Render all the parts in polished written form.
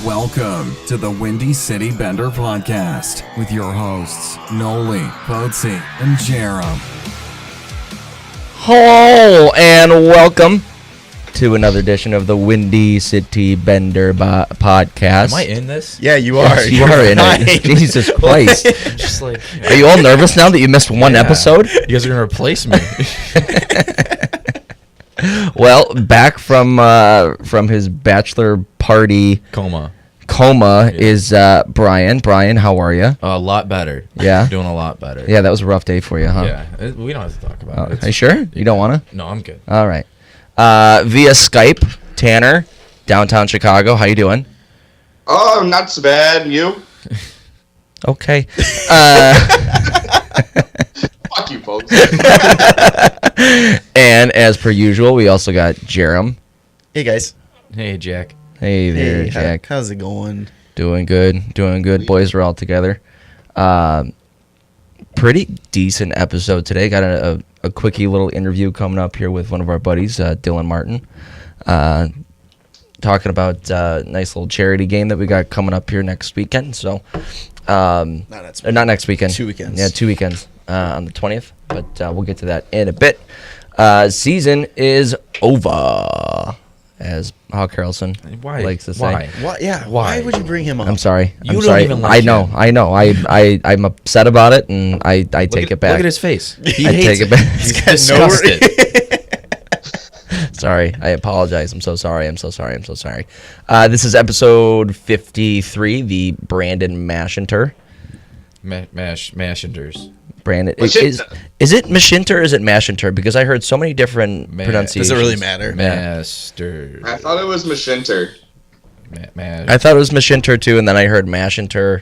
Welcome to the Windy City Bender Podcast with your hosts, Nolly, Poetzy, and Jarom. Hello, and welcome to another edition of the Windy City Bender Podcast. Am I in this? Yeah, you are. Yes, you are in it. Jesus Christ. Just like, Are you all nervous now that you missed one episode? You guys are going to replace me. Well, back from his bachelor party Coma. is Brian. Brian, how are you? A lot better. Yeah? Doing a lot better. Yeah, that was a rough day for you, huh? Yeah. We don't have to talk about it. Are you sure? You don't want to? No, I'm good. All right. Via Skype, Tanner, downtown Chicago. How you doing? Oh, not so bad. You? Okay. Fuck you, folks. And as per usual, we also got Jarom. Hey, guys. Hey, Jack. Hey there, Jack. How's it going? Doing good. Boys are all together. Pretty decent episode today. Got a quickie little interview coming up here with one of our buddies, Dylan Martin. Talking about a nice little charity game that we got coming up here next weekend. So, not next weekend. 2 weekends. Yeah, 2 weekends on the 20th. But we'll get to that in a bit. Season is over, as Hawk Harrelson likes to say. Why? What? Yeah. Why? Why would you bring him up? I'm sorry. You I'm don't sorry. even like I know. I'm upset about it, and I take it back. Look at his face. He I hates take it back. He's disgusted. Sorry. I apologize. I'm so sorry. This is episode 53, the Brandon Mashinter. Mashinters. Brandon. Is it Mashinter or is it Mashinter? Because I heard so many different pronunciations. Does it really matter? Master. I thought it was Mashinter. I thought it was Mashinter too, and then I heard Mashinter.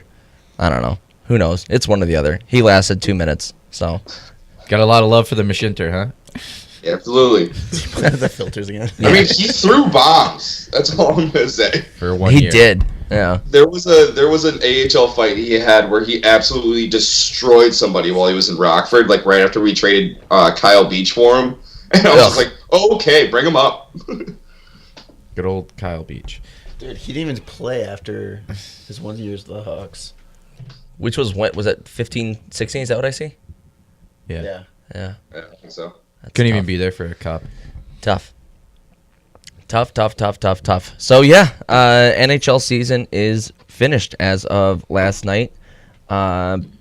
I don't know. Who knows? It's one or the other. He lasted 2 minutes, so. Got a lot of love for the Mashinter, huh? Yeah, absolutely. The filters again. Yeah. I mean, he threw bombs. That's all I'm gonna say. For 1 He year. did. Yeah. There was an AHL fight he had where he absolutely destroyed somebody while he was in Rockford, like right after we traded Kyle Beach for him. And I was just like, oh, okay, bring him up. Good old Kyle Beach. Dude, he didn't even play after his 1 year with the Hawks. Which was what? Was it 15, 16? Is that what I see? Yeah. Yeah. Yeah. Yeah, I think so. That's Couldn't tough. even be there for a cup. Tough. So yeah, NHL season is finished as of last night.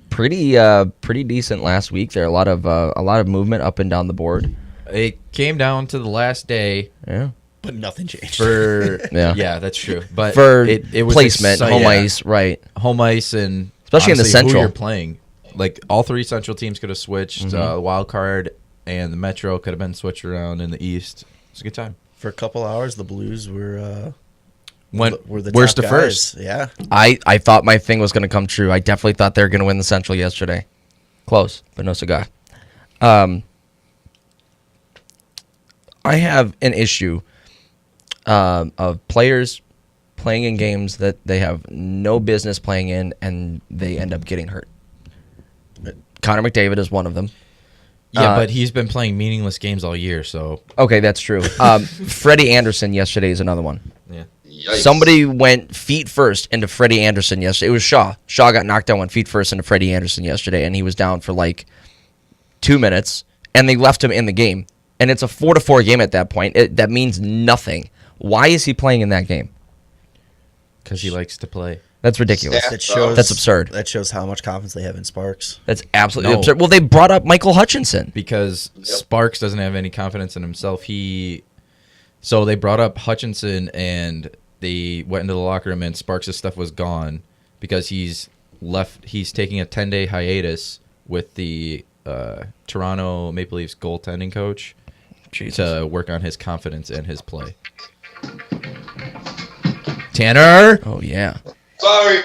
Pretty decent last week. There a lot of movement up and down the board. It came down to the last day. Yeah. But nothing changed. For Yeah. that's true. But For it was placement, home ice, right? home ice, and Especially in the honestly, Central. who you're playing. Like all three Central teams could have switched. The wild card and the Metro could have been switched around in the East. It's a good time. For a couple hours, the Blues were the worst top to first. guys. Yeah. I thought my thing was going to come true. I definitely thought they were going to win the Central yesterday. Close, but no cigar. I have an issue of players playing in games that they have no business playing in, and they end up getting hurt. Connor McDavid is one of them. Yeah, but he's been playing meaningless games all year, so Okay, that's true. Freddie Anderson yesterday is another one. yeah. Yikes. Somebody went feet first into Freddie Anderson yesterday. It was Shaw. Shaw got knocked down, went feet first into Freddie Anderson yesterday, and he was down for like 2 minutes, and they left him in the game. And it's a 4-4 game at that point. That means nothing. Why is he playing in that game? Because he likes to play. That's ridiculous. Staff That shows, That's absurd. That shows how much confidence they have in Sparks. That's absolutely No. absurd. Well, they brought up Michael Hutchinson. Because Sparks doesn't have any confidence in himself. So they brought up Hutchinson, and they went into the locker room, and Sparks' stuff was gone because he's taking a 10-day hiatus with the Toronto Maple Leafs goaltending coach to work on his confidence and his play. Tanner. Oh, yeah. Sorry.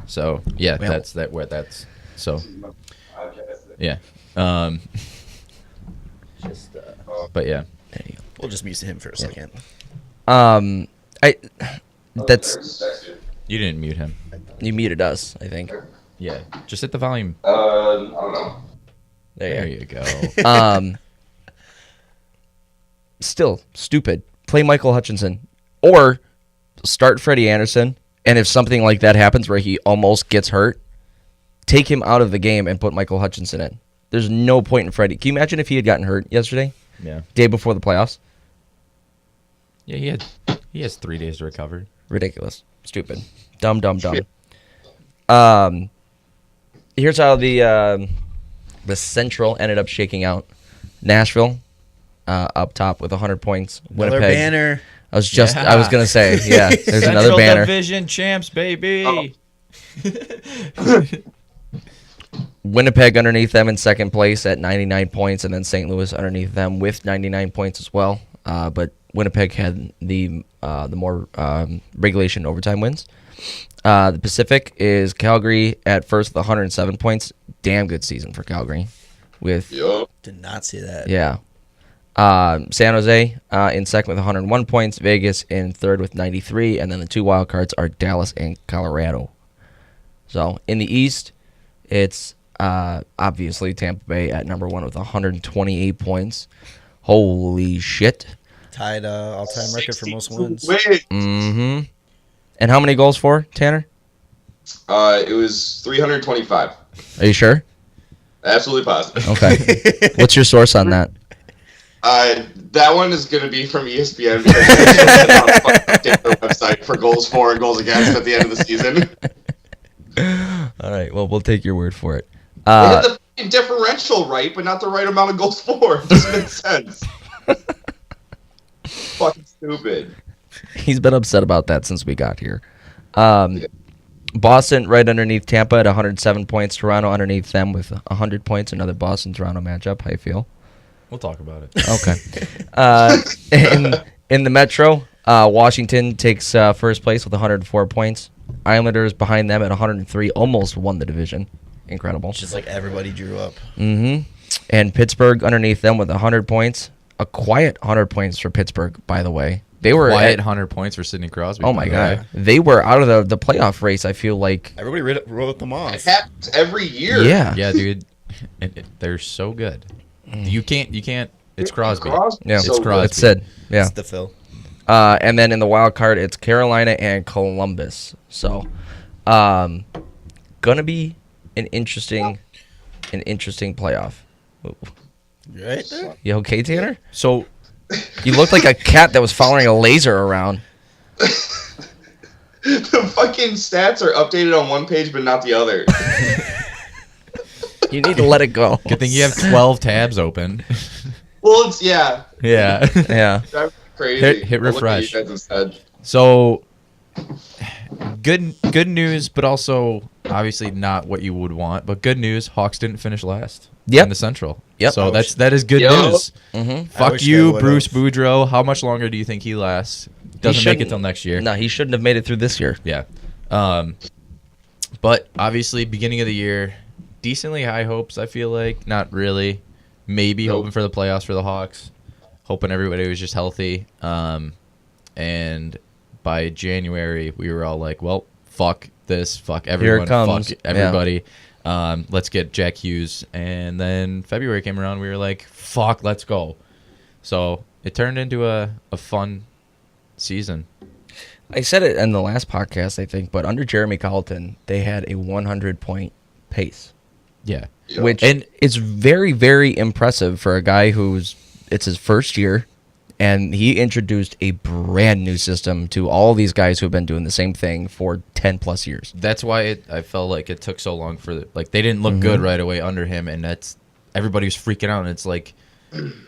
So yeah, Well. that's so yeah. But yeah, We'll just mute him for a second. That's you didn't mute him. you muted us, I think. Yeah, just hit the volume. I don't know. There you go. Still stupid. play Michael Hutchinson, or start Freddie Anderson. And if something like that happens where he almost gets hurt, take him out of the game and put Michael Hutchinson in. There's no point in Freddie. Can you imagine if he had gotten hurt yesterday? Yeah. Day before the playoffs? Yeah, he has 3 days to recover. Ridiculous. Stupid. Dumb. Here's how the Central ended up shaking out. Nashville up top with 100 points. Another Winnipeg. banner. I was going to say, yeah, there's another Central banner. Division champs, baby. Winnipeg underneath them in second place at 99 points, and then St. Louis underneath them with 99 points as well. But Winnipeg had the more regulation overtime wins. The Pacific is Calgary at first with 107 points. Damn good season for Calgary. Did not see that. Yeah. San Jose in second with 101 points. Vegas in third with 93. And then the 2 wild cards are Dallas and Colorado. So in the East, it's obviously Tampa Bay at number 1 with 128 points. Holy shit. Tied all-time record for most wins. Mm-hmm. And how many goals for, Tanner? It was 325. Are you sure? Absolutely positive. Okay. What's your source on that? That one is going to be from ESPN because they update their website for goals for and goals against at the end of the season. All right. Well, we'll take your word for it. They had the fucking differential right, but not the right amount of goals for. It doesn't make sense. Fucking stupid. He's been upset about that since we got here. Boston right underneath Tampa at 107 points. Toronto underneath them with 100 points. Another Boston-Toronto matchup. How you feel? We'll talk about it. Okay. In the Metro, Washington takes first place with 104 points. Islanders behind them at 103 almost won the division. Incredible. Just like everybody drew up. Mm-hmm. And Pittsburgh underneath them with 100 points. A quiet 100 points for Pittsburgh, by the way. They were quiet at 100 points for Sidney Crosby. Oh my god, they were out of the playoff race. I feel like Everybody wrote them off. It happens every year. Yeah, Yeah, dude. They're so good. You can't. It's Crosby. yeah, So it's Crosby. It's Sid. Yeah, It's the Phil. and then in the wild card, it's Carolina and Columbus. So, gonna be an interesting playoff. You right there? You okay, Tanner? So You looked like a cat that was following a laser around. The fucking stats are updated on one page, but not the other. You need to let it go. good thing you have 12 tabs open. Well, it's yeah. Yeah. Yeah. Drives me crazy. Hit Look what refresh. you guys have said. So good news, but also obviously not what you would want. But good news, Hawks didn't finish last. Yep. In the Central. Yep. So that is good Yep. news. Mm-hmm. I Fuck wish you, they would've. Bruce Boudreau. How much longer do you think he lasts? Doesn't make it shouldn't- till next year. No, he shouldn't have made it through this year. Yeah. But obviously, beginning of the year, decently high hopes, I feel like. Not really. Maybe Nope. hoping for the playoffs for the Hawks. Hoping everybody was just healthy. And by January, we were all like, well, fuck this. Fuck everyone. comes. Fuck everybody. Let's get Jack Hughes. And then February came around. We were like, fuck, let's go. So it turned into a fun season. I said it in the last podcast, I think, but under Jeremy Colleton, they had a 100-point pace, Yeah. Yep. which And- is very, very impressive for a guy it's his first year, and he introduced a brand new system to all these guys who have been doing the same thing for 10-plus years. That's why I felt like it took so long they didn't look good right away under him, and everybody was freaking out. And it's like,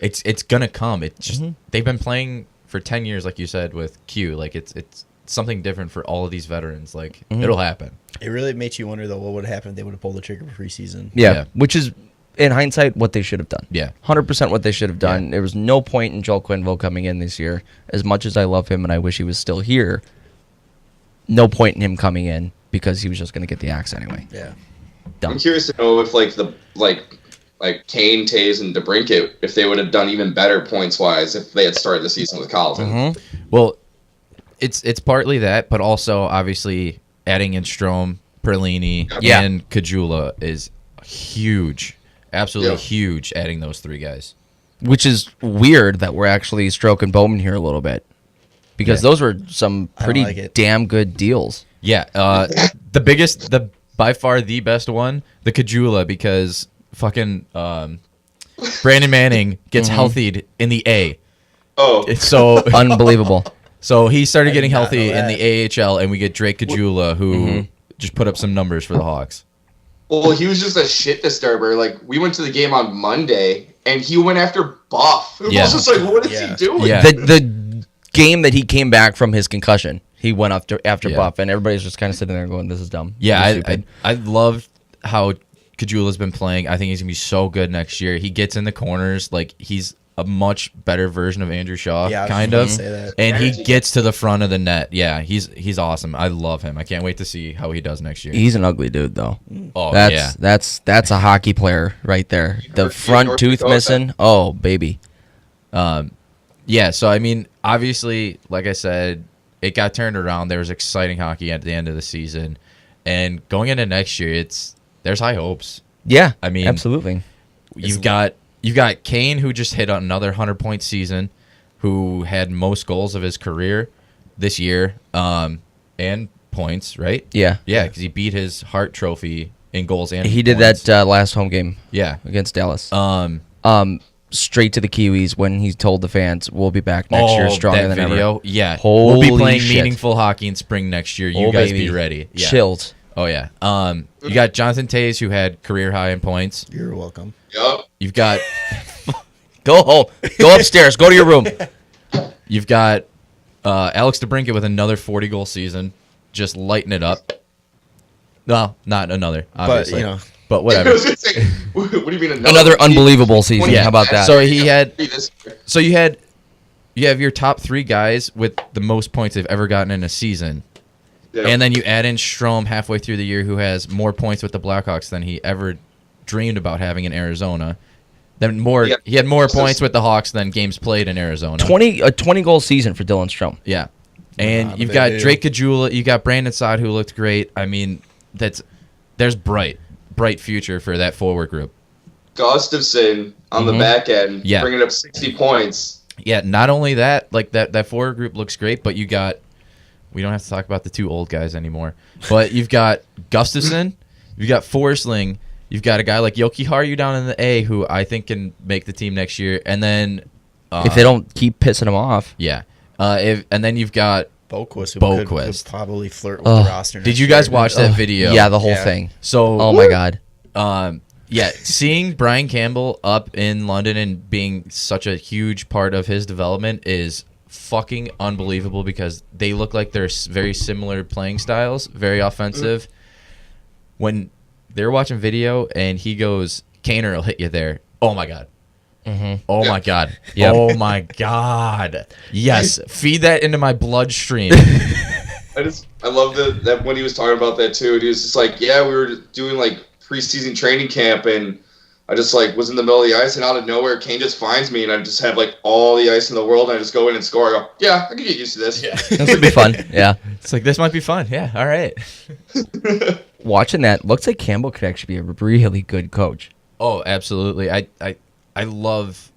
it's gonna come. It's just they've been playing for 10 years, like you said with Q. Like it's something different for all of these veterans. Like it'll happen. It really makes you wonder, though, what would happen if they would have pulled the trigger for preseason. Yeah, which is, in hindsight, what they should have done. Yeah. 100% what they should have done. There was no point in Joel Quenneville coming in this year. As much as I love him and I wish he was still here, no point in him coming in because he was just going to get the axe anyway. Yeah. Dumb. I'm curious to know if like Kane, Taves, and DeBrincat, if they would have done even better points wise if they had started the season with Colleton. Mm-hmm. Well, it's partly that, but also obviously adding in Strome, Perlini, Yeah. and Kajula is huge. Absolutely Yeah. huge. Adding those three guys. Which is weird that we're actually stroking Bowman here a little bit. because those were some I don't pretty like it. damn good deals. Yeah, by far the best one, the Kajula, because fucking Brandon Manning gets healthied in the A. Oh, It's so Unbelievable. so he started getting did not healthy know in that. the AHL, and we get Drake Kajula, who just put up some numbers for the Hawks. well, he was just a shit disturber. Like, we went to the game on Monday, and he went after Buff. It Yeah. was just like, what is Yeah. he doing? Yeah. The game that he came back from his concussion, he went after Yeah. Buff, and everybody's just kind of sitting there going, "This is dumb." Yeah, This is stupid." I love how Kajula's been playing. I think he's gonna be so good next year. He gets in the corners, like he's a much better version of Andrew Shaw, Yeah, I was kind gonna of. say that. And he gets to the front of the net. Yeah, he's awesome. I love him. I can't wait to see how he does next year. He's an ugly dude, though. Oh That's yeah, that's a hockey player right there. The front North tooth Dakota. missing. Oh baby. yeah. So I mean, obviously, like I said, it got turned around. There was exciting hockey at the end of the season, and going into next year, there's high hopes. Yeah, I mean, absolutely. You've got Kane, who just hit another 100-point season, who had most goals of his career this year, and points, right? Yeah, Yeah, because he beat his Hart Trophy in goals and he did points. that last home game Yeah. against Dallas. Um. Straight to the Kiwis when he told the fans, "We'll be back next year stronger that than video. ever." Yeah. We'll be Holy playing shit. meaningful hockey in spring next year. You Oh, guys baby. be ready. Yeah. Chilled. Oh yeah. You got Jonathan Toews, who had career high in points. You're welcome. Yup. You've got Go home. Go upstairs. Go to your room. You've got Alex DeBrincat with another 40-goal season, just lighting it up. No, not another, obviously. you know. But I whatever. was gonna say, what do you mean Another unbelievable season. Yeah. How about that? So he had. This- So you have your top 3 guys with the most points they've ever gotten in a season, Yeah. and then you add in Strome halfway through the year, who has more points with the Blackhawks than he ever dreamed about having in Arizona. Yeah. He had more points with the Hawks than games played in Arizona. 20 goal season for Dylan Strome. Yeah. And Nah, you've they got do. Drake Kajula, you got Brandon Saad, who looked great. I mean, there's bright future for that forward group. Gustafson on the back end, Yeah. bringing up 60 points. Yeah, not only that, like that forward group looks great, but we don't have to talk about the 2 old guys anymore. But you've got Gustafson, you've got Forsling, you've got a guy like Yoki Haru down in the A, who I think can make the team next year, and then If they don't keep pissing him off. yeah, and then you've got. Boquist, who Boquist. could probably flirt with the roster. Did next you guys year. watch that video? Yeah, the whole Yeah. thing. So Oh my god. Yeah, seeing Brian Campbell up in London and being such a huge part of his development is fucking unbelievable, because they look like they're very similar playing styles, very offensive. When they're watching video and he goes, Kaner will hit you there. Oh my god. Oh my god. Yep. Oh my god. Yes. Feed that into my bloodstream. I love that when he was talking about that too. He was just like, yeah, we were doing like preseason training camp, and I just like was in the middle of the ice, and out of nowhere, Kane just finds me, and I just have like all the ice in the world, and I just go in and score. I go, yeah, I can get used to this. Yeah. This would be fun. Yeah. It's like, this might be fun. Yeah. All right. Watching that, looks like Campbell could actually be a really good coach. Oh, absolutely. I love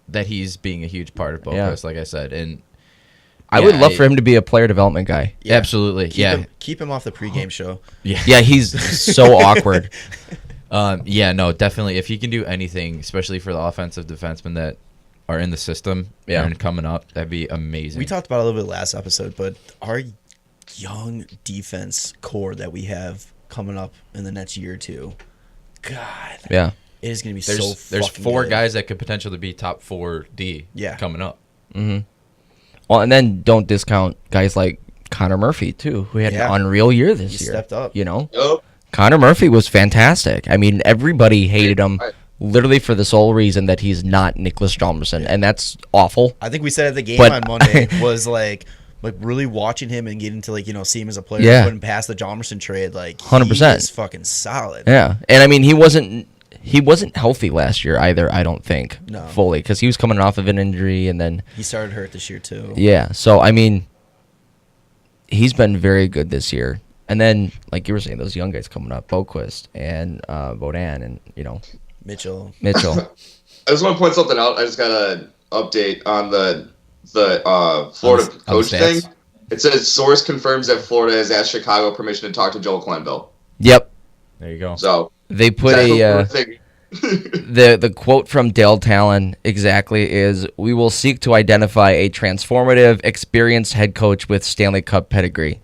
that he's being a huge part of Boquist, like I said, and I would love for him to be a player development guy. Yeah. absolutely, Keep him off the pregame show. Yeah, he's so awkward. yeah, no, definitely. If he can do anything, especially for the offensive defensemen that are in the system and coming up, that'd be amazing. We talked about it a little bit last episode, but our young defense core that we have coming up in the next year or two, God, Yeah. it is going to be there's so fucking 4 good. guys that could potentially be top 4D coming up. Well, and then don't discount guys like Connor Murphy too, who had Yeah. an unreal year this He year. stepped up. You know, Yup. Connor Murphy was fantastic. I mean, everybody hated him literally for the sole reason that he's not Nicholas Hjalmarsson, and that's awful. I think we said at the game But- on Monday was like really watching him and getting to see him as a player. Yeah. Putting past the Hjalmarsson trade, 100%. he is fucking solid. Yeah, and I mean, he wasn't healthy last year either. I don't think No. fully, because he was coming off of an injury, and then He started hurt this year too. yeah. So I mean, he's been very good this year. And then, like you were saying, those young guys coming up, Boquist and Bodan, and Mitchell. Mitchell. I just want to point something out. I just got an update on the the Florida On the coach stats? thing. It says source confirms that Florida has asked Chicago permission to talk to Joel Quenneville. Yep. There you go. So They put that's what a we're thinking. the quote from Dale Talon exactly is, "We will seek to identify a transformative, experienced head coach with Stanley Cup pedigree."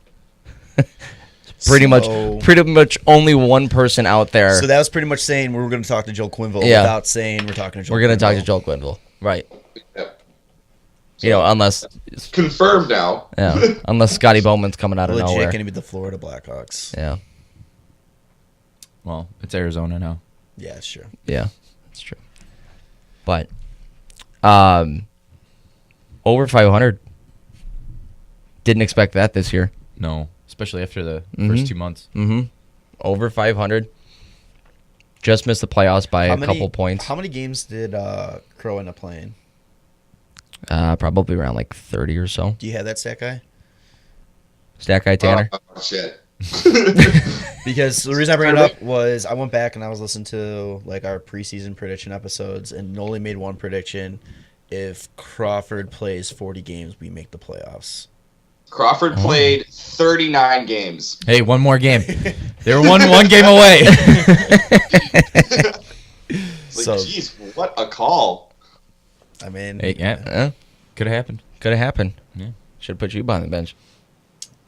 Pretty much only one person out there. So that was pretty much saying we were going to talk to Joel Quenneville without saying we're talking to Joel We're going to talk to Quenneville. Joel Quenneville. Right. Yep. You know, unless Confirmed now. unless Scotty Bowman's coming out of Legit nowhere. going to be the Florida Blackhawks. Yeah. Well, it's Arizona now. Yeah, it's true. Yeah. That's true. But over 500. Didn't expect that this year. No, especially after the first 2 months. Mm-hmm. Over 500. Just missed the playoffs by a couple points. How many games did Crow end up playing? Probably around like 30 or so. Do you have that stat guy? Stack guy Tanner. Oh, shit. Because the reason I bring it up was I went back and I was listening to like our preseason prediction episodes, and Nolly made one prediction: if Crawford plays 40 games, we make the playoffs. Crawford played 39 games. Hey, one more game. They were one game away. It's like, So- geez, what a call. I mean, Hey, yeah, could have happened. Could have happened. Yeah. Should have put you behind the bench.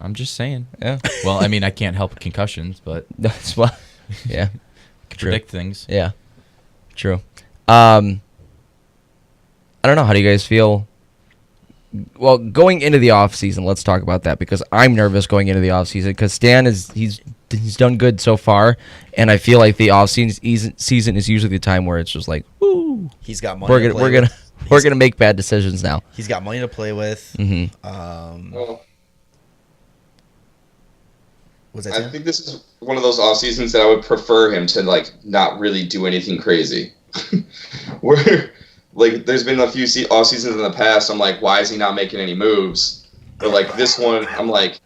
I'm just saying. Yeah. Well, I mean, I can't help concussions, but That's why. Yeah. predict things. Yeah. True. I don't know. How do you guys feel? Well, going into the off season, let's talk about that because I'm nervous going into the off season because Stan he's done good so far, and I feel like the off season is usually the time where it's just like, woo, he's got money. we're gonna make bad decisions now. He's got money to play with. Mm-hmm. Well, Was that I Tim? think this is one of those off seasons that I would prefer him to like not really do anything crazy. Where like there's been a few off seasons in the past, I'm like, why is he not making any moves? But like this one, I'm like,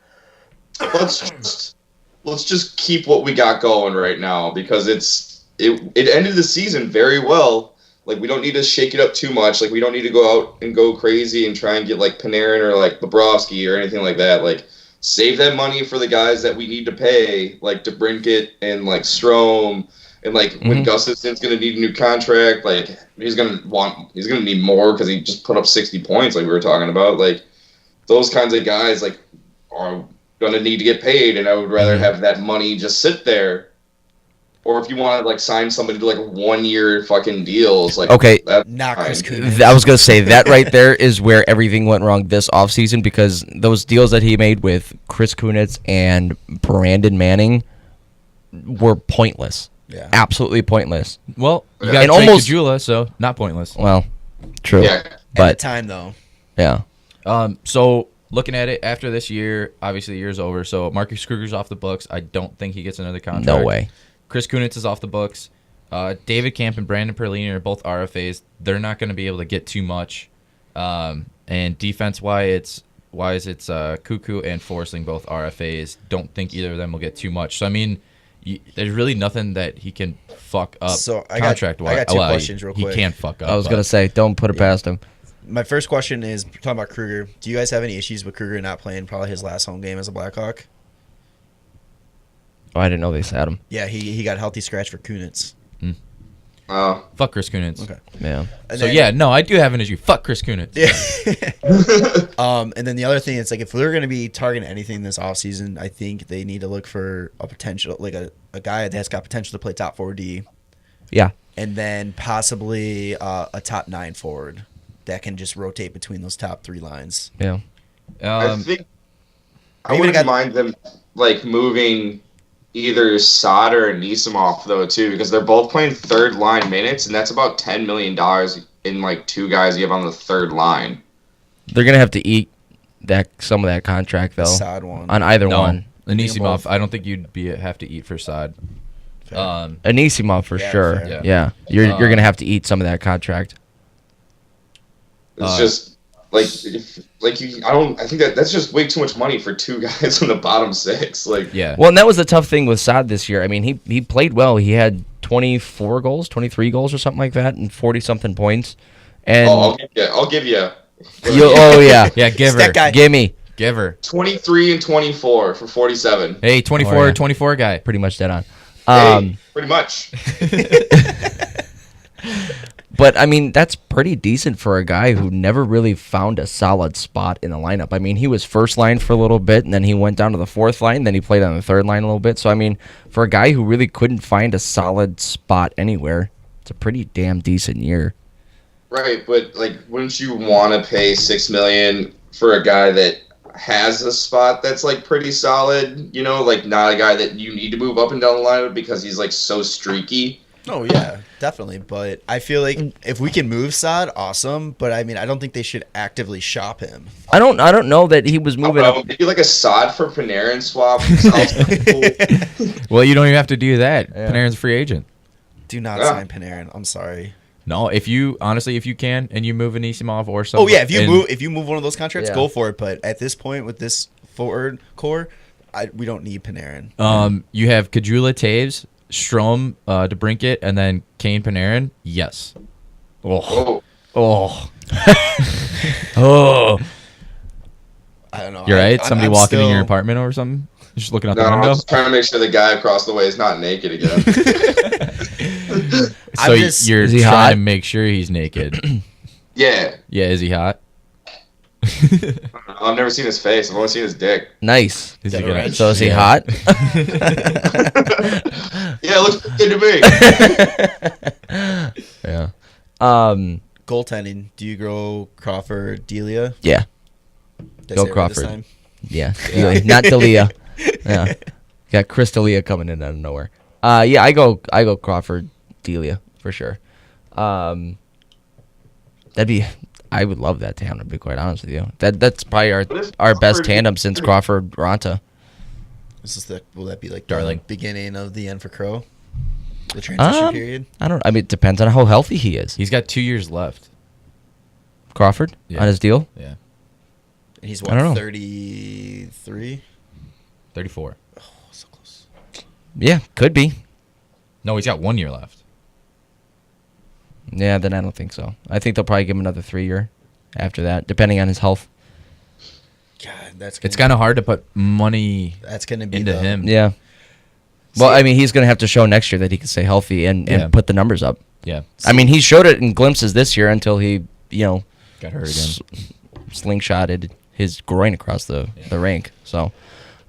let's just keep what we got going right now because it ended the season very well. Like we don't need to shake it up too much. Like we don't need to go out and go crazy and try and get like Panarin or like Bobrovsky or anything like that. Like save that money for the guys that we need to pay, like DeBrincat and like Strome, and like when Gustafson's gonna need a new contract, like he's gonna need more because he just put up 60 points, like we were talking about. Like those kinds of guys, like are gonna need to get paid, and I would rather have that money just sit there. Or if you want to like sign somebody to like 1 year fucking deals, like Okay. that's Not fine. Chris Kunitz. I was gonna say that right there is where everything went wrong this offseason because those deals that he made with Chris Kunitz and Brandon Manning were pointless. Yeah. Absolutely pointless. Well, you Yeah. got And Drake almost- Kajula, so not pointless. Well, true. Yeah. At the But time, though, yeah. So looking at it after this year, obviously the year's over. So Marcus Kruger's off the books. I don't think he gets another contract. No way. Chris Kunitz is off the books. David Camp and Brandon Perlini are both RFAs. They're not going to be able to get too much. And defense-wise, it's Cuckoo and Forsling, both RFAs. Don't think either of them will get too much. So, I mean, there's really nothing that he can fuck up So, I got contract-wise. two questions real quick. He can fuck up. I was but- gonna say, don't put it past him. my first question is talking about Kruger. Do you guys have any issues with Kruger not playing probably his last home game as a Blackhawk? Oh, I didn't know they sat him. Yeah, he got healthy scratch for Kunitz. Fuck Chris Kunitz. Okay. Yeah. And So, then- yeah, no, I do have an issue. Fuck Chris Kunitz. And then the other thing is like if we're going to be targeting anything this offseason, I think they need to look for a potential like a guy that's got potential to play top 4D, Yeah. and then possibly a top 9 forward that can just rotate between those top 3 lines. Yeah. I think I even wouldn't got- mind them like moving either Sauter or Nisimov though too, because they're both playing third line minutes, and that's about $10 million in like 2 guys you have on the third line. They're gonna have to eat some of that contract though. Sad one. On either No, one. Anisimov, I don't think you'd have to eat for Sod. Fair. Anisimov for Yeah, sure. fair. Yeah. You're gonna have to eat some of that contract. It's just like I think that's just way too much money for 2 guys in the bottom 6. Like Yeah. Well, and that was the tough thing with Saad this year. I mean, he played well. He had 24 goals, 23 goals or something like that, and 40 something points. And I'll give you Oh yeah, Yeah, give That her. guy. gimme. Give her. 23 and 24 for 47. Hey, 24, Oh, yeah. 24 guy. Pretty much dead on. Hey, pretty much. But I mean, that's pretty decent for a guy who never really found a solid spot in the lineup. I mean, he was first line for a little bit, and then he went down to the fourth line, then he played on the third line a little bit. So I mean, for a guy who really couldn't find a solid spot anywhere, it's a pretty damn decent year. Right, but like, wouldn't you want to pay $6 million for a guy that has a spot that's like pretty solid? You know, like not a guy that you need to move up and down the lineup because he's like so streaky. Oh yeah, definitely. But I feel like if we can move Saad, awesome. But I mean, I don't think they should actively shop him. I don't know that he was moving up. Maybe like a sod for Panarin swap. Sounds cool. Well, you don't even have to do that. Panarin's a free agent. Do not Yeah. sign Panarin. I'm sorry. No, if you can, and you move Anisimov or something. Oh yeah, if you move one of those contracts, Yeah. go for it. But at this point, with this forward core, we don't need Panarin. You have Kajula, Taves, Strome, DeBrincat, and then Kane, Panarin. Yes. Oh, Oh, Oh, I don't know. you're right. Somebody I'm walking in your still- apartment or something. You're just looking out no, the I'm window. just trying to make sure the guy across the way is not naked again. So I'm just- you're Is he trying hot? to make sure he's naked. Yeah. Yeah, is he hot? I've never seen his face. I've only seen his dick. nice. Is he Dead gonna? red. So is he Yeah. hot? Yeah, it looks good to me. Yeah. Goaltending. Do you go Crawford, Delia? Yeah. Did I Go say it right this Crawford. time? Yeah. Not Dalia. Yeah. Got Chris D'Elia coming in out of nowhere. Yeah, I go Crawford, Delia for sure. I would love that tandem, to be quite honest with you. That's probably our best Crawford- tandem since Crawford Ronta. Will that be like Darling. the beginning of the end for Crow? The transition period? I mean, it depends on how healthy he is. He's got 2 years left. Crawford Yeah. on his deal. Yeah, And he's I don't know. what, 33? 34. Oh, so close. Yeah, could be. No, he's got 1 year left. Yeah, then I don't think so. I think they'll probably give him another 3 year after that, depending on his health. God, It's kind of hard to put money that's gonna be into the, him. Yeah. Well, See- I mean, he's going to have to show next year that he can stay healthy and Yeah. put the numbers up. Yeah, I mean, he showed it in glimpses this year until he, got hurt again. slingshotted his groin across the rink. So,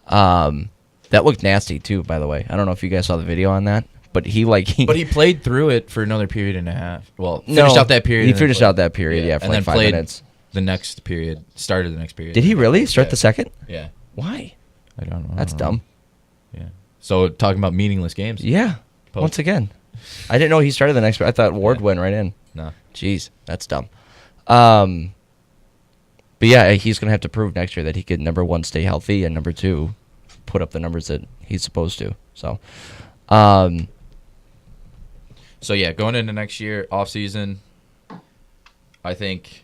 that looked nasty too, by the way. I don't know if you guys saw the video on that, but But he played through it for another period and a half. Well, No, finished out that period. He and then finished played- out that period, yeah, for and like then 5 played minutes. the next period. Started the next period. Did he really start Yeah. the second? Yeah, Why? I don't know. That's dumb. Yeah. So talking about meaningless games. Yeah. Post. Once again, I didn't know he started the next. I thought Ward went right in. No. Jeez, that's dumb. But yeah, he's gonna have to prove next year that he could, number one, stay healthy, and number two, put up the numbers that he's supposed to. So, So yeah, going into next year, off season, I think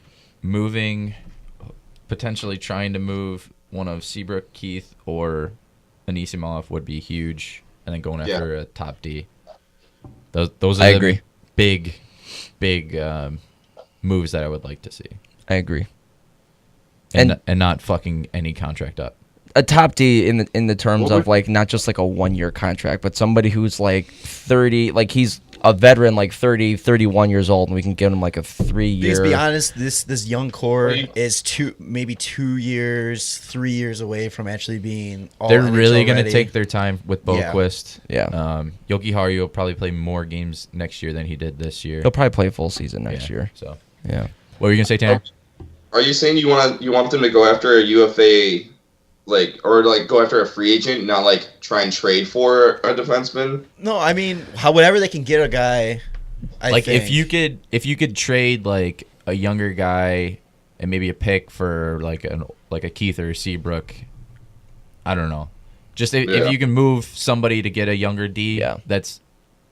potentially trying to move one of Seabrook, Keith, or Anisimov would be huge, and then going after a top D. Those are I the agree. big moves that I would like to see, I agree. and not fucking any contract up. A top D in the terms What of like not just like a 1 year contract, but somebody who's like 30, like he's a veteran, like 30, 31 years old, and we can give him like a 3 Because year. to be honest, this young core is maybe 2 years, 3 years away from actually being all They're really NHL going to ready. take their time with Yeah. Boquist. Yeah. Yogi Haru will probably play more games next year than he did this year. He'll probably play full season next Yeah, year. So, Yeah. what were you going to say, Tanner? Are you saying you want them to go after a UFA, like, or like go after a free agent, not like try and trade for a defenseman? No, I mean, whatever they can get a guy. I think. if you could trade like a younger guy and maybe a pick for like a Keith or a Seabrook, I don't know. Just if you can move somebody to get a younger D, Yeah. that's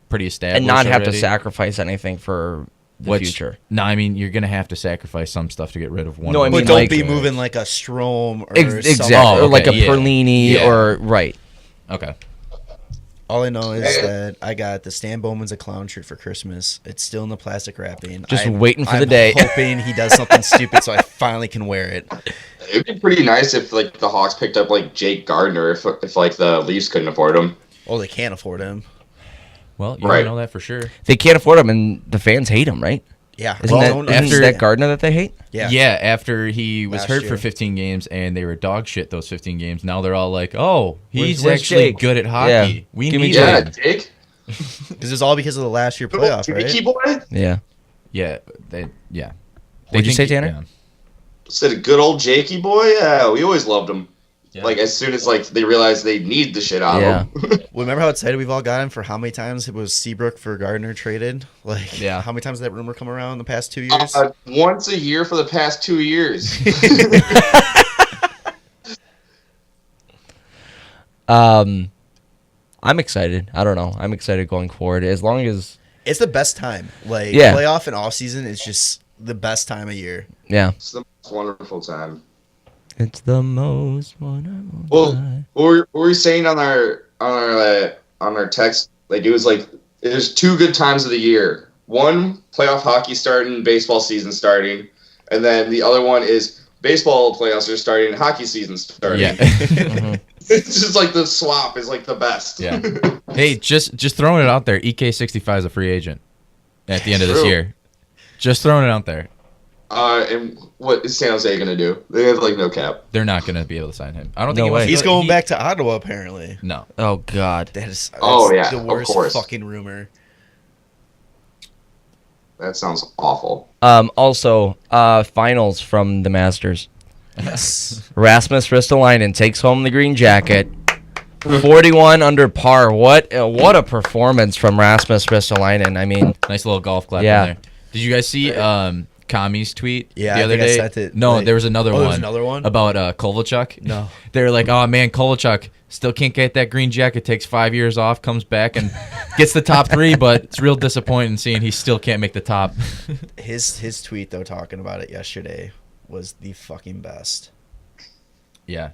pretty established, And not have to already. sacrifice anything for the future. No, I mean you're gonna have to sacrifice some stuff to get rid of one. No, of I them. mean, But don't like- be moving like a Strome or Exactly. Oh, Or like a okay, yeah. Perlini Yeah. or right. Okay. All I know is that I got the Stan Bowman's a clown shirt for Christmas. It's still in the plastic wrapping. Just waiting for the I'm day. hoping he does something stupid so I finally can wear it. It'd be pretty nice if like the Hawks picked up like Jake Gardner if like the Leafs couldn't afford him. Oh, they can't afford him. Well, you Right. don't know that for sure. They can't afford him, and the fans hate him, right? Yeah. Isn't that Gardner that they hate? Yeah. After he was Last hurt year. for 15 games and they were dog shit those 15 games, now they're all like, oh, he's Where's actually Jake? good at hockey. Yeah. We Give me need Jake. Yeah, him. Jake. Because it's all because of the last year playoff, Jakey right? boy. Yeah. Yeah. Yeah. What'd you say, think- Tanner? Said a good old Jakey boy. Yeah, we always loved him. Yeah. Like as soon as like they realized they need the shit out Yeah. of him. Well, remember how excited we've all gotten for how many times it was Seabrook for Gardner traded? Like, Yeah. how many times did that rumor come around in the past 2 years? Once a year for the past 2 years. I'm excited. I don't know. I'm excited going forward. As long as, It's the best time. Like, Yeah. playoff and off season is just the best time of year. yeah. It's the most wonderful time. It's the most wonderful Well, time. what were we saying on our text? Like it was like there's 2 good times of the year. One, playoff hockey starting, baseball season starting, and then the other one is baseball playoffs are starting, hockey season starting. Yeah. It's just like the swap is like the best. Yeah. Hey, just throwing it out there. EK65 is a free agent at the end of this True. year. Just throwing it out there. And what is San Jose gonna do? They have like no cap. They're not going to be able to sign him. I don't No think he way. wants He's to- going he- back to Ottawa, apparently. No. Oh, God. That's Oh, yeah, the of worst course. fucking rumor. That sounds awful. Also, finals from the Masters. Yes. Rasmus Ristolainen takes home the green jacket. 41 under par. What a performance from Rasmus Ristolainen. I mean, Nice little golf clap Yeah. in there. Did you guys see Kami's tweet Yeah, the I other think I day? sent it, No, like- there was another Oh, one. there's another one? About Kovalchuk. No. They were like, oh, man, Kovalchuk still can't get that green jacket. Takes 5 years off, comes back and gets the top 3, but it's real disappointing seeing he still can't make the top. His tweet, though, talking about it yesterday was the fucking best. Yeah.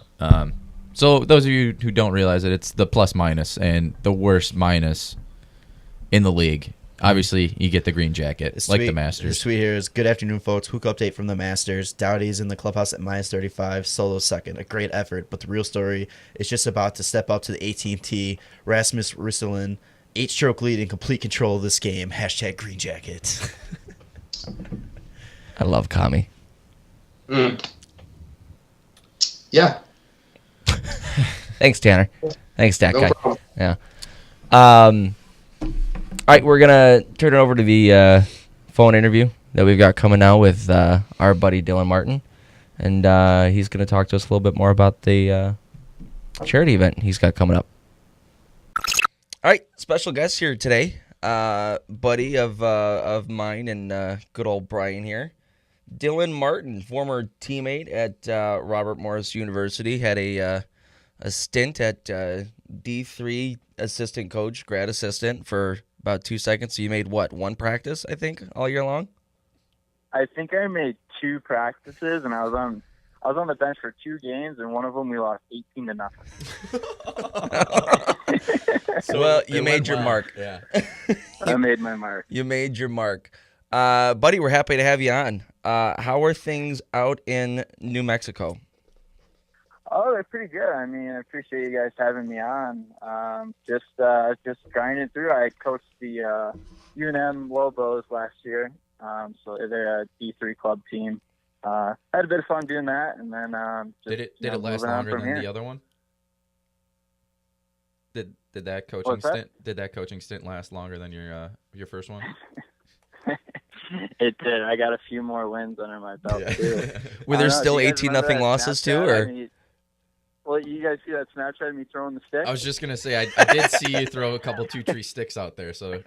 So those of you who don't realize it, it's the plus minus and the worst minus in the league. Obviously, you get the green jacket, His like tweet- the Masters. His tweet here is, good afternoon, folks. Hook update from the Masters. Dowdy's in the clubhouse at minus 35. Solo second. A great effort, but the real story is just about to step up to the 18th tee. Rasmus Ristolainen, 8-stroke lead in complete control of this game. Hashtag green jacket. I love Kami. Yeah. Thanks, Tanner. Thanks, Stat No Guy. problem. Yeah. All right, we're going to turn it over to the phone interview that we've got coming now with our buddy Dylan Martin. And he's going to talk to us a little bit more about the charity event he's got coming up. All right, special guest here today, buddy of mine and good old Brian here. Dylan Martin, former teammate at Robert Morris University, had a stint at D3 assistant coach, grad assistant for about 2 seconds. So you made what, one practice, I think, all year long? I think I made 2 practices, and I was on the bench for 2 games, and one of them we lost 18-0. Well, you it made went your well. mark. Yeah. I made my mark. You made your mark. Buddy, we're happy to have you on. How are things out in New Mexico? Oh, they're pretty good. I mean, I appreciate you guys having me on. Just grinding through. I coached the UNM Lobos last year, so they're a D3 club team. Had a bit of fun doing that, and then Did it last moving on longer from than here. the other one? Did that coaching What's that? stint did that coaching stint last longer than your first one? It did. I got a few more wins under my belt too. Were I there don't know, still do you guys 18 remember nothing that losses too, Snapchat? or? I mean, well, you guys see that Snapchat of me throwing the stick? I was just gonna say I did see you throw a couple 2-3 sticks out there, so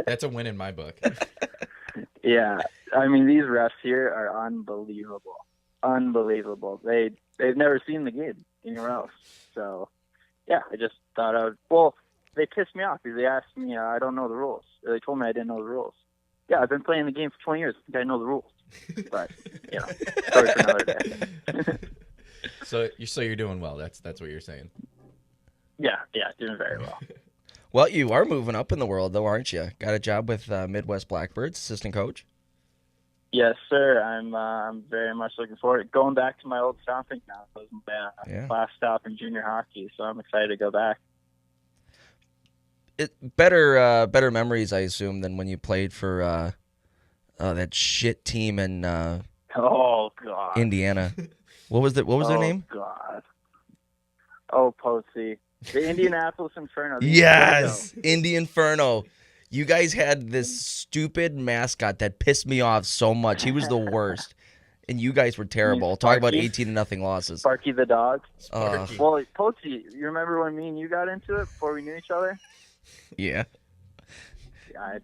that's a win in my book. Yeah, I mean these refs here are unbelievable. They've never seen the game anywhere else. So yeah, I just thought I would. Well, they pissed me off because they asked me. I don't know the rules. They told me I didn't know the rules. Yeah, I've been playing the game for 20 years. I think I know the rules. But story for another day. So you're doing well. That's what you're saying. Yeah, doing very well. Well, you are moving up in the world, though, aren't you? Got a job with Midwest Blackbirds, assistant coach. Yes, sir. I'm very much looking forward. Going back to my old stomping now. It was my last stop in junior hockey, so I'm excited to go back. Better memories, I assume, than when you played for that shit team in Oh God, Indiana. What was their name? Oh God. Oh, Poetzy. The Indianapolis Inferno. Yes, Indy Inferno. You guys had this stupid mascot that pissed me off so much. He was the worst, and you guys were terrible. Talk about 18-0 losses. Sparky the dog. Uh, Well, Poetzy, you remember when me and you got into it before we knew each other? yeah. I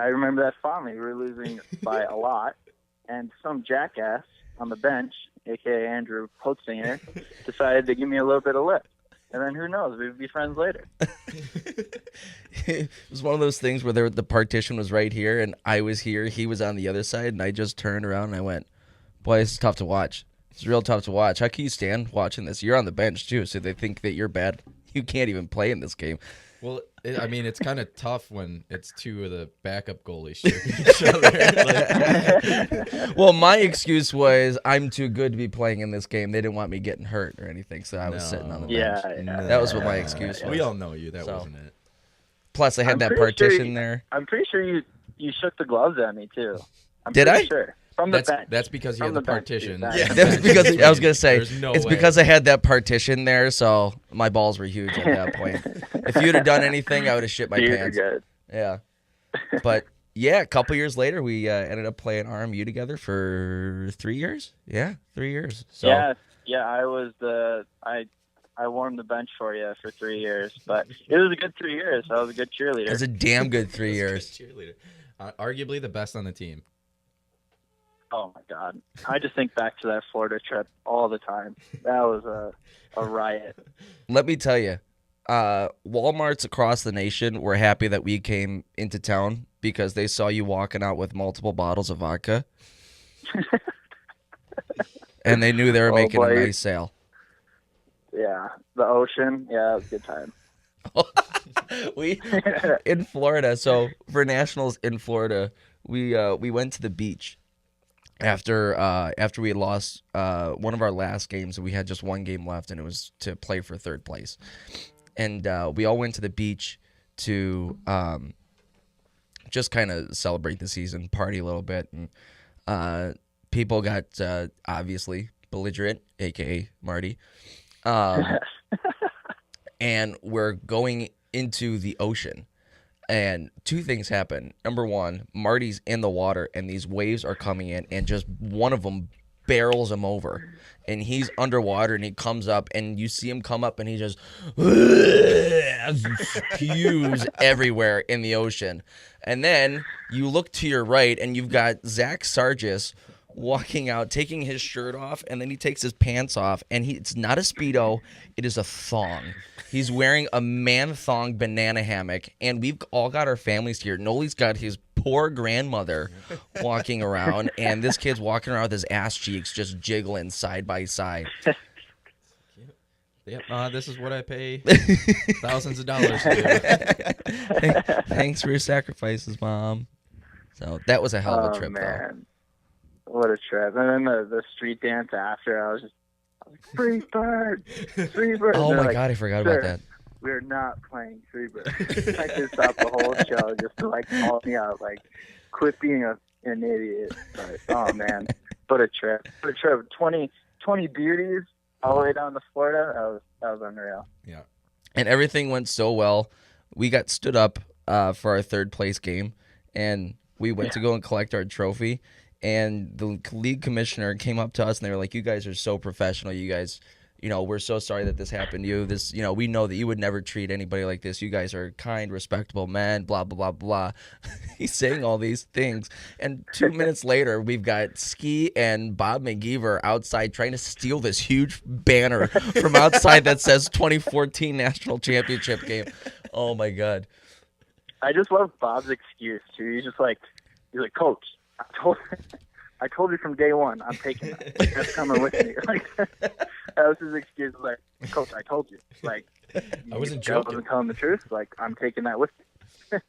remember that fondly. We were losing by a lot, and some jackass on the bench, a.k.a. Andrew Poetzinger, decided to give me a little bit of lip. And then who knows? We'd be friends later. It was one of those things where the partition was right here, and I was here. He was on the other side, and I just turned around and I went, boy, this is tough to watch. It's real tough to watch. How can you stand watching this? You're on the bench, too, so they think that you're bad. You can't even play in this game. Well, it's kind of tough when it's two of the backup goalies shooting each other. Well, my excuse was I'm too good to be playing in this game. They didn't want me getting hurt or anything, so I was sitting on the bench. Yeah. That was what my excuse was. We all know you. That wasn't it. Plus, I had I'm that pretty partition sure there. I'm pretty sure you shook the gloves at me, too. Did I? Sure. From the bench. That's because you From had the the bench, partition. dude. Yeah, that was because I was gonna say There's no it's way. because I had that partition there, so my balls were huge at that point. If you'd have done anything, I would have shit my You're pants. good. Yeah, but yeah, a couple years later, we ended up playing RMU together for 3 years. Yeah, 3 years. So Yeah. I was I warmed the bench for you for 3 years, but it was a good 3 years. I was a good cheerleader. it was a damn good 3 years. Cheerleader. Arguably the best on the team. Oh my God! I just think back to that Florida trip all the time. That was a riot. Let me tell you, Walmarts across the nation were happy that we came into town because they saw you walking out with multiple bottles of vodka, and they knew they were making a nice sale. Yeah, the ocean. Yeah, it was a good time. We in Florida. So for nationals in Florida, we went to the beach after we had lost one of our last games. We had just one game left, and it was to play for third place. And we all went to the beach to just kind of celebrate the season, party a little bit, and people got obviously belligerent, aka Marty. And we're going into the ocean, and two things happen. Number one, Marty's in the water, and these waves are coming in, and just one of them barrels him over, and he's underwater, and he comes up, and you see him come up, and he just spews everywhere in the ocean. And then you look to your right, and you've got Zach Sargis walking out, taking his shirt off, and then he takes his pants off, and it's not a Speedo, it is a thong. He's wearing a man thong banana hammock, and we've all got our families here. Nolly's got his poor grandmother walking around, and this kid's walking around with his ass cheeks just jiggling side by side. Yep, this is what I pay thousands of dollars to do. Thanks for your sacrifices, Mom. So that was a hell of a trip, man. What a trip. And then the street dance after, I was free bird. Oh my God, I forgot about that. We're not playing free bird. I could stop the whole show just to call me out, quit being an idiot. But, oh man, what a trip. 20 beauties all the way down to Florida. That was unreal. Yeah. And everything went so well. We got stood up for our third place game, and we went to go and collect our trophy. And the league commissioner came up to us, and they were like, "You guys are so professional. You guys, we're so sorry that this happened to you. This, we know that you would never treat anybody like this. You guys are kind, respectable men, blah, blah, blah, blah." He's saying all these things. And 2 minutes later, we've got Ski and Bob McGeever outside trying to steal this huge banner from outside that says 2014 National Championship game. Oh, my God. I just love Bob's excuse, too. He's like, "Coach, I told you from day one, I'm taking that. That's coming with me." That that was his excuse. Like, Coach, I told you. Like, I wasn't I joking. wasn't telling the truth. Like, I'm taking that with me.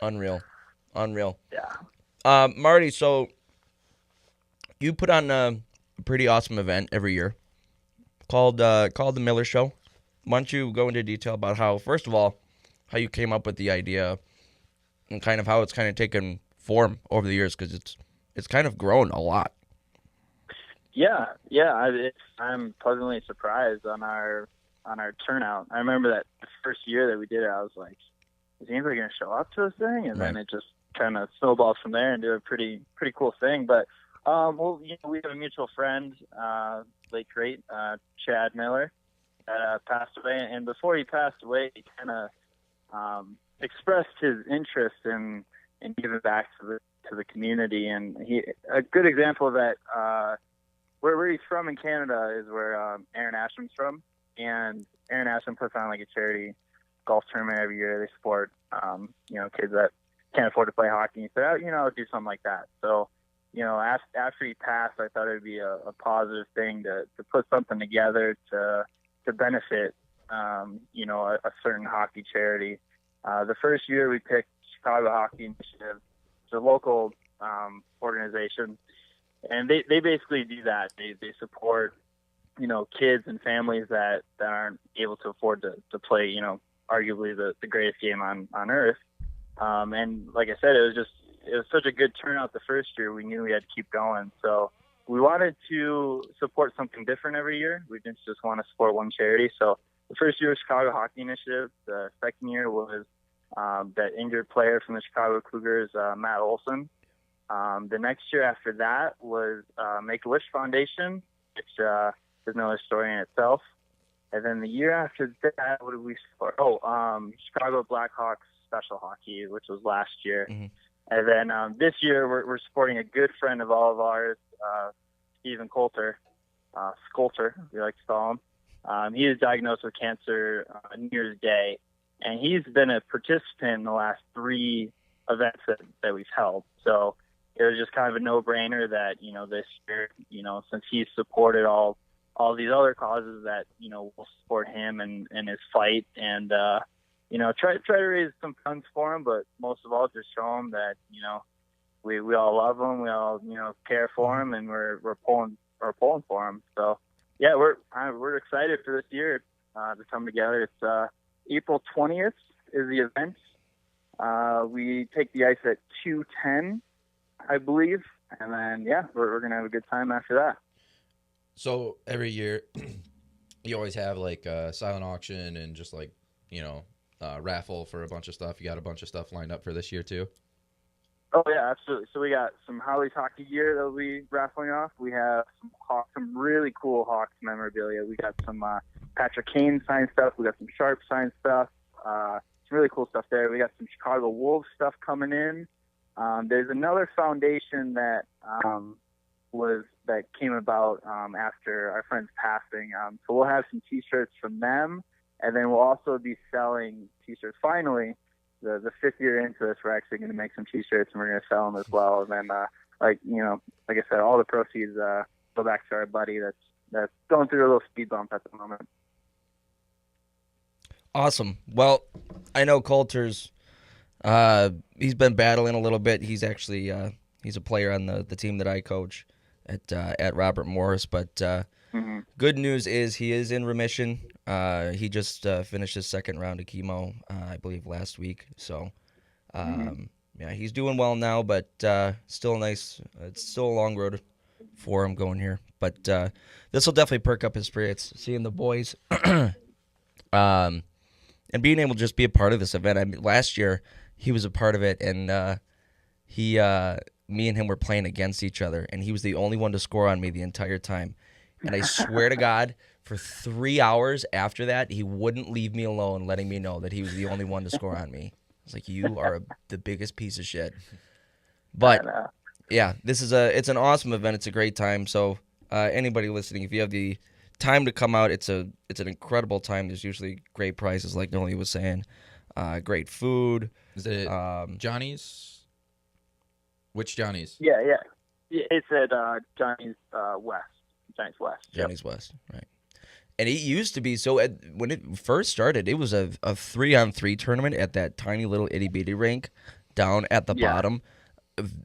Unreal. Yeah. Marty, so you put on a pretty awesome event every year called the Miller Show. Why don't you go into detail about how, first of all, how you came up with the idea and kind of how it's kind of taken form over the years, because it's kind of grown a lot. Yeah. I'm pleasantly surprised on our turnout. I remember that the first year that we did it, I was like, is anybody going to show up to this thing? And then it just kind of snowballed from there and did a pretty cool thing. But well, we have a mutual friend, late great Chad Miller, that passed away. And before he passed away, he kind of expressed his interest in giving back to the community. And a good example of that, where he's from in Canada is where Aaron Ashram's from. And Aaron Ashram puts on like a charity golf tournament every year. They support, kids that can't afford to play hockey. He said, I'll do something like that. So, after he passed, I thought it would be a positive thing to put something together to benefit, a certain hockey charity. The first year we picked Chicago Hockey Initiative. It's a local organization, and they basically do that. They support, kids and families that aren't able to afford to play, arguably the greatest game on earth. And like I said, it was such a good turnout the first year. We knew we had to keep going. So we wanted to support something different every year. We didn't just want to support one charity. So the first year was Chicago Hockey Initiative. The second year was that injured player from the Chicago Cougars, Matt Olson. The next year after that was Make-A-Wish Foundation, which is another story in itself. And then the year after that, what did we support? Chicago Blackhawks Special Hockey, which was last year. Mm-hmm. And then this year, we're supporting a good friend of all of ours, Stephen Coulter, Scolter, we like to call him. He was diagnosed with cancer New Year's Day, and he's been a participant in the last 3 events that we've held. So it was just kind of a no-brainer that, this year, since he's supported all these other causes, that, we'll support him and his fight and, try to raise some funds for him, but most of all, just show him that, we all love him, we all, care for him, and we're pulling for him. So, yeah, we're excited for this year to come together. It's April 20th is the event. We take the ice at 2:10, I believe, and then we're gonna have a good time after that. So every year, you always have like a silent auction and just like raffle for a bunch of stuff. You got a bunch of stuff lined up for this year too? Oh yeah, absolutely. So we got some Holly's hockey gear that we'll be raffling off. We have some really cool Hawks memorabilia. We got some Patrick Kane signed stuff. We got some Sharp signed stuff. Some really cool stuff there. We got some Chicago Wolves stuff coming in. There's another foundation that came about after our friend's passing. So we'll have some T-shirts from them, and then we'll also be selling T-shirts. Finally, the 5th year into this, we're actually going to make some T-shirts, and we're going to sell them as well. And then, like I said, all the proceeds go back to our buddy that's going through a little speed bump at the moment. Awesome. Well, I know Coulter's he's been battling a little bit. He's actually he's a player on the team that I coach at Robert Morris. But good news is he is in remission. He just finished his 2nd round of chemo, I believe, last week. So he's doing well now, but still nice. It's still a long road for him going here. But this will definitely perk up his spirits, seeing the boys. And being able to just be a part of this event. I mean, last year he was a part of it, and me and him were playing against each other, and he was the only one to score on me the entire time. And I swear to God, for 3 hours after that, he wouldn't leave me alone, letting me know that he was the only one to score on me. I was like, you are the biggest piece of shit. But yeah, it's an awesome event. It's a great time. So anybody listening, if you have the time to come out, it's an incredible time. There's usually great prizes, like Nolly was saying, great food. Is it Johnny's? Which Johnny's? Yeah. It's at Johnny's West. Johnny's West. Johnny's West, right? And it used to be so when it first started, it was a 3-on-3 tournament at that tiny little itty bitty rink down at the bottom.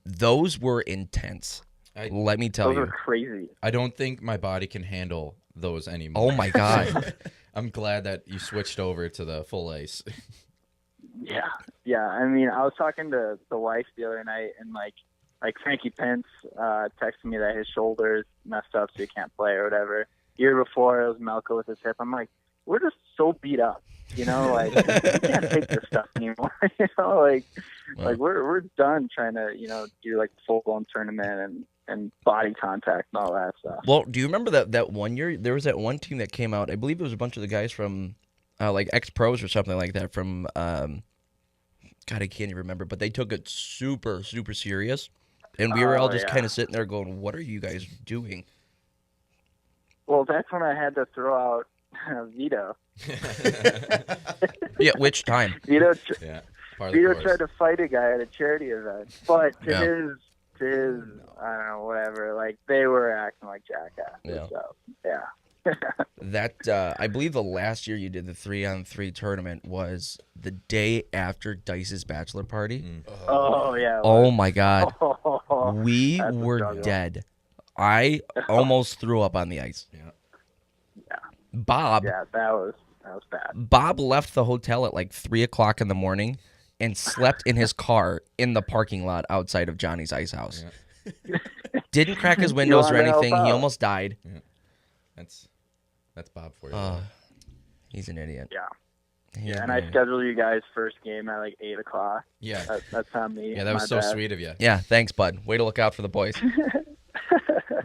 Those were intense. Let me tell Those you, are crazy. I don't think my body can handle those anymore. Oh my god! I'm glad that you switched over to the full ice. Yeah. I mean, I was talking to the wife the other night, and like Frankie Pence texted me that his shoulder's messed up, so he can't play or whatever. Year before, it was Melko with his hip. I'm like, we're just so beat up, you know, like we can't take this stuff anymore. You know, like we're done trying to, you know, do like full blown tournament and body contact and all that stuff. Well, do you remember that one year there was that one team that came out? I believe it was a bunch of the guys from like ex-pros or something like that from God, I can't even remember, but they took it super, super serious. And we were all just kind of sitting there going, what are you guys doing? Well, that's when I had to throw out Vito. Yeah, which time? Vito Vito tried to fight a guy at a charity event, but to his I don't know, whatever, like they were acting like jackasses. Yeah. So, yeah. That I believe the last year you did the 3-on-3 tournament was the day after Dice's bachelor party. Oh yeah. Oh my god. Oh, We that's a were struggle. dead. I almost threw up on the ice. Yeah. Bob Yeah, that was bad. Bob left the hotel at like 3:00 in the morning and slept in his car in the parking lot outside of Johnny's Ice House. Yeah. Didn't crack his windows or wanted to help anything. He out. almost died. That's Bob for you. He's an idiot. Yeah. He's Yeah, an and I idiot. scheduled you guys first game at like 8:00. Yeah. That's on me. Yeah, that was My so bad. sweet of you. Yeah, thanks, bud. Way to look out for the boys.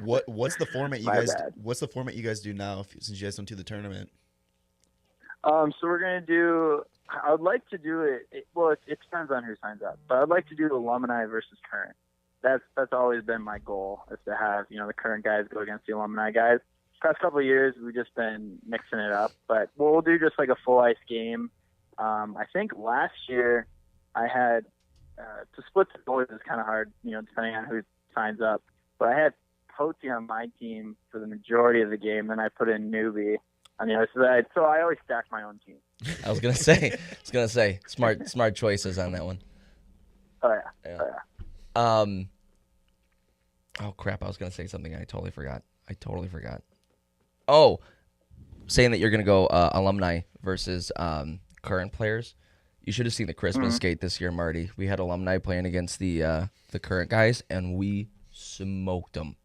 What's the format you My guys? bad. What's the format you guys do now? Since you guys don't do the tournament. So we're gonna do. I would like to do it. Well, it depends on who signs up, but I'd like to do alumni versus current. That's always been my goal, is to have the current guys go against the alumni guys. Past couple of years, we've just been mixing it up, but we'll do just like a full ice game. I think last year I had to split the boys is kind of hard, depending on who signs up. But I had Poetzy on my team for the majority of the game, then I put in newbie on the other side. So I always stack my own team. I was gonna say, smart choices on that one. Oh yeah. Oh crap! I was gonna say something. I totally forgot. Oh, saying that you're gonna go alumni versus current players. You should have seen the Christmas skate this year, Marty. We had alumni playing against the current guys, and we smoked them.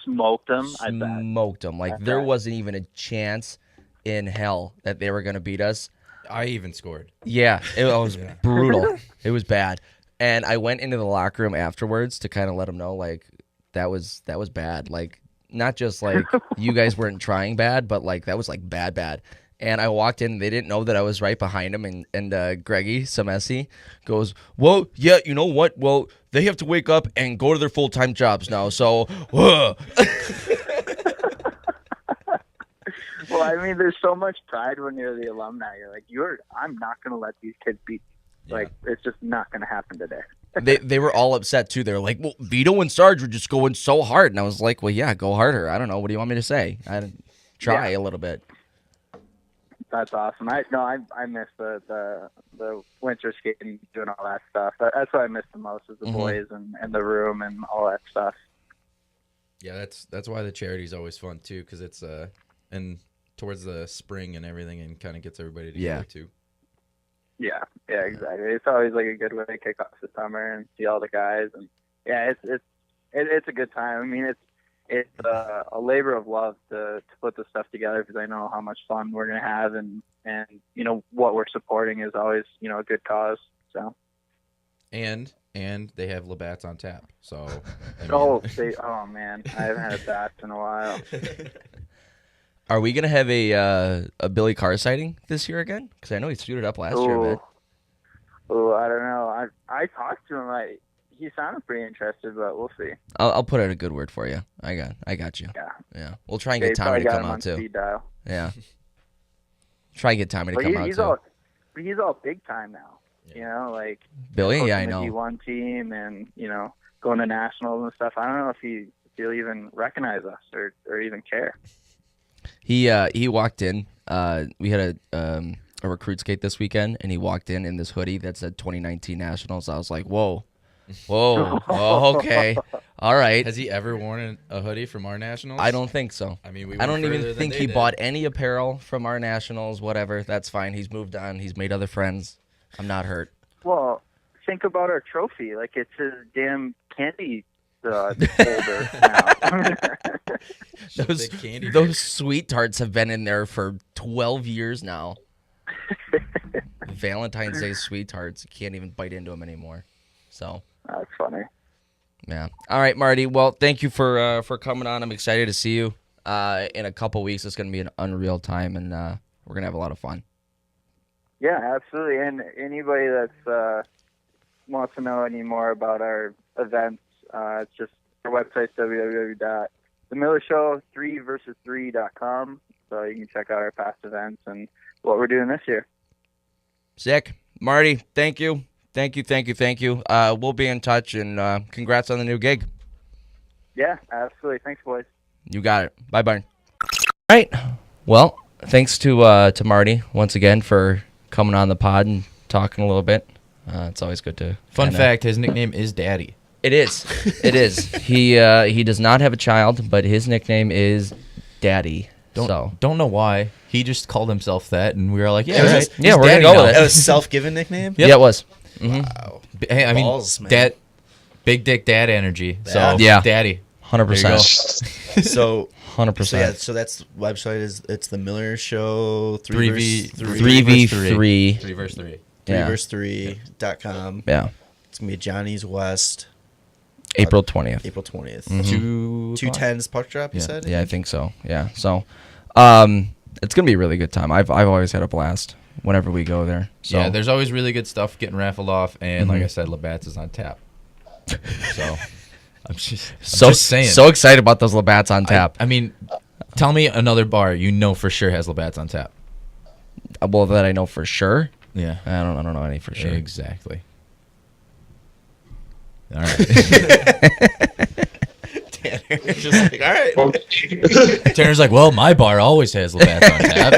Smoked them. I bet. Smoked them. Like there wasn't even a chance in hell that they were gonna beat us. I even scored. Yeah, it was brutal. It was bad. And I went into the locker room afterwards to kind of let them know, like, that was bad. Like, not just like you guys weren't trying bad, but like that was like bad. And I walked in, they didn't know that I was right behind him, and Greggy Samesi goes, well, yeah, you know what? Well, they have to wake up and go to their full-time jobs now, so Well, I mean, there's so much pride when you're the alumni. You're like, I'm not going to let these kids beat. Like, it's just not going to happen today. they were all upset too. They were like, well, Vito and Sarge were just going so hard. And I was like, well, yeah, go harder. I don't know. What do you want me to say? Try a little bit. That's awesome. I miss the winter skating, doing all that stuff. That's what I miss the most, is the boys and the room and all that stuff. Yeah, that's why the charity's always fun too, because it's and towards the spring and everything, and kind of gets everybody together too. Yeah, exactly. It's always like a good way to kick off the summer and see all the guys, and yeah, it's a good time. I mean, it's a labor of love to put this stuff together, because I know how much fun we're gonna have, and what we're supporting is always a good cause. So. And they have Labatt's on tap. So. I mean, oh man, I haven't had a bat in a while. Are we gonna have a Billy Carr sighting this year again? Because I know he suited up last year a bit. Oh, I don't know. I talked to him. He sounded pretty interested, but we'll see. I'll put out a good word for you. I got you. Yeah. We'll try and get Tommy to come out too. Speed dial. Yeah. Try and get Tommy to come out too. He's all big time now. Billy. Yeah, I coaching know. the D1 team, and going to nationals and stuff. I don't know if he he'll even recognize us or even care. He walked in. We had a recruit skate this weekend, and he walked in this hoodie that said 2019 Nationals. I was like, whoa, oh, okay, all right. Has he ever worn a hoodie from our Nationals? I don't think so. I mean, I don't even think he bought any apparel from our Nationals. Whatever, that's fine. He's moved on. He's made other friends. I'm not hurt. Well, think about our trophy. Like, it's his damn candy holder now. Those sweet tarts have been in there for 12 years now. Valentine's Day sweet tarts. You can't even bite into them anymore. So that's funny. Yeah. All right, Marty. Well, thank you for coming on. I'm excited to see you in a couple weeks. It's going to be an unreal time, and we're going to have a lot of fun. Yeah, absolutely. And anybody that's wants to know any more about our events, it's just our website, www.themillershow3versus3.com. So you can check out our past events and what we're doing this year. Sick. Marty, thank you. Thank you. We'll be in touch, and congrats on the new gig. Yeah, absolutely. Thanks, boys. You got it. Bye-bye. All right. Well, thanks to Marty once again for coming on the pod and talking a little bit. It's always good to... Fun fact, his nickname is Daddy. It is. It is. He does not have a child, but his nickname is Daddy. Don't know why. He just called himself that, and we were like, yeah, right. Yeah, we're going to go with it. It was a self-given nickname? Yep. Yeah, it was. Mm-hmm. Wow. Hey, I mean, Balls, man. Dad, big dick dad energy. So, yeah. Daddy. 100%. So 100%. So, yeah, so that's website it's the Miller Show 3v3. 3 verse 3. Yeah. 3verse3.com. Yeah. It's gonna be Johnny's West. April 20th. April 20th. Mm-hmm. 210's puck drop. You Yeah. said? Yeah, I think so. Yeah. So, it's gonna be a really good time. I've always had a blast whenever we go there. So. Yeah, there's always really good stuff getting raffled off, and like I said, Labatt's is on tap. So I'm just saying. So excited about those Labatt's on tap. I mean, tell me another bar you know for sure has Labatt's on tap. Well, that I know for sure. Yeah, I don't know any for sure. Exactly. All right. Tanner's just like, all right. Tanner's like, well, my bar always has Labatt's on tap.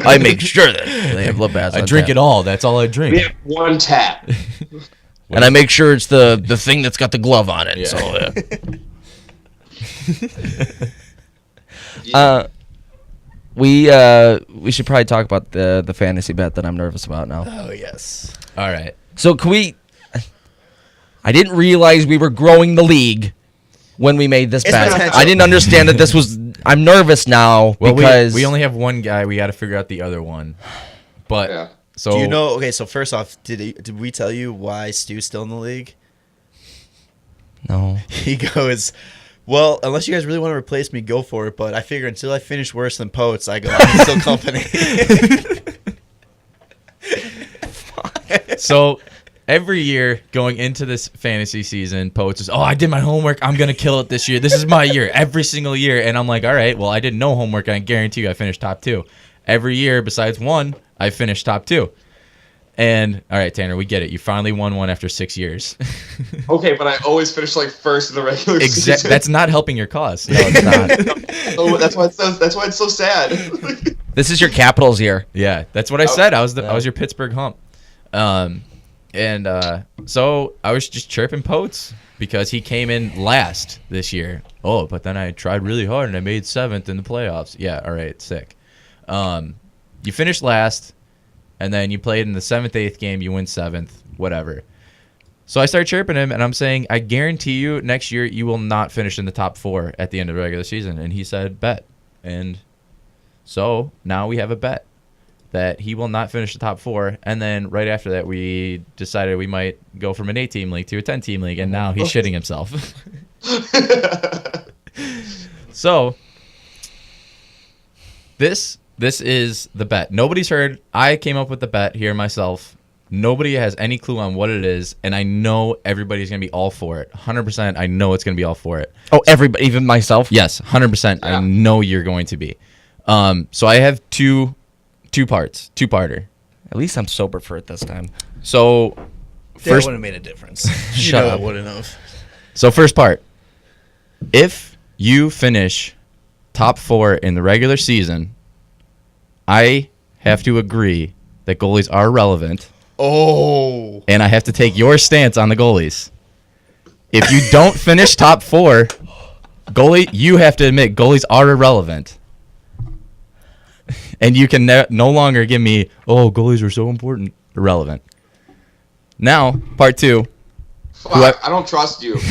I make sure that they have Labatt's on tap. I drink it all. That's all I drink. We have one tap. And I make sure it's the thing that's got the glove on it. Yeah. So, we should probably talk about the fantasy bet that I'm nervous about now. Oh yes. All right. So can we? I didn't realize we were growing the league when we made this bet. potential. I didn't understand that this was. I'm nervous now Well, because we only have one guy. We got to figure out the other one. But Yeah. so Do you know? Okay, so first off, did we tell you why Stu's still in the league? No. He goes, well, unless you guys really want to replace me, go for it. But I figure until I finish worse than Poets, I go, I'm still company. So every year going into this fantasy season, Poets is, I did my homework. I'm going to kill it this year. This is my year. Every single year. And I'm like, all right, well, I did no homework. I guarantee you I finished top 2. Every year besides one, I finished top 2. And, all right, Tanner, we get it. You finally won one after 6 years. Okay, but I always finish like first in the regular season. That's not helping your cause. No, it's not. Oh, that's why it's so sad. This is your Capitals year. Yeah, that's what I said. I was your Pittsburgh hump. So I was just chirping Poets because he came in last this year. Oh, but then I tried really hard and I made 7th in the playoffs. Yeah, all right, sick. You finished last, and then you played in the 7th, 8th game. You win 7th, whatever. So I started chirping him, and I'm saying, I guarantee you next year you will not finish in the top 4 at the end of the regular season. And he said, bet. And so now we have a bet that he will not finish the top 4. And then right after that, we decided we might go from an 8-team league to a 10-team league, and now he's shitting himself. So this is the bet. Nobody's heard. I came up with the bet here myself. Nobody has any clue on what it is, and I know everybody's going to be all for it. 100%, I know it's going to be all for it. Oh, everybody, even myself? Yes, 100%. Yeah. I know you're going to be. So I have two parter. At least I'm sober for it this time. So That first, wouldn't have made a difference. Shut up. Wouldn't have. so first part. If you finish top 4 in the regular season, I have to agree that goalies are relevant. Oh. And I have to take your stance on the goalies. If you don't finish top 4, you have to admit goalies are irrelevant. And you can no longer give me, goalies are so important. Irrelevant. Now, part 2. Fuck, I don't trust you. Don't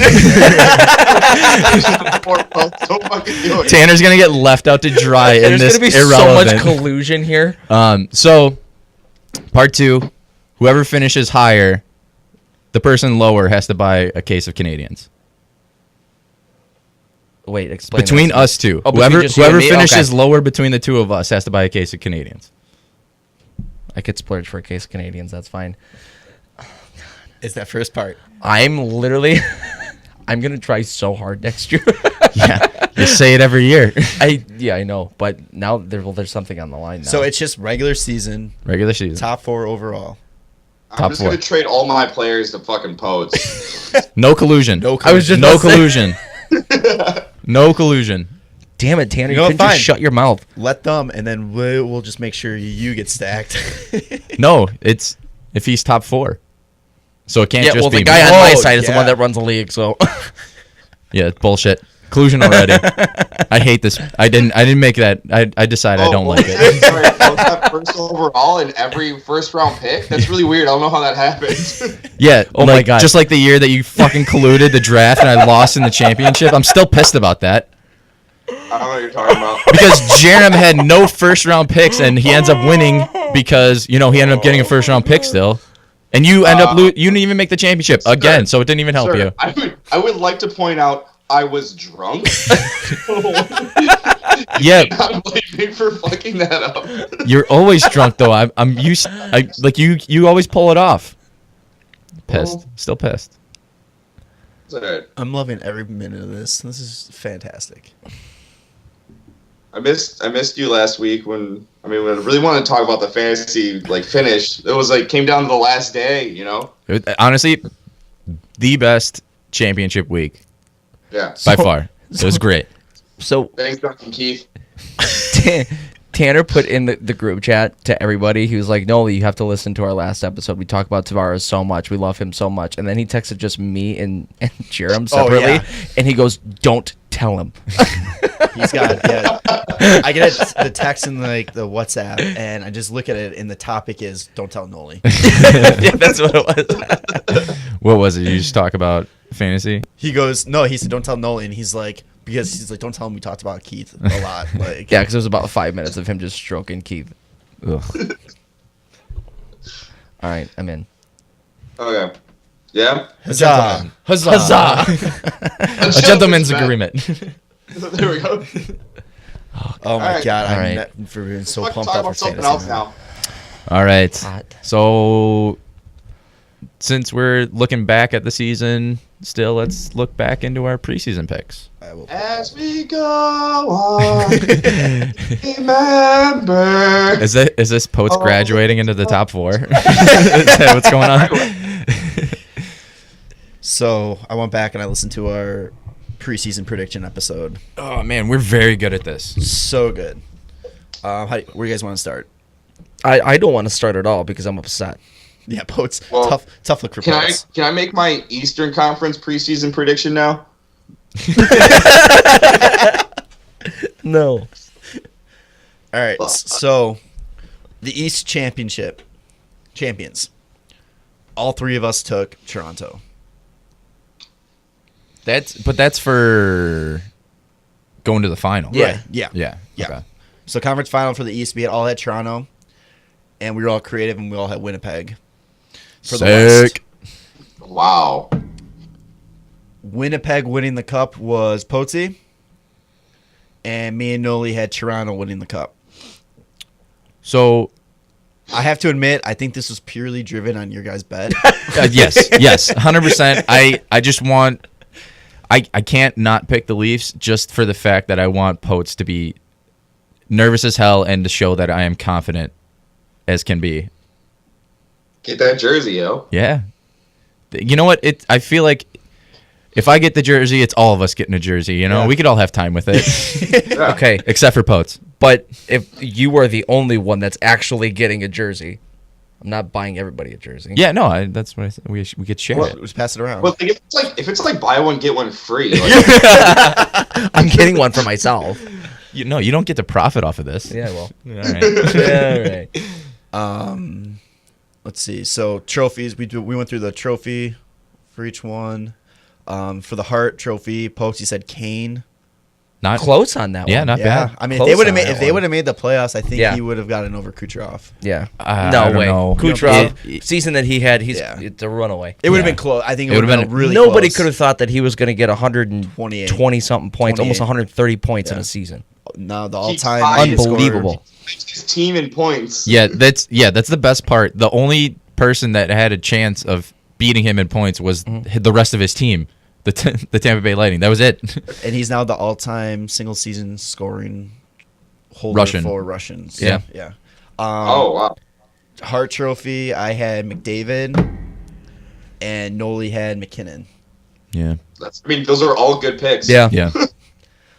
fucking do it. Tanner's going to get left out to dry in this There's going to be irrelevant. so much collusion here. So, part 2, whoever finishes higher, the person lower has to buy a case of Canadians. Wait, explain. Between that. us two. Oh, between just you and Whoever me? finishes Okay. lower between the two of us has to buy a case of Canadians. I could splurge for a case of Canadians. That's fine. It's that first part. I'm literally... I'm going to try so hard next year. Yeah, you say it every year. I know. But now there's something on the line now. So it's just regular season, Regular season. top 4 overall. I'm Top just 4. gonna trade all my players to fucking Poets. No collusion. No I was just No about to say- collusion. No collusion. Damn it, Tanner. You You, know what, couldn't just fine. shut your mouth. Let them, and then we'll just make sure you get stacked. No, it's if he's top 4. So it can't Yeah, just well, be the guy me. on my Oh, side is the yeah. one that runs the league, so... Yeah, bullshit. Collusion already. I hate this. I didn't make that. I decided I don't like it. Sorry, Poets have first overall in every first round pick? That's really weird. I don't know how that happens. Yeah. Oh my God. Just like the year that you fucking colluded the draft and I lost in the championship. I'm still pissed about that. I don't know what you're talking about. Because Jarom had no first round picks and he ends up winning because he ended up getting a first round pick still, and you end up you didn't even make the championship again, so it didn't even help Sir, you. I would like to point out I was drunk. Yeah. I'm blaming for fucking that up. You're always drunk though. I'm used. You always pull it off. Pissed. Still pissed. It's alright. I'm loving every minute of this. This is fantastic. I missed you last week when I really wanted to talk about the fantasy finish. It was came down to the last day, Honestly, the best championship week Yeah. by far. It was great. So Thanks, Duncan Keith. Tanner put in the group chat to everybody. He was like, Nolly, you have to listen to our last episode. We talk about Tavares so much. We love him so much. And then he texted just me and Jarom separately. yeah. And he goes, don't tell him. He's got I get the text in the WhatsApp, and I just look at it, and the topic is "Don't tell Nolly." Yeah, that's what it was. What was it? You just talk about fantasy? He goes, "No," he said, "Don't tell Nolly," and he's like, "Don't tell him we talked about Keith a lot." Yeah, because it was about 5 minutes of him just stroking Keith. Ugh. All right, I'm in. Okay. Yeah. Huzzah! Huzzah! A gentleman's agreement. There we go. Oh my Alright. god, I'm Alright. never been so Let's pumped talk up for about something fantasy. else now. All right. Hot. So, since we're looking back at the season, still let's look back into our preseason picks. I will. As we go on, remember. Is this Poets graduating into the top 4? Is that what's going on? So I went back and I listened to our preseason prediction episode. Oh man, we're very good at this. So good. Where do you guys want to start? I don't want to start at all because I'm upset. Yeah, Poets. Well, tough look for Can Poets. I make my Eastern Conference preseason prediction now? No. All right. So the East champions. All 3 of us took Toronto. That's for going to the final. Yeah, Right? yeah. Yeah. Yeah. Okay. So conference final for the East, we all had Toronto, and we were all creative, and we all had Winnipeg. For the West, Sick. Wow. Winnipeg winning the cup was Poetzy, and me and Nolly had Toronto winning the cup. So I have to admit, I think this was purely driven on your guys' bet. yes, 100%. I just want. I can't not pick the Leafs just for the fact that I want Poets to be nervous as hell and to show that I am confident as can be. Get that jersey, yo. Yeah. You know what? I feel like If I get the jersey, it's all of us getting a jersey. You know, Yeah. we could all have time with it, Yeah. Okay, except for Poets. but if you are the only one that's actually getting a jersey, I'm not buying everybody a jersey. Yeah, no, that's what I said. We could share Well, it. Just pass it around. Well, like, if it's like buy one get one free, like, I'm getting one for myself. You don't get to profit off of this. Yeah, well. All right. Yeah, right. Let's see. So trophies, we went through the trophy for each one. For the Hart trophy, Poetzy said Kane. Not Close on that Yeah, one. not Yeah, bad. I mean, Close if on that they one. would have made the playoffs, I think Yeah. he would have gotten over Kucherov. Yeah. I No don't way. know. Kucherov, season that he had, Yeah. it's a runaway. It would have Yeah. been close. I think It it would have would've been really Nobody close. could have thought that he was going to get 120 something points, almost 28. 130 points in Yeah. a season. No, the He's all-time tied. leading scorer. Unbelievable. his team in points. Yeah, that's the best part. The only person that had a chance of beating him in points was the rest of his team, the Tampa Bay Lightning. That was it. And he's now the all-time single-season scoring holder Russian. for Russians. Yeah. Yeah. Oh wow. Hart Trophy, I had McDavid, and Nolly had McKinnon. Yeah, I mean, those are all good picks. Yeah. yeah.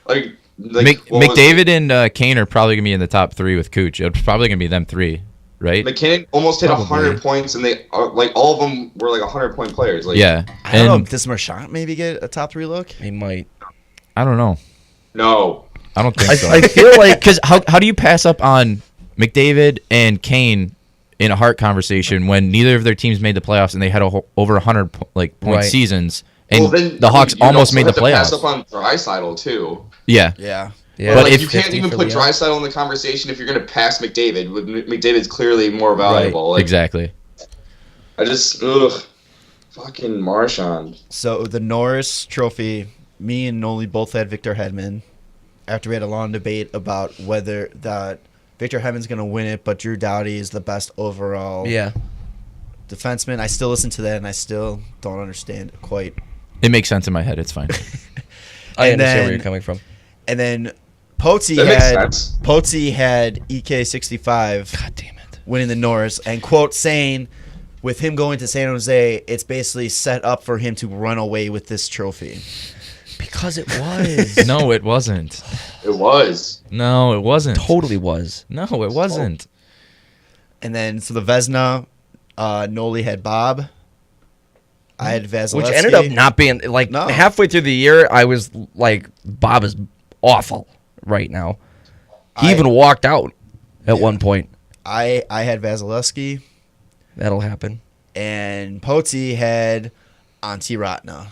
Like what was McDavid and Kane are probably gonna be in the top three with Cooch. It's probably gonna be them three, right? McKinnon almost hit Probably. 100 points, and they like all of them were like 100-point players. Like, Yeah, I don't know. and Does Marchand maybe get a top 3 look? He might. I don't know. No. I don't think so. I feel like Because how do you pass up on McDavid and Kane in a Hart conversation when neither of their teams made the playoffs and they had over 100 point Right. seasons and Well, then the Hawks you'd almost also made the have to pass playoffs? up on Draisaitl too. Yeah, Yeah. Yeah, But Like, if- you can't 50 even for put the- Draisaitl in the conversation if you're going to pass McDavid. McDavid's clearly more valuable. Like, exactly. I just fucking Marchand. So the Norris Trophy, me and Nolly both had Victor Hedman. After we had a long debate about whether that Victor Hedman's going to win it, but Drew Doughty is the best overall Yeah. defenseman. I still listen to that, and I still don't understand it quite. It makes sense in my head. It's fine. I And understand then- where you're coming from. And then Poetzy That makes had sense. EK65 God damn it. winning the Norris, and quote saying, with him going to San Jose, it's basically set up for him to run away with this trophy. Because it was. No, it wasn't. It was. No, it wasn't. Totally was. No, it wasn't. And then so the Vezina, Nolly had Bob. I had Vasilevsky. Which ended up not being like No. halfway through the year. I was like, Bob is awful right now. He even walked out at one point. I had Vasilevsky, That'll happen. and Poetzy had Antti Ratna.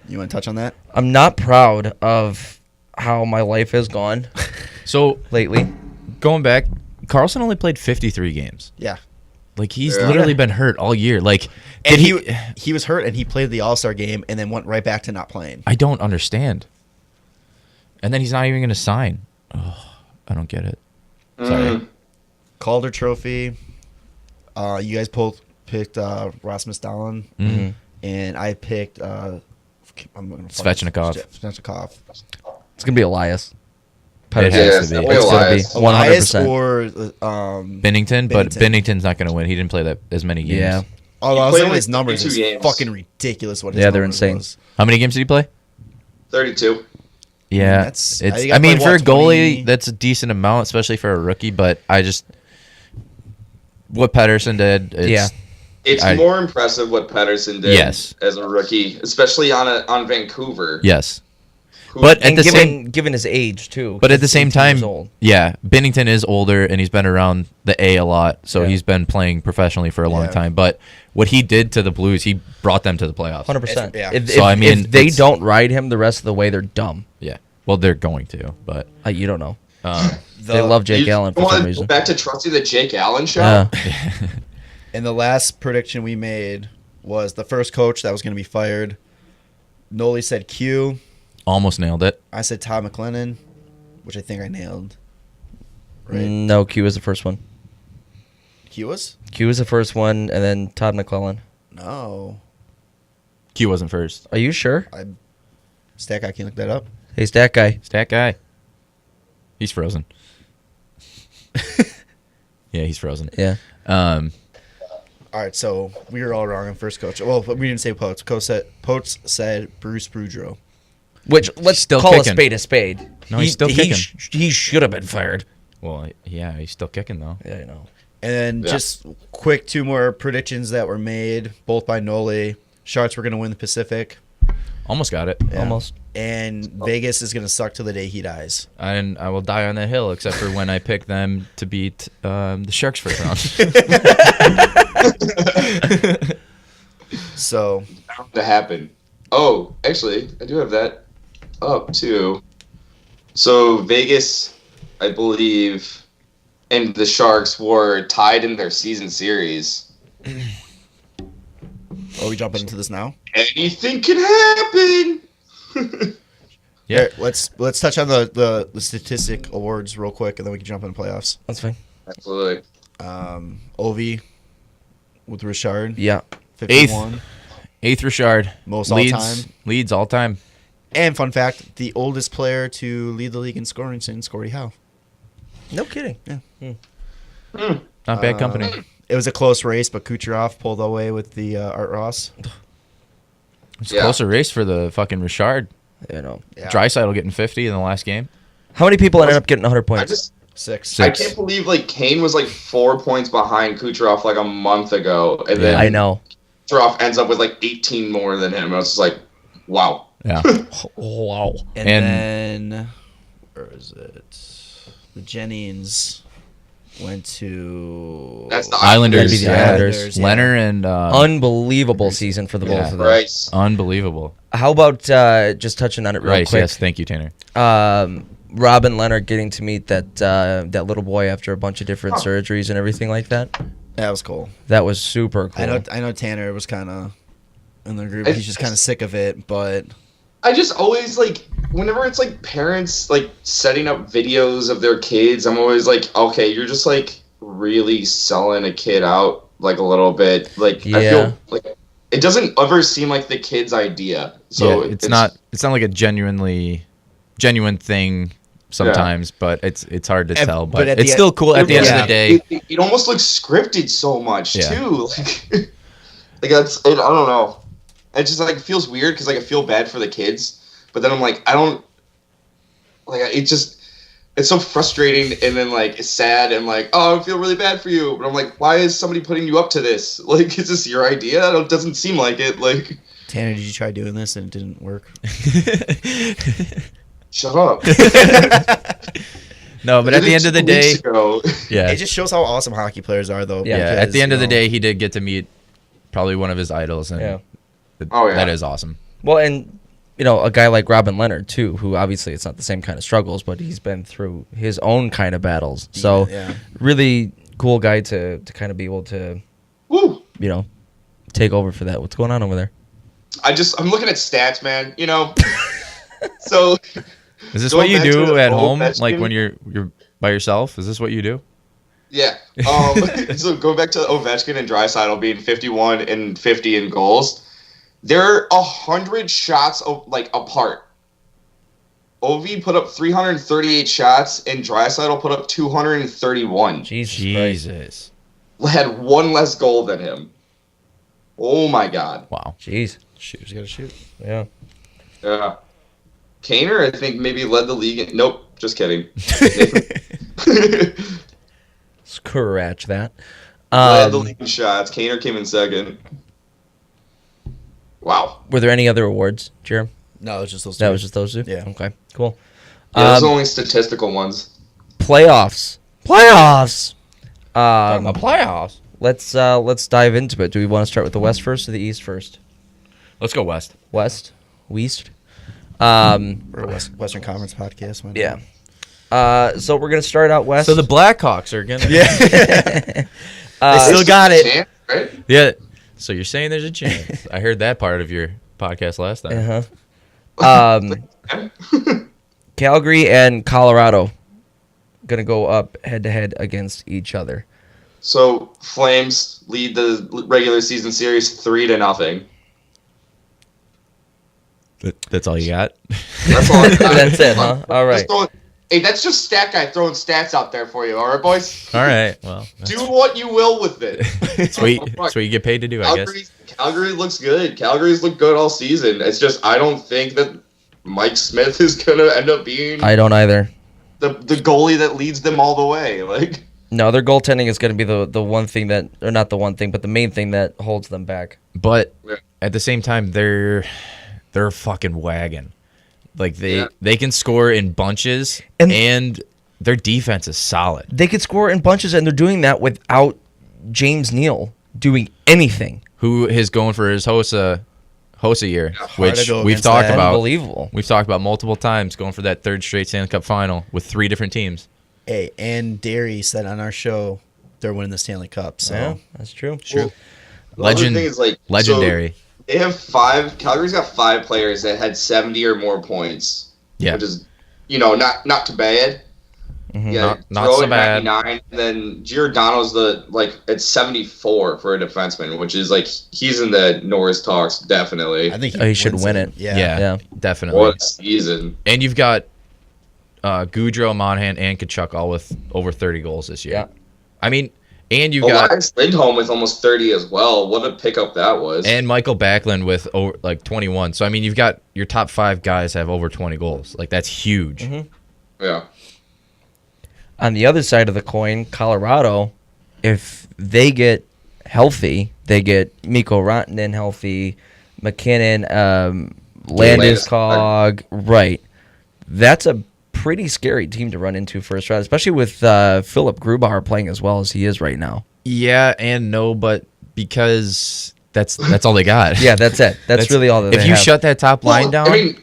You want to touch on that? I'm not proud of how my life has gone So lately. going back, Carlson only played 53 games. Yeah. Like he's Yeah. literally been hurt all year. Like And did he was hurt, and he played the All-Star game and then went right back to not playing. I don't understand. And then he's not even going to sign. Oh, I don't get it. Sorry. Calder Trophy. You guys both picked Rasmus Dahlin, Mhm. and I picked I'm gonna Svechnikov. Svechnikov. It's gonna be Elias. It has Yeah, to it's be. definitely It's gonna be Elias. 100%. or Bennington, but Binnington. Bennington's not going to win. He didn't play that as many games. Yeah. although I was played looking at like his numbers, 32 it's games. fucking ridiculous. What his Yeah, they're numbers insane. was. How many games did he play? 32. Yeah, That's- I think I I mean, played, for a what, goalie, 20? that's a decent amount, especially for a rookie. But what Pedersen did, it's, It's I- more impressive what Pedersen did Yes. as a rookie, especially on Vancouver. yes. who- But at And the same, given his age too. but at the He's same 18 years time, old. yeah, Bennington is older and he's been around the A a lot, so Yeah. he's been playing professionally for a long Yeah. time. But what he did to the Blues, he brought them to the playoffs. 100%. Yeah. If, So, I mean, if they it's- don't ride him the rest of the way, they're dumb. Yeah, well, they're going to, but You don't know. um, They love Jake You Allen for wanna some go reason. Back to Trusty the Jake Allen show. And the last prediction we made was the first coach that was going to be fired. Nolly said Q. almost nailed it. I said Todd McLennan, which I think I nailed. Right? No, Q was the first one. Q was? Q was the first one, and then Todd McClellan. No. Q wasn't first. Are you sure? Stack, I can look that up. Hey, stat guy. Stat guy. He's frozen. Yeah, he's frozen. Yeah. All right, so we were all wrong on first coach. Well, we didn't say Poetz. Poetz said Bruce Boudreau. Which, let's Still call kicking. a spade a spade. No, he's still kicking. He should have been fired. Well, yeah, he's still kicking though. Yeah, I know. And then just quick 2 more predictions that were made, both by Nolly. Sharks were going to win the Pacific. Almost got it. Yeah. Almost. And Vegas is going to suck till the day he dies. And I will die on that hill, except for when I pick them to beat the Sharks first round. So, To happen. Oh, actually, I do have that up too. So Vegas, I believe, and the Sharks were tied in their season series. are we jumping into this now? Anything can happen. Yeah. Here, let's touch on the statistic awards real quick, and then we can jump into playoffs. That's fine. Absolutely. Ovi with Richard, Yeah. 51. Eighth Richard. Most all-time. Leads all time. And fun fact, the oldest player to lead the league in scoring since Gordie Howe. No kidding. Not bad company. It was a close race, but Kucherov pulled away with the Art Ross. It's a closer race for the fucking Richard. You know. Yeah. Draisaitl getting 50 in the last game. How many people ended up getting 100 I points? just 6. I can't believe like Kane was like 4 points behind Kucherov like a month ago, and then I know. Kucherov ends up with like 18 more than him. I was just like, wow. Yeah. Wow. And then, where is it? The Jennings went to That's the Islanders. That'd be the Islanders, yeah. Leonard and Unbelievable season for the both of them. Right. unbelievable. How about just touching on it real Rice, quick? yes, thank you, Tanner. Robin Leonard getting to meet that little boy after a bunch of different surgeries and everything like that. That was cool. That was super cool. I know Tanner was kind of in the group. I- He's just kind of sick of it, but I just always like whenever it's like parents like setting up videos of their kids, I'm always like, okay, you're just like really selling a kid out like a little bit. Like I Yeah. feel like it doesn't ever seem like the kid's idea. So Yeah, it's not like a genuine thing sometimes, but it's hard to tell. but But at it's the still cool at the end yeah. of the day. It almost looks scripted so much Yeah. too. Like that's I don't know. It just like feels weird because like I feel bad for the kids, but then I'm like I don't like it's so frustrating and then like it's sad and like oh I feel really bad for you, but I'm like why is somebody putting you up to this? Like is this your idea? It doesn't seem like it. Like Tanner, did you try doing this and it didn't work? shut up. No, but at the end of the day, yeah, It just shows how awesome hockey players are, though. Yeah, yeah. At because, the end of the you know, day, he did get to meet probably one of his idols, and Yeah. Oh, yeah. that is awesome. Well, and you know, a guy like Robin Leonard too, who obviously it's not the same kind of struggles, but he's been through his own kind of battles. So yeah. really cool guy to kind of be able to, Woo. you know, take over for that. What's going on over there? I'm looking at stats, man. You know, so Is this Going what you back to do the at old home, Ovechkin- like when you're by yourself? Is this what you do? yeah. So going back to Ovechkin and Draisaitl being 51 and 50 in goals, they're 100 shots like apart. Ovi put up 338 shots and Draisaitl put up 231. Jesus. Christ. Jesus. Had one less goal than him. Oh my god. Wow. Jeez. Shooters got to shoot. Yeah. Yeah. Kaner, I think, maybe led the league. Nope, just kidding. Scratch that. Led the league in shots. Kaner came in second. Wow. Were there any other awards, Jarom? No, it was just those two. That was just those two? Yeah. Okay, cool. Yeah, those are only statistical ones. Playoffs. Playoffs. The playoffs. Let's dive into it. Do we want to start with the West first or the East first? Let's go west. West? West? We're a Western Conference podcast. why not? Yeah. So we're gonna start out West. So the Blackhawks are gonna. They Uh, still got it. Chance, right? Yeah. So you're saying there's a chance? I heard that part of your podcast last time. Calgary and Colorado gonna go up head to head against each other. So Flames lead the regular season series 3-0. That's all you got? That's all. I got. That's it, huh? All right. Just Hey, that's just Stat Guy throwing stats out there for you, all right, boys? All right. Well, Do what you will with it. that's what you get paid to do, I guess. Calgary looks good. Calgary's looked good all season. It's just I don't think that Mike Smith is gonna end up being I don't either. the goalie that leads them all the way. Like, No, their goaltending is going to be the one thing that, or not the one thing, but the main thing that holds them back. But Yeah. at the same time, they're a fucking wagon. Like they can score in bunches, and their defense is solid. They could score in bunches, and they're doing that without James Neal doing anything. Who is going for his Hossa year, Hard to which go we've against talked that. about. Unbelievable. We've talked about multiple times, going for that third straight Stanley Cup final with 3 different teams. Hey, and Derry said on our show they're winning the Stanley Cup. So Yeah, that's true. well, the other thing is, like, Legendary. So they have 5. Calgary's got 5 players that had 70 or more points. Yeah. Which is, not too bad. Mhm. Yeah, Not throw so in bad. 99, and then Giordano's it's 74 for a defenseman, which is like he's in the Norris talks definitely. I think He should wins win it. Yeah. Yeah. Definitely. What a season! And you've got Goudreau, Monahan, and Kachuk all with over 30 goals this year. Yeah. I mean, and you've got Elias Lindholm with almost 30 as well. What a pickup that was! and Michael Backlund with over 21. So I mean, you've got your top 5 guys have over 20 goals. Like that's huge. Mhm. Yeah, On the other side of the coin, Colorado, if they get healthy, they get Mikko Rantanen healthy, McKinnon, Landeskog, right. That's a pretty scary team to run into first round, especially with Philip Grubauer playing as well as he is right now. Yeah and no, but because that's all they got. Yeah, that's it. That's really all that If they you have. shut that top line down, I mean,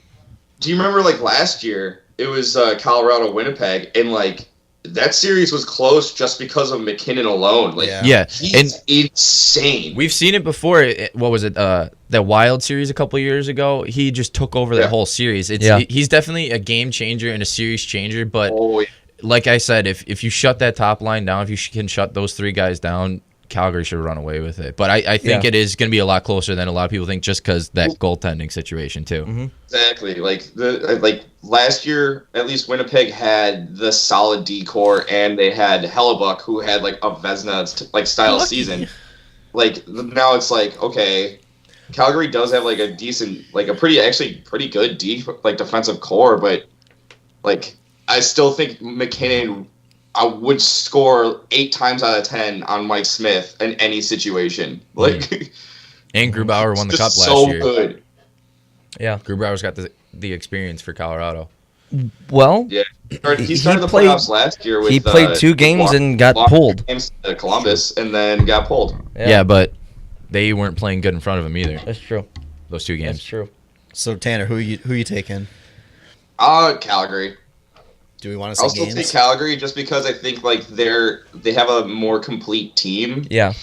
do you remember like last year? It was Colorado Winnipeg, and like that series was close just because of McKinnon alone. Like, yeah, he's insane. we've seen it before. What was it? That Wild series a couple years ago. He just took over that Yeah. whole series. He's definitely a game changer and a series changer. But Oh, yeah. like I said, if you shut that top line down, if you can shut those 3 guys down, Calgary should run away with it. But I think it is going to be a lot closer than a lot of people think, just because that goaltending situation too. Exactly. Like last year, at least Winnipeg had the solid decor, and they had Hellebuck, who had like a Vezina style season. Like now, it's like, okay, Calgary does have like a decent, like a pretty good defensive core, but like I still think McKinnon would score 8 times out of 10 on Mike Smith in any situation. Like, And Grubauer won the cup just last so year. good. Yeah. Grubauer's got the experience for Colorado. Well, Yeah, he He started the played- playoffs last year. With, he played 2 games and got lost pulled. Games to Columbus, and then got pulled. Yeah, but they weren't playing good in front of him either. That's true. Those 2 That's games. true. So Tanner, who you taking? Calgary. Do we want to I'll say still games? take Calgary just because I think like they have a more complete team, Yeah.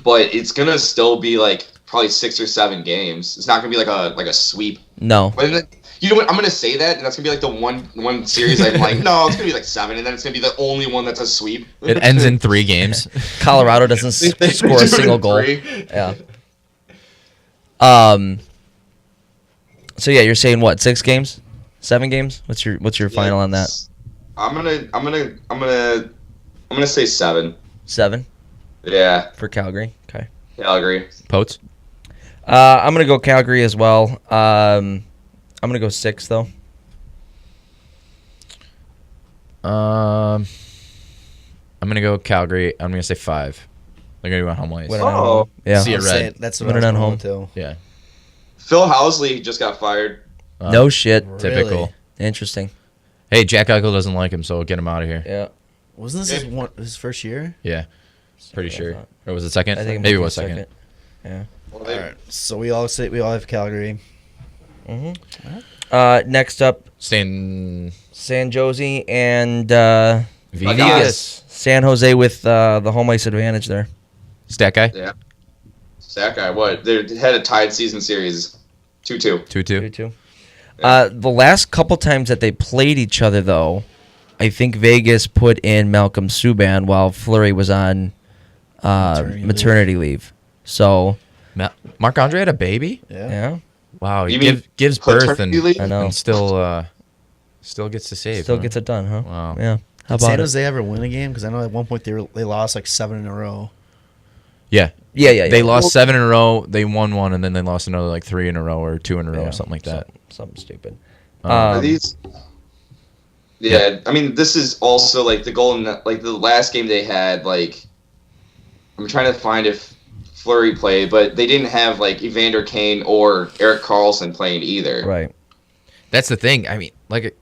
but it's gonna still be like probably 6 or 7 games. It's not gonna be like a sweep. No. But then, you know what? I'm gonna say that, and that's gonna be like the one series I'm like, no, it's gonna be like 7, and then it's gonna be the only one that's a sweep. It ends in 3 games. Colorado doesn't They score do a it single in goal. 3. Yeah. So yeah, you're saying what? 6 games? 7 games? What's your final on that? I'm gonna say 7. 7 Yeah, for Calgary. Okay. Calgary. Poets? I'm gonna go Calgary as well. I'm gonna go 6 though. I'm gonna go Calgary. I'm gonna say 5. They're gonna do it home ice. Winning at Oh. home. Yeah. See I'll it say red. it. That's what Winning I at was home. going to. Yeah. Phil Housley just got fired. No shit. Typical. Really? Interesting. Hey, Jack Eichel doesn't like him, so get him out of here. Yeah. Wasn't this his first year? Yeah. Pretty Yeah, I sure. thought- Or was it second? I think Maybe it might was be second. Yeah. Well, All they- right. So we all have Calgary. Next up, Staying San Jose and Vegas. San Jose with the home ice advantage there. Stat guy? Yeah. That guy, what? They had a tied season series. 2-2. 2-2. 2-2. The last couple times that they played each other, though, I think Vegas put in Malcolm Subban while Fleury was on maternity leave. So, Marc Andre had a baby? Yeah. yeah. Wow. He You mean gives birth and, paternity leave? I know. and still Still gets to save. Still huh? gets it done, huh? Wow. Yeah. How Did San about it? Jose ever win a game? Because I know at one point they lost like 7 in a row. Yeah. Yeah. They lost 7 in a row. They won one, and then they lost another like 3 in a row or 2 in a row, Yeah, or something like that. Something stupid. Are these? Yeah, I mean, this is also like the the last game they had. Like, I'm trying to find if Fleury played, but they didn't have like Evander Kane or Eric Carlson playing either. Right. That's the thing. I mean, like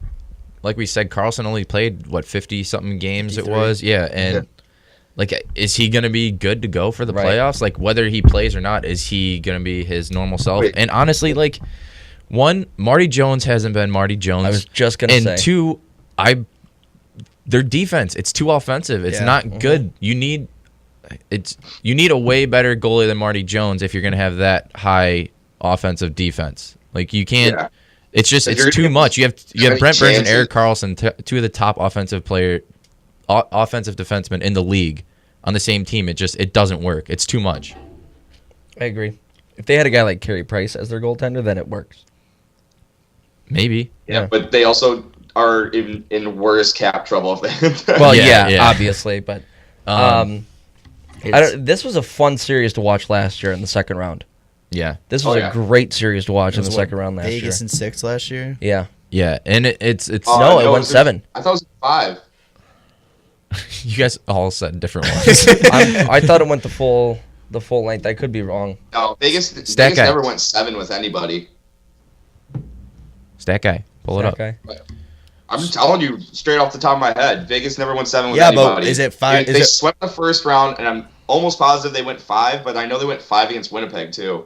we said, Carlson only played 50 something games 53. it was. Yeah, and like, is he gonna be good to go for the Right. playoffs? Like, whether he plays or not, is he gonna be his normal self? Wait. And honestly, like, one, Marty Jones hasn't been Marty Jones. I was just gonna and say. two, their defense, it's too offensive. It's Yeah. not good. You need a way better goalie than Marty Jones if you're gonna have that high offensive defense. Like, you can't. Yeah. It's just If you're it's too gonna much. You have any Brent Burns and chances- Eric Carlson, two of the top offensive defensemen in the league on the same team. It doesn't work. It's too much. I agree. If they had a guy like Carey Price as their goaltender, then it works. Maybe. Yeah, but they also are in worse cap trouble if they. Well, Yeah, yeah, yeah. obviously, but this was a fun series to watch last year in the second round. Yeah, This was yeah. a great series to watch in the Was second round last Vegas year. in 6 last year. Yeah. yeah, and it's No, it no, went 7. I thought it was 5. you guys all said different ones. I thought it went the full length. I could be wrong. No, Vegas Stat guy. never went 7 with anybody. Stat guy, pull it up. Okay. I'm telling you straight off the top of my head, Vegas never went 7 with Yeah, but anybody. is it 5 They swept the first round, and I'm almost positive they went 5, but I know they went 5 against Winnipeg too.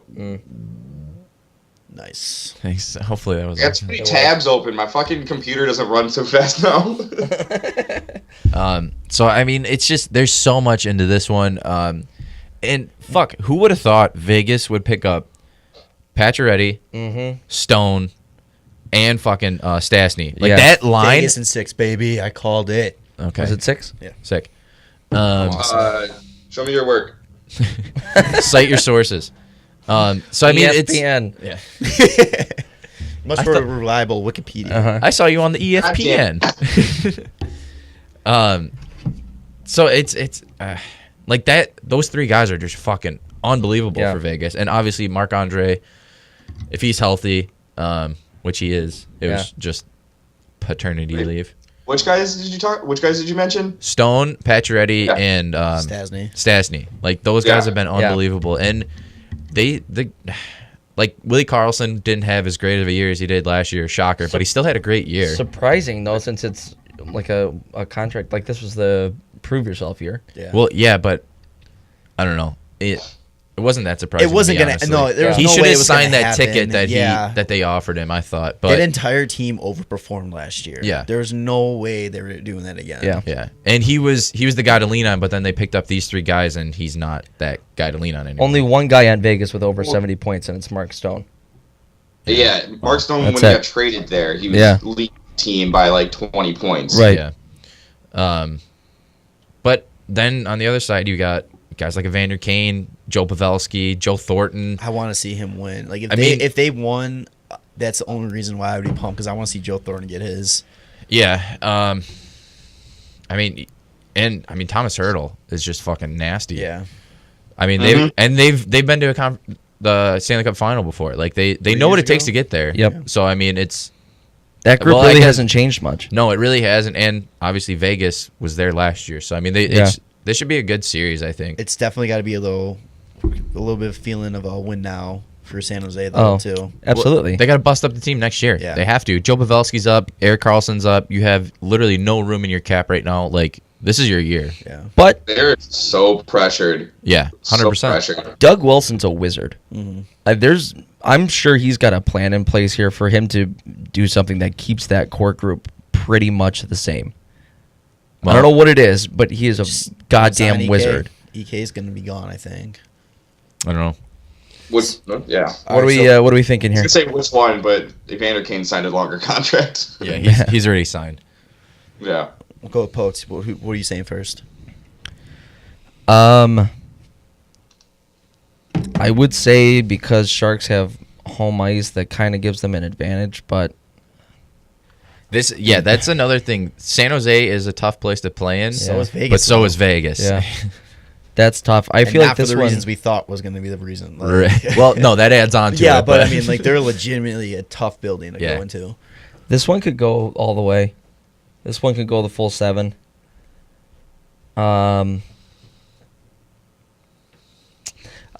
Nice. Thanks. Hopefully that was. I got too many tabs open. My fucking computer doesn't run so fast now. So I mean, it's just there's so much into this one. And fuck, who would have thought Vegas would pick up Pacioretty, Stone, and fucking Stastny? Like, Yeah. that line. Vegas in 6, baby. I called it. Okay. Was it 6? Sick. Show me your work. Cite your sources. So I mean, it's. ESPN. Yeah. Much more reliable Wikipedia. Uh-huh. I saw you on the ESPN. So it's like that. Those 3 guys are just fucking unbelievable Yeah. for Vegas, and obviously Marc-Andre, if he's healthy, which he is, it was just paternity leave. Which guys did you mention? Stone, Pacioretty, Yeah. and Stastny. Like, those guys Yeah. have been unbelievable, and like Willie Karlsson didn't have as great of a year as he did last year. Shocker, but he still had a great year. Surprising though, since it's like a contract. Like, this was the prove yourself year. Yeah. Well, yeah, but I don't know. It wasn't that surprising. It wasn't to me, gonna. honestly. No, there was He no should way it have was gonna signed that happen. ticket that Yeah. that they offered him. I thought, but that entire team overperformed last year. Yeah. There was no way they were doing that again. Yeah. yeah, and he was the guy to lean on. But then they picked up these 3 guys, and he's not that guy to lean on anymore. Only one guy on Vegas with over 70 points, and it's Mark Stone. Yeah, Mark Stone when That's he it. got traded there, he was Yeah. leading the team by like 20 points. Right. Yeah. But then on the other side, you got guys like Evander Kane, Joe Pavelski, Joe Thornton. I want to see him win. Like, I mean- if they won, that's the only reason why I would be pumped, because I want to see Joe Thornton get his. Yeah. I mean, Thomas Hurdle is just fucking nasty. Yeah. I mean, they've been to the Stanley Cup final before. Like, they know what it years takes ago? to get there. Yep. So I mean, it's That group Well, I really guess- hasn't changed much. no, it really hasn't. And obviously Vegas was there last year. So I mean, this should be a good series, I think. It's definitely got to be a little bit of feeling of a win now for San Jose, though, too. Absolutely. They got to bust up the team next year. Yeah. They have to. Joe Pavelski's up. Eric Carlson's up. You have literally no room in your cap right now. Like, this is your year. Yeah. But They're so pressured. Yeah, 100%. So pressured. Doug Wilson's a wizard. I'm sure he's got a plan in place here for him to do something that keeps that core group pretty much the same. I don't know what it is, but he is a Sign goddamn EK. wizard. EK is going to be gone, I think. I don't know. Yeah. What are we thinking I here? was gonna say which one, but Evander Kane signed a longer contract. Yeah, he's already signed. Yeah. We'll go with Poetzy. What are you saying first? I would say because Sharks have home ice, that kind of gives them an advantage, but That's another thing. San Jose is a tough place to play in. So is Vegas. But so is Vegas. Yeah. That's tough. I And feel not like for this the one. reasons we thought was going to be the reason. Right. Well, no, that adds on to yeah, it. but I mean, like they're legitimately a tough building to Yeah. go into. This one could go all the way. This one could go the full 7. I'm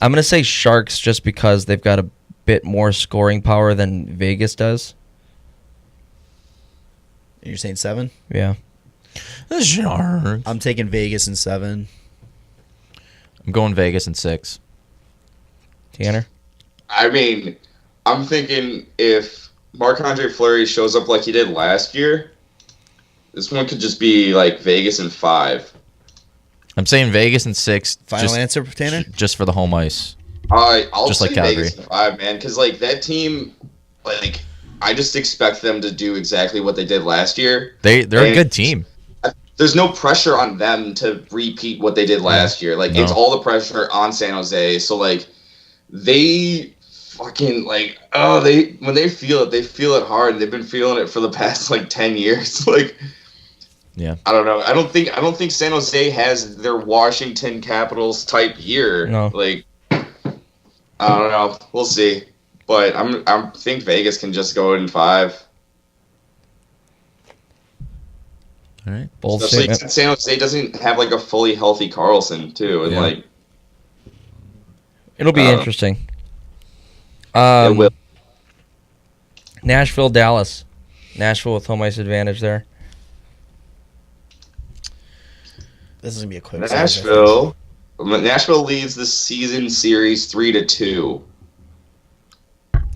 gonna say Sharks just because they've got a bit more scoring power than Vegas does. You're saying 7? Yeah. Sure. I'm taking Vegas in 7. I'm going Vegas in 6. Tanner? I mean, I'm thinking if Marc-Andre Fleury shows up like he did last year, this one could just be like Vegas in 5. I'm saying Vegas in 6. Final answer, Tanner? Just for the home ice. I'll Just say like Calgary. Vegas in 5, man, because like that team, like I just expect them to do exactly what they did last year. They're a And good team. There's no pressure on them to repeat what they did last year. Like No. it's all the pressure on San Jose. So like they fucking like when they feel it hard. They've been feeling it for the past like 10 years. Like Yeah. I don't know. I don't think San Jose has their Washington Capitals type year. No. Like I don't know. We'll see. But I think Vegas can just go in 5. All right. Bold Especially statement. since San Jose doesn't have like a fully healthy Carlson too, and Yeah. like It'll be Uh, interesting. it will. Nashville, Dallas. Nashville with home ice advantage there. This is going to be a quick Nashville leads the season series 3-2.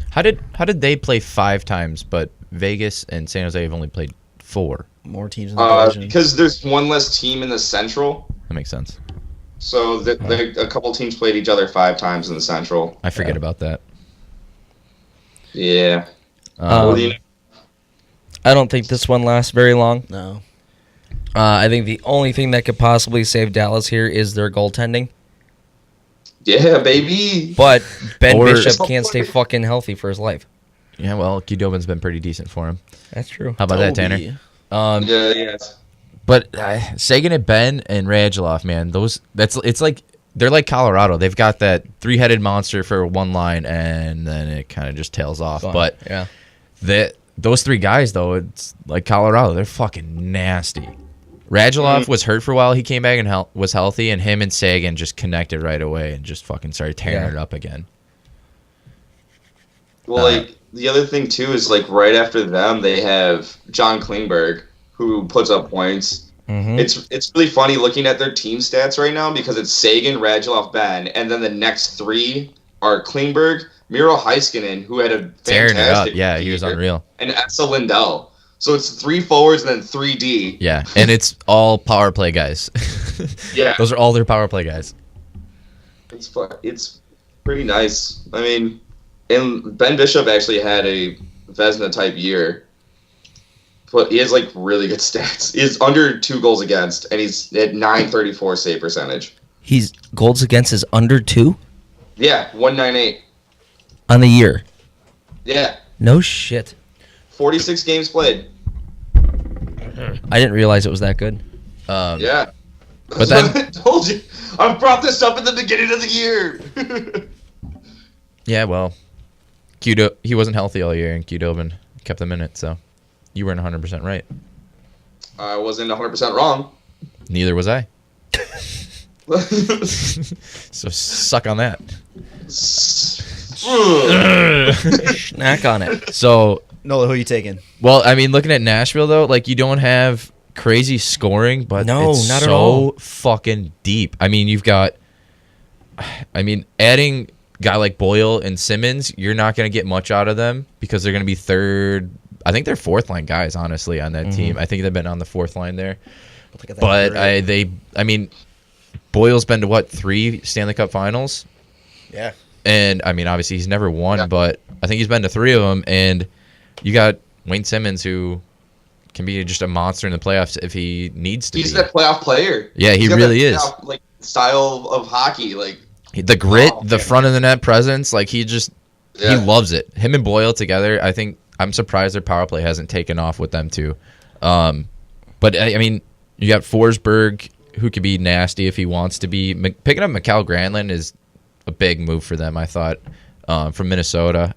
How did they play 5 times, but Vegas and San Jose have only played 4? More teams in the division. Because there's one less team in the Central, That makes sense. so a couple teams played each other 5 times in the Central. I forget about that. Yeah. Um, What do you know? I don't think this one lasts very long. No. I think the only thing that could possibly save Dallas here is their goaltending. Yeah, baby. But Ben Or- Bishop can't stay fucking healthy for his life. Yeah, well, Qdoban's been pretty decent for him. That's true. How about that, Toby. Tanner? Yeah. But Sagan and Ben and Radulov, man, it's like they're like Colorado. They've got that 3-headed monster for one line, and then it kind of just tails off. Fun. But yeah, those 3 guys, though, it's like Colorado. They're fucking nasty. Radulov was hurt for a while. He came back and was healthy, and him and Sagan just connected right away and just fucking started tearing it up again. Well, like the other thing too is like right after them they have John Klingberg who puts up points. Mhm. It's really funny looking at their team stats right now because it's Sagan, Radulov, Ben, and then the next 3 are Klingberg, Miro Heiskanen, who had a Tearing it up. fantastic Yeah, he was year, unreal. and Essa Lindell. So it's 3 forwards and then 3 D. Yeah, and it's all power play guys. Yeah. Those are all their power play guys. It's pretty nice. I mean, and Ben Bishop actually had a Vezina type year. But he has like really good stats. He's under 2 goals against, and he's at .934 save percentage. he's goals against is under 2 Yeah, 198. on the year. Yeah, No shit. 46 games played. I didn't realize it was that good. Yeah, But That's what I told you. I brought this up at the beginning of the year. Yeah, well, he wasn't healthy all year, and Qdoban kept him in it, so you weren't 100% right. I wasn't 100% wrong. Neither was I. So suck on that. Snack on it. So, Nola, who are you taking? well, I mean, looking at Nashville, though, like, you don't have crazy scoring, but No, it's not at so all. fucking deep. I mean, adding guy like Boyle and Simmons, you're not going to get much out of them because they're going to be third. I think they're 4th line guys, honestly, on that team. I think they've been on the 4th line there. Look at that But great. I mean, Boyle's been to 3 Stanley Cup Finals, Yeah. and I mean, obviously he's never won, Yeah. but I think he's been to 3 of them. And you got Wayne Simmons, who can be just a monster in the playoffs if he needs to He's be. that playoff player. Yeah, he He's got really that is. playoff, like style of hockey, like The grit, Oh, the man. front of the net presence, like he Yeah. loves it. Him and Boyle together, I think I'm surprised their power play hasn't taken off with them too. But I mean, you got Forsberg, who could be nasty if he wants to be. Picking up Mikhail Granlund is a big move for them, I thought, from Minnesota.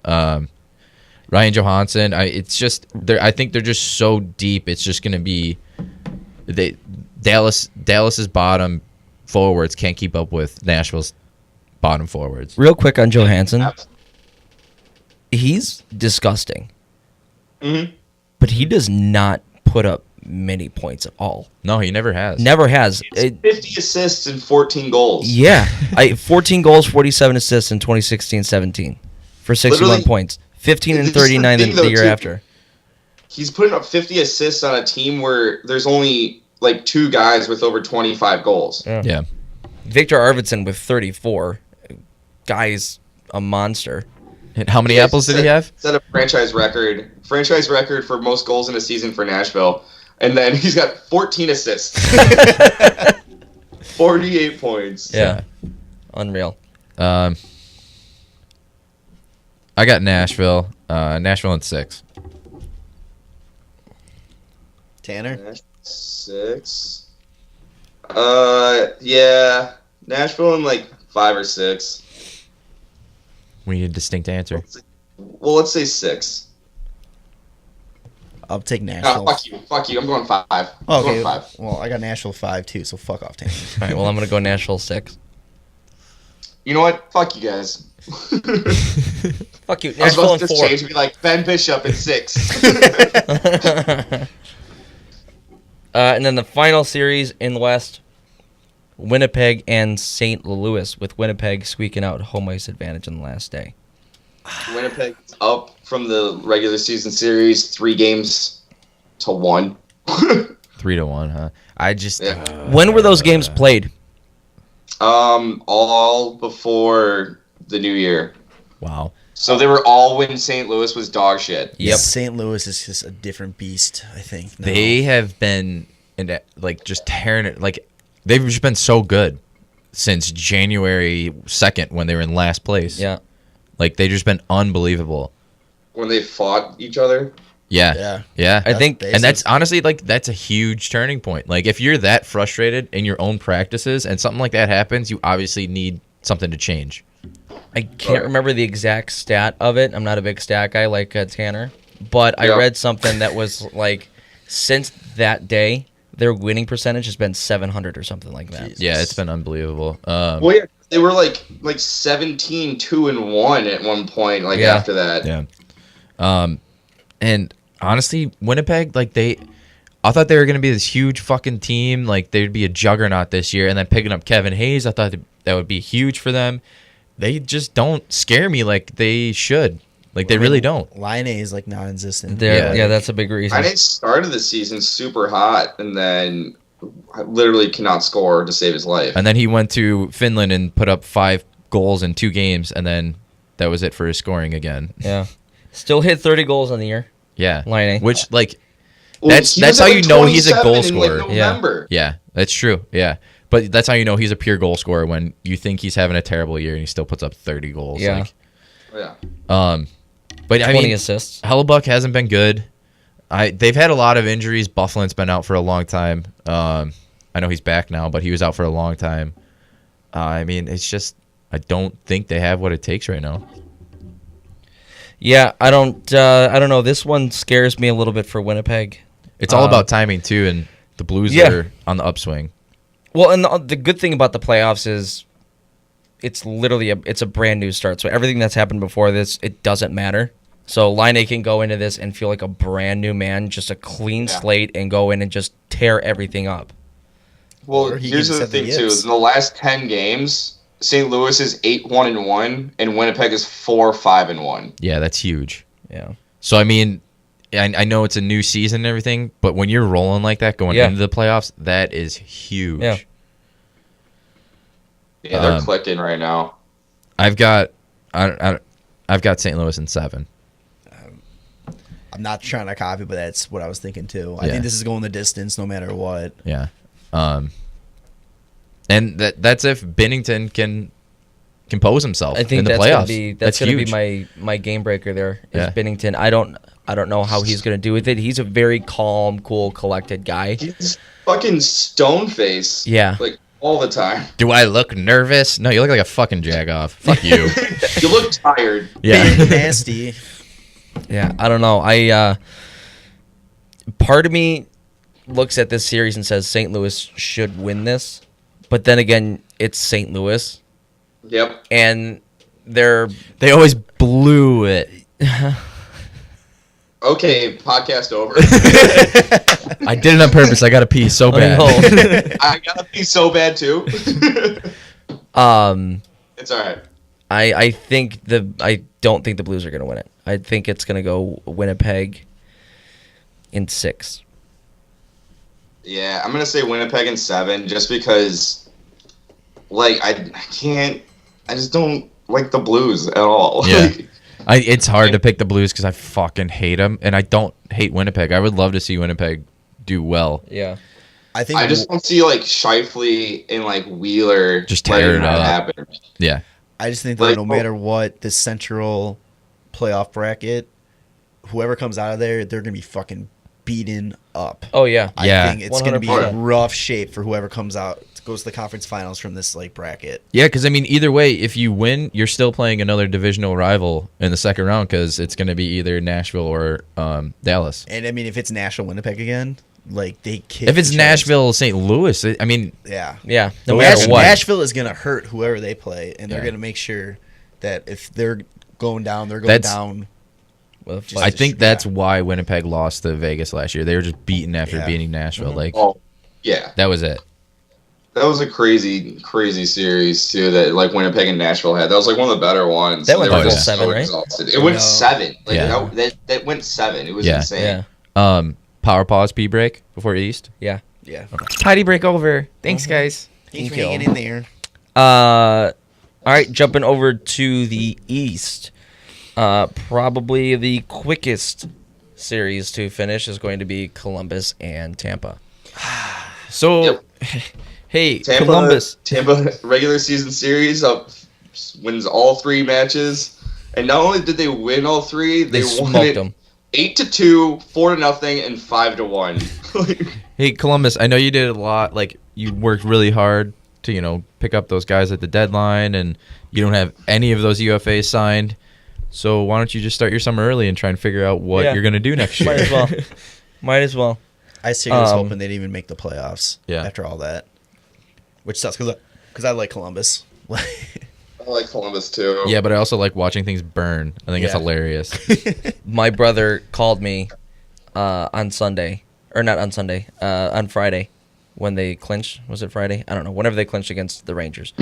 Ryan Johansson, I think they're just so deep. It's just going to be Dallas's bottom forwards can't keep up with Nashville's bottom forwards. Real quick on Johansson. He's disgusting. Mm-hmm. But he does not put up many points at all. No, he never has. Never has. 50 assists and 14 goals. Yeah. 14 goals, 47 assists in 2016-17 for 61 Literally, points. 15 and this is the 39 thing, the though, year too. after. He's putting up 50 assists on a team where there's only like 2 guys with over 25 goals. Yeah. Victor Arvidsson with 34. Guy's a monster. And how many apples did he have? Set a franchise record for most goals in a season for Nashville. And then he's got 14 assists. 48 points. Yeah. Unreal. I got Nashville. Nashville in 6. Tanner? 6. Yeah. Nashville in like 5 or 6. We need a distinct answer. Let's say 6. I'll take Nashville. Fuck you. I'm going 5. I'm Okay, going 5. well, I got Nashville 5 too, so fuck off, Tanner. All right, well, I'm going to go Nashville 6. You know what? Fuck you guys. Fuck you. I was Nashville supposed in to 4. change and be like Ben Bishop at 6. And then the final series in the West, Winnipeg and St. Louis, with Winnipeg squeaking out home ice advantage on the last day. Winnipeg up from the regular season series 3 games to 1. 3-1, huh? I just Yeah. When were those games played? All before the new year. wow. So they were all when St. Louis was dog shit. Yep. St. Louis is just a different beast, I think. now. They have been just tearing it. Like they've just been so good since January 2nd when they were in last place. Yeah. Like they've just been unbelievable. When they fought each other. Yeah. Yeah. I think, basic. And that's honestly that's a huge turning point. Like if you're that frustrated in your own practices and something like that happens, you obviously need something to change. I can't remember the exact stat of it. I'm not a big stat guy like Tanner. But I Yeah. read something that was like, since that day, their winning percentage has been 700 or something like that. Jesus. Yeah, it's been unbelievable. Well, yeah, they were like 17-2-1 at one point. Like Yeah. after that. Yeah. And honestly, Winnipeg, I thought they were going to be this huge fucking team. Like, they'd be a juggernaut this year. And then picking up Kevin Hayes, I thought that would be huge for them. They just don't scare me like they should. Like, they really don't. Line A is like non-existent. Yeah, that's a big reason. I didn't start the season super hot and then literally cannot score to save his life. And then he went to Finland and put up 5 goals in 2 games. And then that was it for his scoring again. Yeah. Still hit 30 goals on the year. Yeah. Line A. Which, like, Well, that's he was how at, you know he's a 27 goal in, scorer. Like, November. Yeah, that's true. Yeah. But that's how you know he's a pure goal scorer when you think he's having a terrible year and he still puts up 30 goals. Yeah. Yeah. But 20 I mean, assists. Hellebuck hasn't been good. They've had a lot of injuries. Bufflin's been out for a long time. I know he's back now, but he was out for a long time. I mean, it's just I don't think they have what it takes right now. Yeah, I don't know. This one scares me a little bit for Winnipeg. It's all about timing too, and the Blues Yeah. are on the upswing. Well, and the good thing about the playoffs is it's literally it's a brand new start. So everything that's happened before this, it doesn't matter. So Line A can go into this and feel like a brand new man, just a clean slate, and go in and just tear everything up. Well, Or he here's can the set the thing too: yips. in the last 10 games, St. Louis is 8-1-1, and Winnipeg is 4-5-1. Yeah, that's huge. Yeah. So I mean, I know it's a new season and everything, but when you're rolling like that going Yeah. into the playoffs, that is huge. Yeah. Yeah, they're clicking right now. I've got St. Louis in 7. I'm not trying to copy, but that's what I was thinking too. I Yeah. think this is going the distance no matter what. Yeah. And that's if Binnington can compose himself I think in the that's playoffs. gonna be that's gonna huge. be my game breaker there is Yeah. Binnington. I don't I don't know how he's going to do with it. He's a very calm, cool, collected guy. He's fucking stone face. Yeah. Like, all the time. Do I look nervous? No, you look like a fucking jagoff. Fuck you. You look tired. Yeah. Nasty. Yeah, I don't know. Part of me looks at this series and says St. Louis should win this, but then again, it's St. Louis, Yep. and They always blew it. Okay, podcast over. I did it on purpose. I got to pee so bad. I gotta be so bad too. It's all right. I don't think the Blues are going to win it. I think it's going to go Winnipeg in 6. Yeah, I'm gonna say Winnipeg in 7, just because, like, I just don't like the Blues at all. Yeah. It's hard to pick the Blues because I fucking hate them, and I don't hate Winnipeg. I would love to see Winnipeg do well. Yeah. I think I just don't see like Scheifele and like Wheeler Just tear letting it that up. happen. Yeah. I just think that Like, no matter what, the central playoff bracket, whoever comes out of there, they're gonna be fucking beaten up. Oh yeah. Yeah. I think it's gonna be 100%. rough shape for whoever comes out, goes to the conference finals from this like bracket. Yeah, because I mean, either way, if you win, you're still playing another divisional rival in the second round because it's going to be either Nashville or Dallas. And I mean, if it's Nashville, Winnipeg again, like they kick. If it's each other's- Nashville, St. Louis, I mean, yeah, Yeah. No matter what. Nashville is gonna hurt whoever they play, and they're Yeah. gonna make sure that if they're going down, they're going That's- down. Well, Just- I think yeah. that's why Winnipeg lost to Vegas last year. They were just beaten after Yeah. beating Nashville. Like Oh, yeah, that was it. that was a crazy series too. That like Winnipeg and Nashville had. That was like one of the better ones. That went They were the just full 7, right? exhausted. It went No. 7. Like Yeah. that went 7. It was Yeah. insane. Yeah. Power pause, pee break before East. Yeah. Yeah, Potty break over. Thanks, guys. he's Thank you. hanging in there. All right, jumping over to the East. Probably the quickest series to finish is going to be Columbus and Tampa. So, Yep. hey, Tampa, Columbus. Tampa regular season series wins all 3 matches, and not only did they win all 3, They won smoked it them. 8-2, 4-0, and 5-1. Hey, Columbus, I know you did a lot. Like, you worked really hard to, pick up those guys at the deadline, and you don't have any of those UFAs signed. So why don't you just start your summer early and try and figure out what Yeah. you're going to do next year? Might as well. Might as well. I seriously was Um, hoping they'd even make the playoffs. Yeah. After all that, which sucks because I like Columbus. I like Columbus too. Yeah, but I also like watching things burn. I think it's Yeah. hilarious. My brother called me on Sunday, or not on Sunday, on Friday, when they clinched. Was it Friday? I don't know. Whenever they clinched against the Rangers.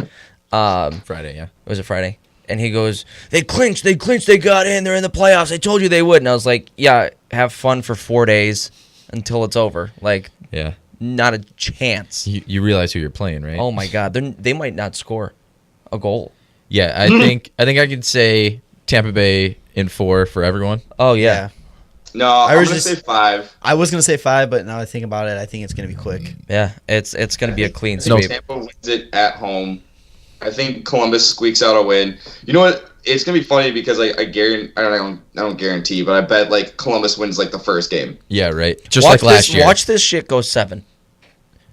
Friday, yeah. Was it Friday? And he goes, they clinched, they got in, they're in the playoffs. I told you they would. And I was like, yeah, have fun for 4 days until it's over. Like, Yeah. not a chance. You realize who you're playing, right? Oh my God, they might not score a goal. Yeah, I think I could say Tampa Bay in 4 for everyone. Oh yeah, No, I I'm was gonna just- say 5. I was gonna say 5, but now I think about it, I think it's gonna be quick. yeah. It's gonna be a clean I think sweep. Tampa wins it at home. I think Columbus squeaks out a win. You know what? It's gonna be funny because I guarantee I don't guarantee, but I bet like Columbus wins like the first game. Yeah, right. Just Watch like last this, year. Watch this shit go 7,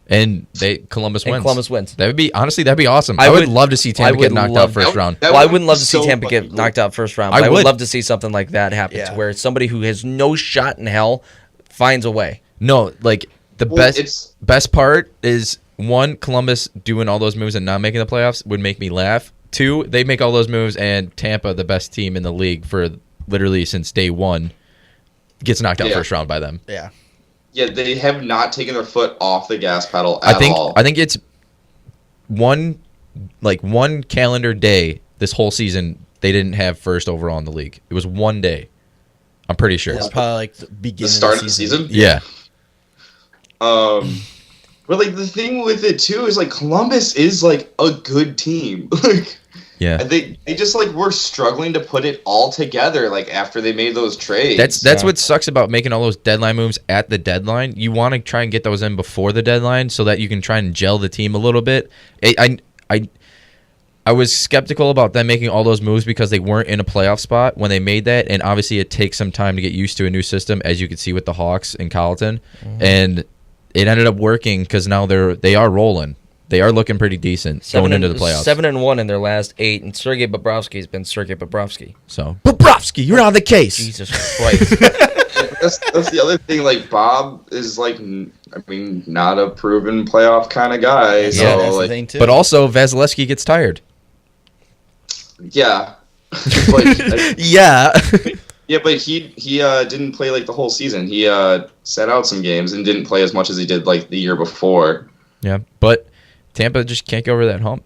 And Columbus and wins. Columbus wins. That'd be awesome. I I would would- love to see I Tampa would get knocked love- out first That- round. that Well, I would wouldn't be love to see so Tampa get fucking knocked out first round. I But I would would. love to see something like that happen, Yeah. where somebody who has no shot in hell finds a way. No, like the Well, best part is one, Columbus doing all those moves and not making the playoffs would make me laugh. 2, they make all those moves and Tampa, the best team in the league for literally since day 1, gets knocked out Yeah. first round by them. Yeah. Yeah, they have not taken their foot off the gas pedal at all. I think it's one calendar day this whole season they didn't have first overall in the league. It was one day. I'm pretty sure. It's probably like the beginning the start of the season. Yeah. But like the thing with it too is like Columbus is like a good team. Like Yeah. they just like were struggling to put it all together like after they made those trades. That's what sucks about making all those deadline moves at the deadline. You want to try and get those in before the deadline so that you can try and gel the team a little bit. I was skeptical about them making all those moves because they weren't in a playoff spot when they made that, and obviously it takes some time to get used to a new system, as you could see with the Hawks and Colleton, and it ended up working because now they are rolling. They are looking pretty decent going into the playoffs. 7-1 in their last 8, and Sergei Bobrovsky's been Sergei Bobrovsky. So Bobrovsky, you're on the case. Jesus Christ. That's the other thing. Like Bob is like, I mean, not a proven playoff kind of guy. So Yeah, that's like, the thing too. But also Vasilevsky gets tired. yeah, but, Yeah. yeah, but he didn't play like the whole season. He sat out some games and didn't play as much as he did like the year before. Yeah, but Tampa just can't get over that hump.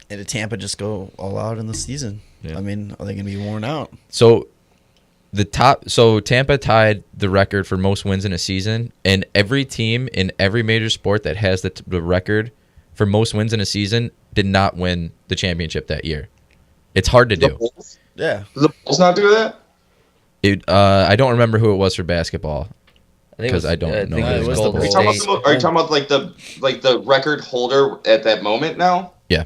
And did Tampa just go all out in the season? Yeah. I mean, are they going to be worn out? So Tampa tied the record for most wins in a season, and every team in every major sport that has the record for most wins in a season did not win the championship that year. It's hard to The do. Bulls? Yeah. Did the Bulls not do that? I don't remember who it was for basketball. I think it was- 'Cause I don't know. think It it was was the Golden Are you Bulls. State. talking about like the record holder at that moment now? Yeah.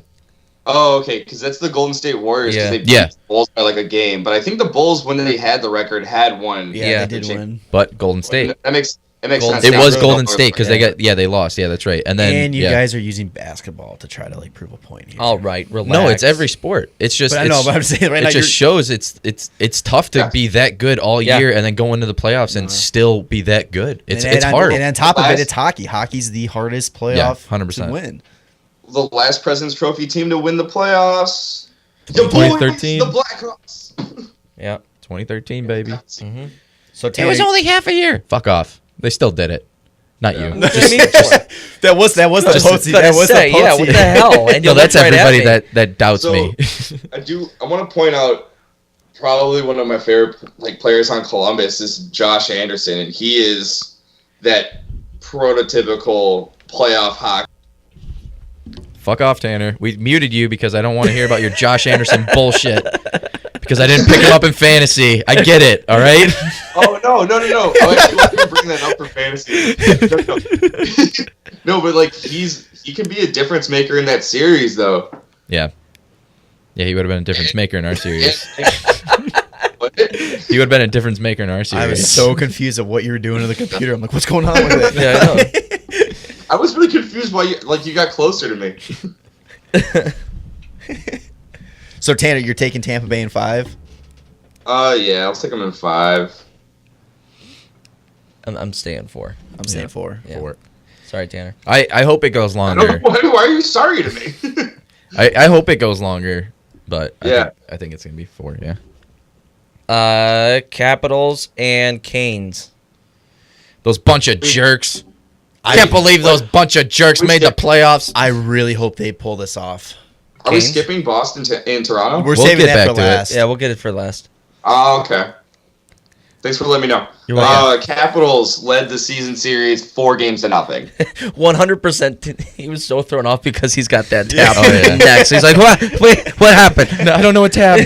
Oh, okay, because that's the Golden State Warriors. 'Cause Yeah. they beat Yeah. the Bulls by like a game. But I think the Bulls, when they had the record, had one. Yeah, Yeah. they did win. But Golden State. That makes Golden sense. It State. was Yeah. Golden State because Yeah. they lost. Yeah, that's right. And then And you yeah. guys are using basketball to try to like prove a point here. All right, relax. No, it's every sport. It's just But I know, it's- but I'm saying right it now just shows it's tough to Yeah. be that good all Yeah. year and then go into the playoffs and still be that good. It's and hard. And on top of it, Last- it's hockey. Hockey's the hardest playoff 100%. to win. The last President's Trophy team to win the playoffs. The 2013. Boys, the Blackhawks. Yeah. 2013, baby. Mm-hmm. So It was only half a year. Fuck off. They still did it. Not you. that was the Poetzy. That was the Poetzy. Yeah, what the hell? And No, you that's looked right at everybody me. that doubts So- me. I want to point out probably one of my favorite like players on Columbus is Josh Anderson, and he is that prototypical playoff hockey. Fuck off, Tanner. We muted you because I don't want to hear about your Josh Anderson bullshit. Because I didn't pick him up in fantasy. I get it, all right? Oh no! I actually want to bring that up for fantasy. No, but like he can be a difference maker in that series, though. Yeah. Yeah, he would have been a difference maker in our series. What? He would have been a difference maker in our series. I was so confused of what you were doing to the computer. I'm like, what's going on with it? Yeah, I know. I was really confused why you got closer to me. So Tanner, you're taking Tampa Bay in 5. Yeah, I'll take him in 5. I'm staying 4. I'm saying 4. Yeah. 4. Sorry, Tanner. I hope it goes I don't know, longer. why are you sorry to me? I hope it goes longer, but Yeah. I think it's gonna be 4. Yeah, Capitals and Canes. those bunch of jerks. I can't believe those bunch of jerks we made the skip- playoffs. I really hope they pull this off. Are we Canes? skipping Boston and Toronto? We're We'll saving get that back for to it. last. Yeah, we'll get it for last. Oh, okay. Thanks for letting me know. You're welcome. Capitals led the season series 4-0. 100%. He was so thrown off because he's got that tab Oh, yeah. next. He's like, what? Wait, what happened? No, I don't know what tab.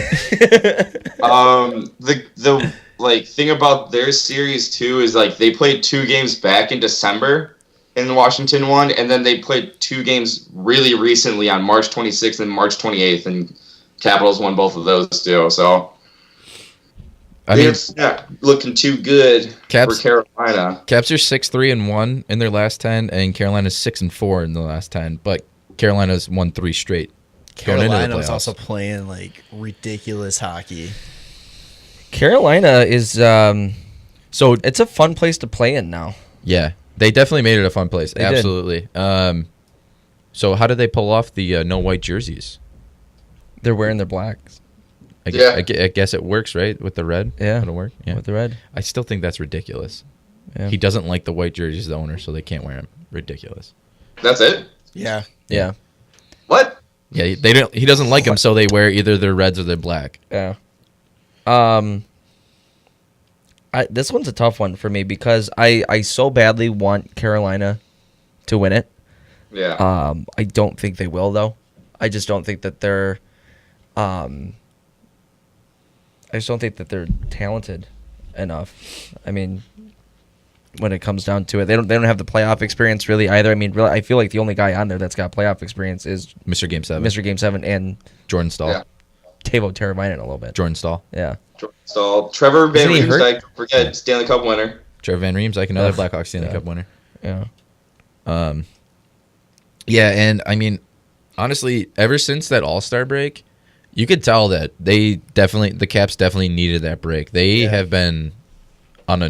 The like thing about their series too is like they played 2 games back in December in the Washington one, and then they played 2 games really recently on March 26th and March 28th, and Capitals won both of those too. So I mean, it's not looking too good Caps- for Carolina. Caps are 6-3-1 in their last 10, and Carolina's 6-4 in the last 10. But Carolina's won 3 straight. going into the Carolina was playoffs. also playing like ridiculous hockey. Carolina is, So it's a fun place to play in now. yeah, they definitely made it a fun place. They did. Absolutely. So how did they pull off the no white jerseys? They're wearing their blacks Yeah. I guess it works, right? With the red? Yeah. It'll work. Yeah. with the red. I still think that's ridiculous. Yeah. He doesn't like the white jerseys, the owner, so they can't wear them. Ridiculous. That's it. Yeah. Yeah. What? Yeah, they don't. He doesn't like them, so they wear either their reds or their black. Yeah. This one's a tough one for me because I so badly want Carolina to win it. Yeah. I don't think they will though. I just don't think that they're I just don't think that they're talented enough. I mean, when it comes down to it. They don't have the playoff experience really either. I mean, really, I feel like the only guy on there that's got playoff experience is Mr. Game 7. Mr. Game 7 and Jordan Stahl. Yeah. Tavo Teravainen a little bit. Jordan Stahl. Yeah. So Trevor Van Isn't he hurt? Riemsdyk, forget Stanley Cup winner. Trevor Van Riemsdyk, another Ugh, Blackhawks Stanley yeah. Cup winner. Yeah. Yeah, and I mean, honestly, ever since that All-Star break, you could tell that the Caps definitely needed that break. They have been on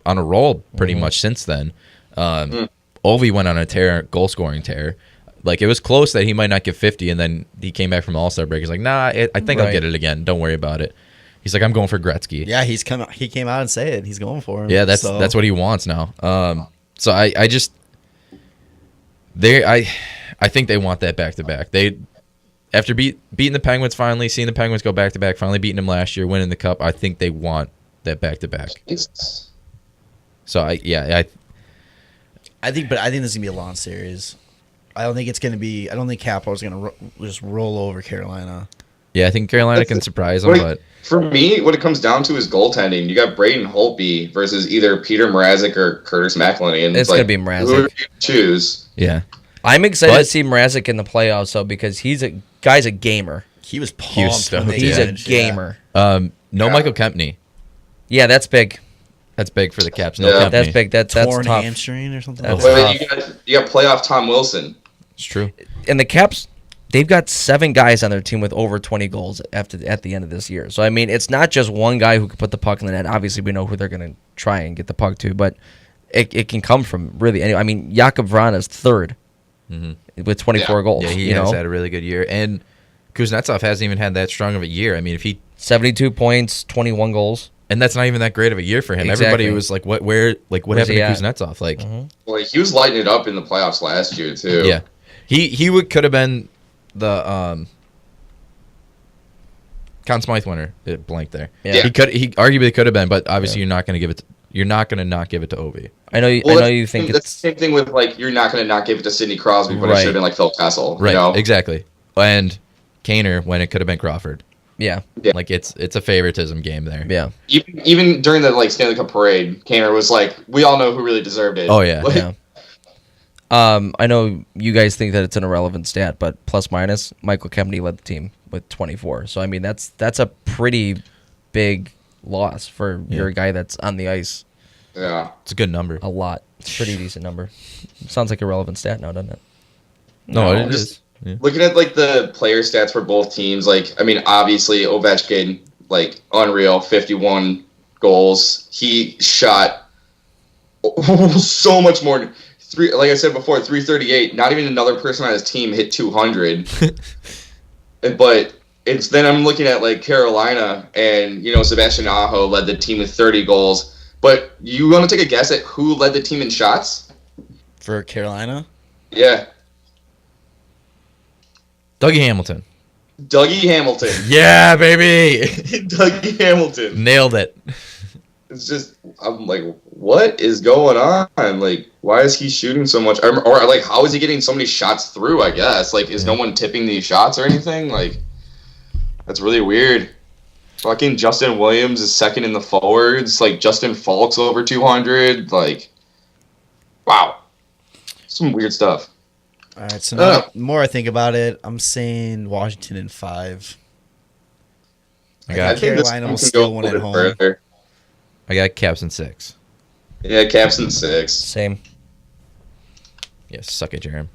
a roll pretty much since then. Ovi went on a goal scoring tear. Like, it was close that he might not get 50, and then he came back from the All-Star break. He's like, nah, I think I'll get it again. Don't worry about it. He's like, I'm going for Gretzky. Yeah, he came out and said it. He's going for him. Yeah, that's what he wants now. So I think they want that back to back. They after beating the Penguins finally, seeing the Penguins go back to back, finally beating them last year, winning the Cup. I think they want that back to back. So I think this is gonna be a long series. I don't think it's gonna be. I don't think Capo's gonna just roll over Carolina. Yeah, I think Carolina can surprise them, but for me, what it comes down to is goaltending. You got Braden Holtby versus either Peter Mrazek or Curtis McElhinney, and It's like, gonna be Mrazek. who would you choose? yeah. I'm excited to see Mrazek in the playoffs though because guy's a gamer. He was He was pumped. stoked, when they He's yeah. a did, gamer. No Yeah. Michael Kempney. Yeah, that's big. That's big for the Caps. No Yeah. Kempney. That's big. That's Torn tough. hamstring or something. That's like that. tough. You got playoff Tom Wilson. It's true. And the Caps, they've got 7 guys on their team with over 20 goals at the end of this year. So I mean, it's not just one guy who can put the puck in the net. Obviously, we know who they're going to try and get the puck to, but it can come from really any. I mean, Jakub Vrana's third with 24 goals. Yeah, he you has know? had a really good year, and Kuznetsov hasn't even had that strong of a year. I mean, 72 points, 21 goals. and that's not even that great of a year for him. Exactly. Everybody was like, what Where's happened to he at? Kuznetsov? Like, Well, he was lighting it up in the playoffs last year too. yeah, he could have been the Conn Smythe winner. It blanked there. Yeah. He arguably could have been, but obviously you're not going to give it. You're not going to not give it to Ovi. I know. Well, I know you think that's it's the same thing with like you're not going to not give it to Sidney Crosby, but it Right. should have been like Phil Kessel. Right. You know? Exactly. And Kaner when it could have been Crawford. yeah. Like it's a favoritism game there. Yeah. Even during the like Stanley Cup parade, Kaner was like, "We all know who really deserved it." Oh, yeah. Like, Yeah. I know you guys think that it's an irrelevant stat, but plus minus, Michael Kempney led the team with 24. So I mean, that's a pretty big loss for your guy that's on the ice yeah. It's a good number. a lot. It's a pretty decent number. Sounds like a relevant stat now, doesn't it? No, it just- is. Yeah. Looking at like the player stats for both teams, like I mean, obviously Ovechkin, like unreal, 51 goals. He shot so much more. Like I said before, 338. Not even another person on his team hit 200. But it's then I'm looking at like Carolina, and Sebastian Aho led the team with 30 goals. But you want to take a guess at who led the team in shots? For Carolina? Yeah, Dougie Hamilton. Dougie Hamilton. Yeah, baby. Dougie Hamilton. Nailed it. It's just, I'm like, what is going on? Like, why is he shooting so much? Or like, how is he getting so many shots through, I guess? Like, is no one tipping these shots or anything? Like, that's really weird. Fucking Justin Williams is second in the forwards. Like, Justin Falk's over 200. Like, wow. Some weird stuff. All right, so now the more I think about it, I'm saying Washington in 5. I got think this Carolina one will can still go a win at little home. bit further. I got Caps in 6. Yeah, Caps in 6. Same. Yeah, suck it, Jarom.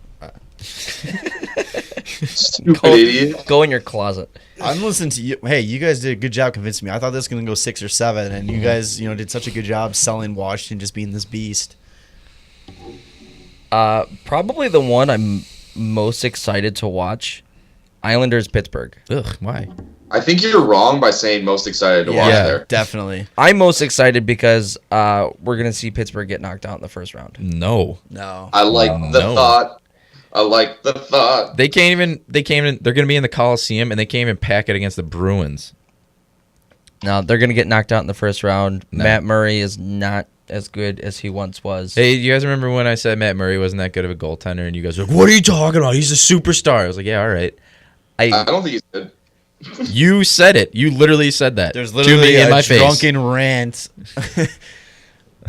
Stupid Go- idiot. Go in your closet. I'm listening to you. Hey, you guys did a good job convincing me. I thought this was going to go 6 or 7, and you guys, did such a good job selling Washington just being this beast. Probably the one I'm most excited to watch, Islanders Pittsburgh. Ugh, why? I think you're wrong by saying most excited to watch Yeah. there. Definitely. I'm most excited because we're gonna see Pittsburgh get knocked out in the first round. No. No. I like the No. thought. I like the thought. They can't even. They're going to be in the Coliseum, and they can't even pack it against the Bruins. Now they're gonna get knocked out in the first round. No. Matt Murray is not as good as he once was. Hey, you guys remember when I said Matt Murray wasn't that good of a goaltender, and you guys were like, "What are you talking about? He's a superstar." I was like, "Yeah, all right." I don't think he's good. You said it. You literally said that. There's to literally me in a my face. drunken rant.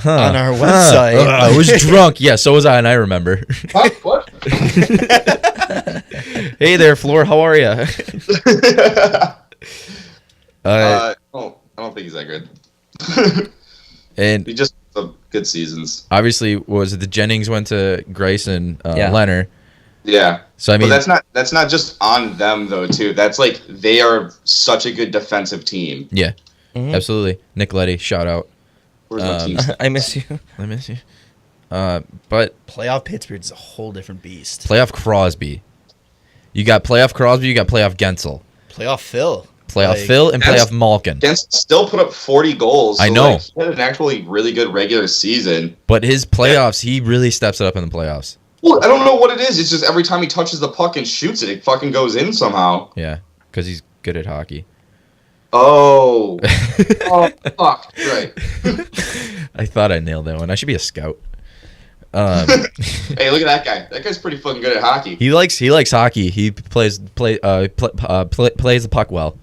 on our website. I was drunk. Yeah, so was I, and I remember. Huh? What? Hey there, Floor. How are you? I don't think he's that good. And He just some good seasons. obviously, was it the Jennings went to Grice and Yeah. Leonard. Yeah. So I mean, But that's not just on them though too. That's like they are such a good defensive team. yeah, Mhm. absolutely. Nick Letty, shout out. Where's my team? I miss you. I miss you. But Playoff Pittsburgh is a whole different beast. playoff Crosby. You got playoff Crosby. You got playoff Gensel. Playoff Phil. Playoff Like, Phil and that's- playoff Malkin. Gensel still put up 40 goals. I so, know. like, he had an actually really good regular season. But his playoffs, he really steps it up in the playoffs. Well, I don't know what it is. It's just every time he touches the puck and shoots it, it fucking goes in somehow. Yeah, because he's good at hockey. Oh. Oh, fuck. Right. I thought I nailed that one. I should be a scout. Hey, look at that guy. That guy's pretty fucking good at hockey. He likes hockey. He plays the puck well.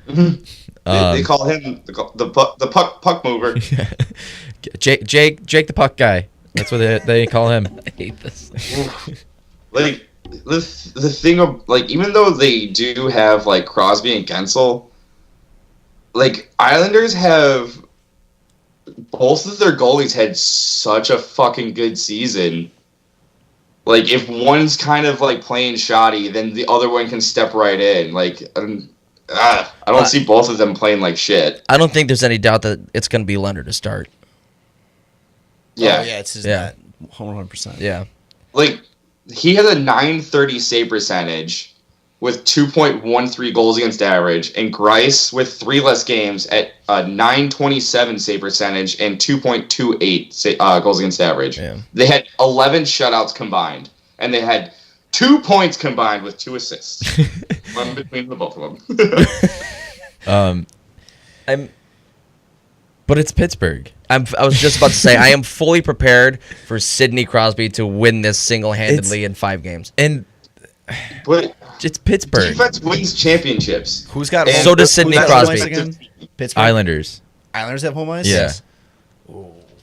They call him the puck mover. Jake the puck guy. That's what they call him. I hate this. Like the thing of like, even though they do have like Crosby and Gensel, like Islanders have both of their goalies had such a fucking good season. Like if one's kind of like playing shoddy, then the other one can step right in. Like I don't see both of them playing like shit. I don't think there's any doubt that it's going to be Leonard to start. Yeah. Oh, yeah, it's his Yeah. net. 100%. Yeah. Like he has a .930 save percentage with 2.13 goals against average, and Grice with 3 less games at a .927 save percentage and 2.28 goals against average. Yeah. They had 11 shutouts combined, and they had 2 points combined with 2 assists. One between the both of them. But it's Pittsburgh. I was just about to say, I am fully prepared for Sidney Crosby to win this single-handedly in 5 games. And But it's Pittsburgh. defense wins championships. Who's got And So does who's Sidney got Crosby. home ice again? Pittsburgh. Islanders. Islanders have home ice? Yeah.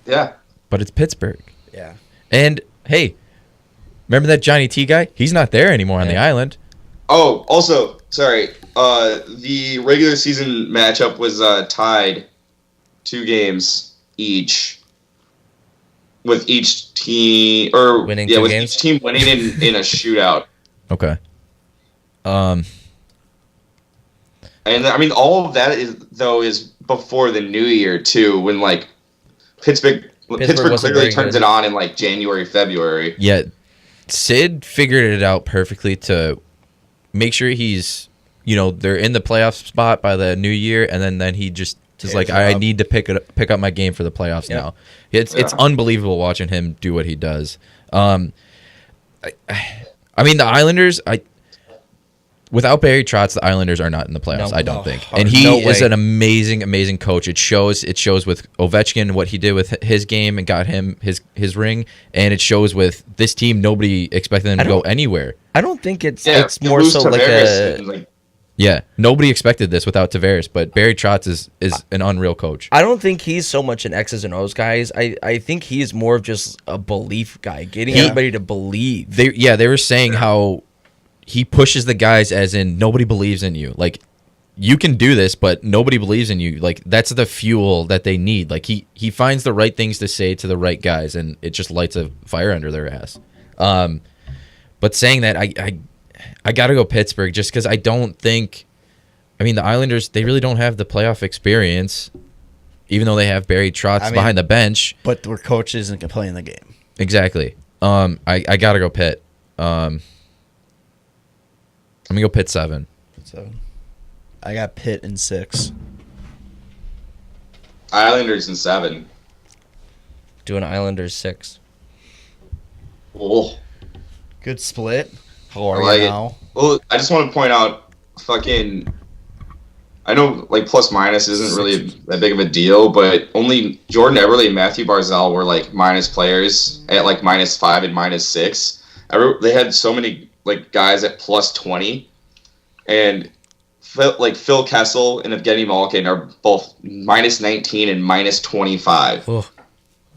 Yeah. But it's Pittsburgh. Yeah. And hey, remember that Johnny T guy? He's not there anymore on the island. Oh, also, sorry. The regular season matchup was tied 2 games each, with each team Winning 2 with games? each team winning in a shootout. Okay. And I mean, all of that is before the new year too, when like Pittsburgh wasn't clearly very turns good. it on in like January, February. Yeah, Sid figured it out perfectly to make sure he's, they're in the playoff spot by the new year, and then he just is like, I need to pick up my game for the playoffs now. It's unbelievable watching him do what he does. I mean, the Islanders, without Barry Trotz, the Islanders are not in the playoffs. No. I don't No, think, hard. and he No is way. an amazing coach. It shows with Ovechkin what he did with his game and got him his ring, and it shows with this team. Nobody expected them to go anywhere. I don't think it's Yeah, it's you more lose so to like Tavares a... and, like, Yeah, nobody expected this without Tavares, but Barry Trotz is an unreal coach. I don't think he's so much an X's and O's guys. I think he's more of just a belief guy, getting everybody to believe. They were saying how he pushes the guys as in nobody believes in you. Like, you can do this, but nobody believes in you. Like, that's the fuel that they need. Like, he finds the right things to say to the right guys, and it just lights a fire under their ass. But saying that, I got to go Pittsburgh just because I don't think... I mean, the Islanders, they really don't have the playoff experience, even though they have Barry Trotz behind the bench. But their coach isn't playing the game. Exactly. I got to go Pitt. I'm going to go Pitt 7. So I got Pitt in 6. Islanders in 7. Doing Islanders 6. Oh. Good split. How I are like you it. now? Well, I just want to point out, I know like plus minus isn't really that big of a deal, but only Jordan Eberle and Matthew Barzal were like minus players at like -5 and -6. They had so many like guys at plus 20, and Phil Kessel and Evgeny Malkin are both -19 and -25. Oh.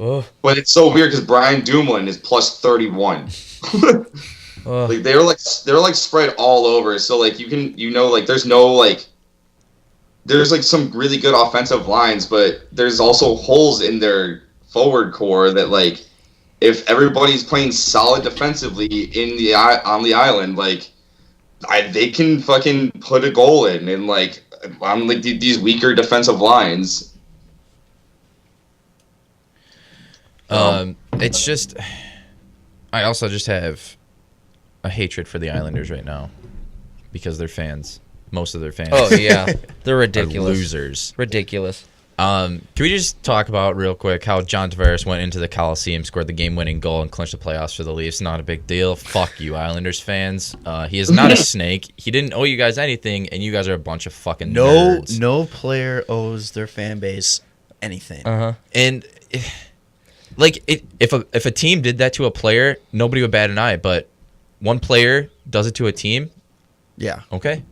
But it's so weird because Brian Dumoulin is plus 31. Like they're like spread all over. So like there's like some really good offensive lines, but there's also holes in their forward core that like if everybody's playing solid defensively on the island, like they can fucking put a goal in, and like on like these weaker defensive lines. It's just I also just have a hatred for the Islanders right now because their fans, most of their fans. Oh yeah, they're are ridiculous. losers. Ridiculous. Can we just talk about real quick how John Tavares went into the Coliseum, scored the game-winning goal, and clinched the playoffs for the Leafs? Not a big deal. Fuck you, Islanders fans. He is not a snake. He didn't owe you guys anything, and you guys are a bunch of fucking nerds. No player owes their fan base anything. And if a team did that to a player, nobody would bat an eye. But one player does it to a team, Yeah. okay,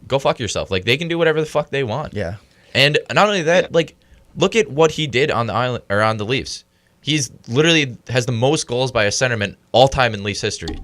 go fuck yourself. Like they can do whatever the fuck they want. Yeah. And not only that, like look at what he did on the island or on the Leafs. He's literally has the most goals by a centerman all time in Leafs history.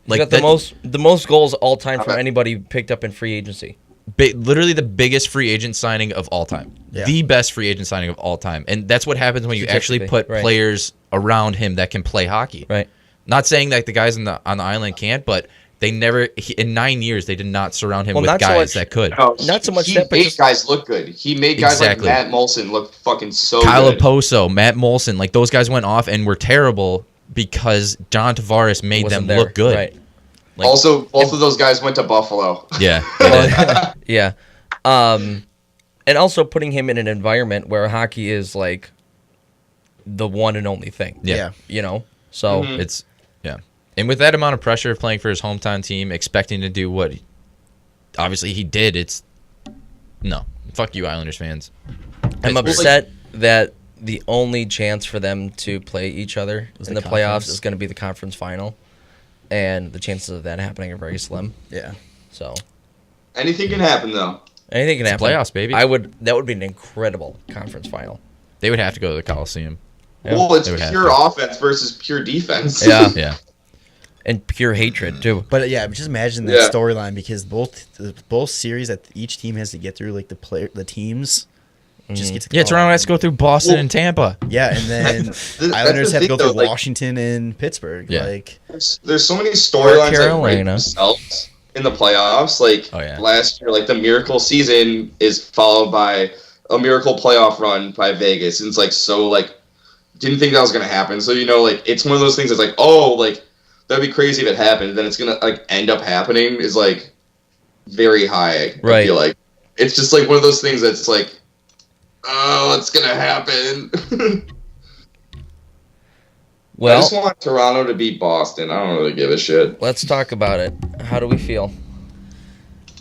Like got the most goals all time from anybody picked up in free agency. Literally the biggest free agent signing of all time. Yeah. The best free agent signing of all time. And that's what happens when you actually put players around him that can play hockey. Right. Not saying that the guys on the island can't, but they never in 9 years they did not surround him with guys that could. No, Not so much he that, but made just guys look good. He made guys Exactly. like Matt Molson look fucking so Kyle good. Oposo, Matt Molson, like those guys went off and were terrible because John Tavares made them wasn't there. look good. Right. Like- Also, both of those guys went to Buffalo. Yeah. they did. Yeah. And also putting him in an environment where hockey is like the one and only thing. Yeah. You know? So It's and with that amount of pressure of playing for his hometown team, expecting to do what obviously he did, it's no. Fuck you, Islanders fans. I'm Pittsburgh. upset that the only chance for them to play each other in the playoffs conference. is going to be the conference final. And the chances of that happening are very slim. Yeah. So Anything can happen, though. anything can It's happen. playoffs, baby. That would be an incredible conference final. They would have to go to the Coliseum. Yeah. Well, it's They would have pure to. offense versus pure defense. Yeah. Yeah. And pure hatred too. But yeah, just imagine that Yeah. storyline because both series that each team has to get through, like the teams, just get to Yeah, Toronto has to go through Boston Well- and Tampa. Yeah, and then That's Islanders the have to thing, go though, through like- Washington and Pittsburgh. Yeah. Like There's so many storylines that Carolina. write themselves in the playoffs. Like Oh, yeah. last year, like the miracle season is followed by a miracle playoff run by Vegas, and it's like so like didn't think that was gonna happen. So like it's one of those things that's like, oh, like that'd be crazy if it happened. Then it's gonna like end up happening is like very high. I Right. feel like it's just like one of those things that's like, oh, it's gonna happen. I Well, just want Toronto to beat Boston. I don't really give a shit. let's talk about it. How do we feel?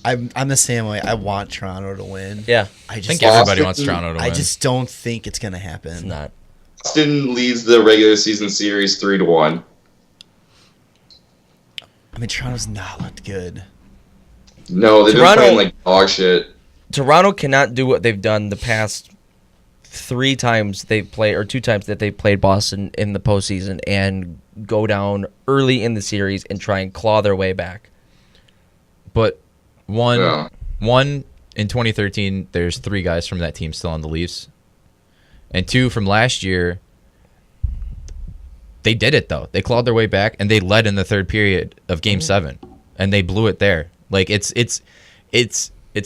I'm the same way. I want Toronto to win. Yeah, I I just think everybody Boston- wants Toronto to win. I just don't think it's gonna happen. it's not. Boston leads the regular season series 3-1. I mean, Toronto's not looked good. No, they've Toronto- been playing like dog shit. Toronto cannot do what they've done the past 3 times they've played, or 2 times that they've played Boston in the postseason, and go down early in the series and try and claw their way back. But one Yeah. in 2013, there's 3 guys from that team still on the Leafs, and 2 from last year. They did it though. They clawed their way back and they led in the third period of Game 7, and they blew it there. Like it's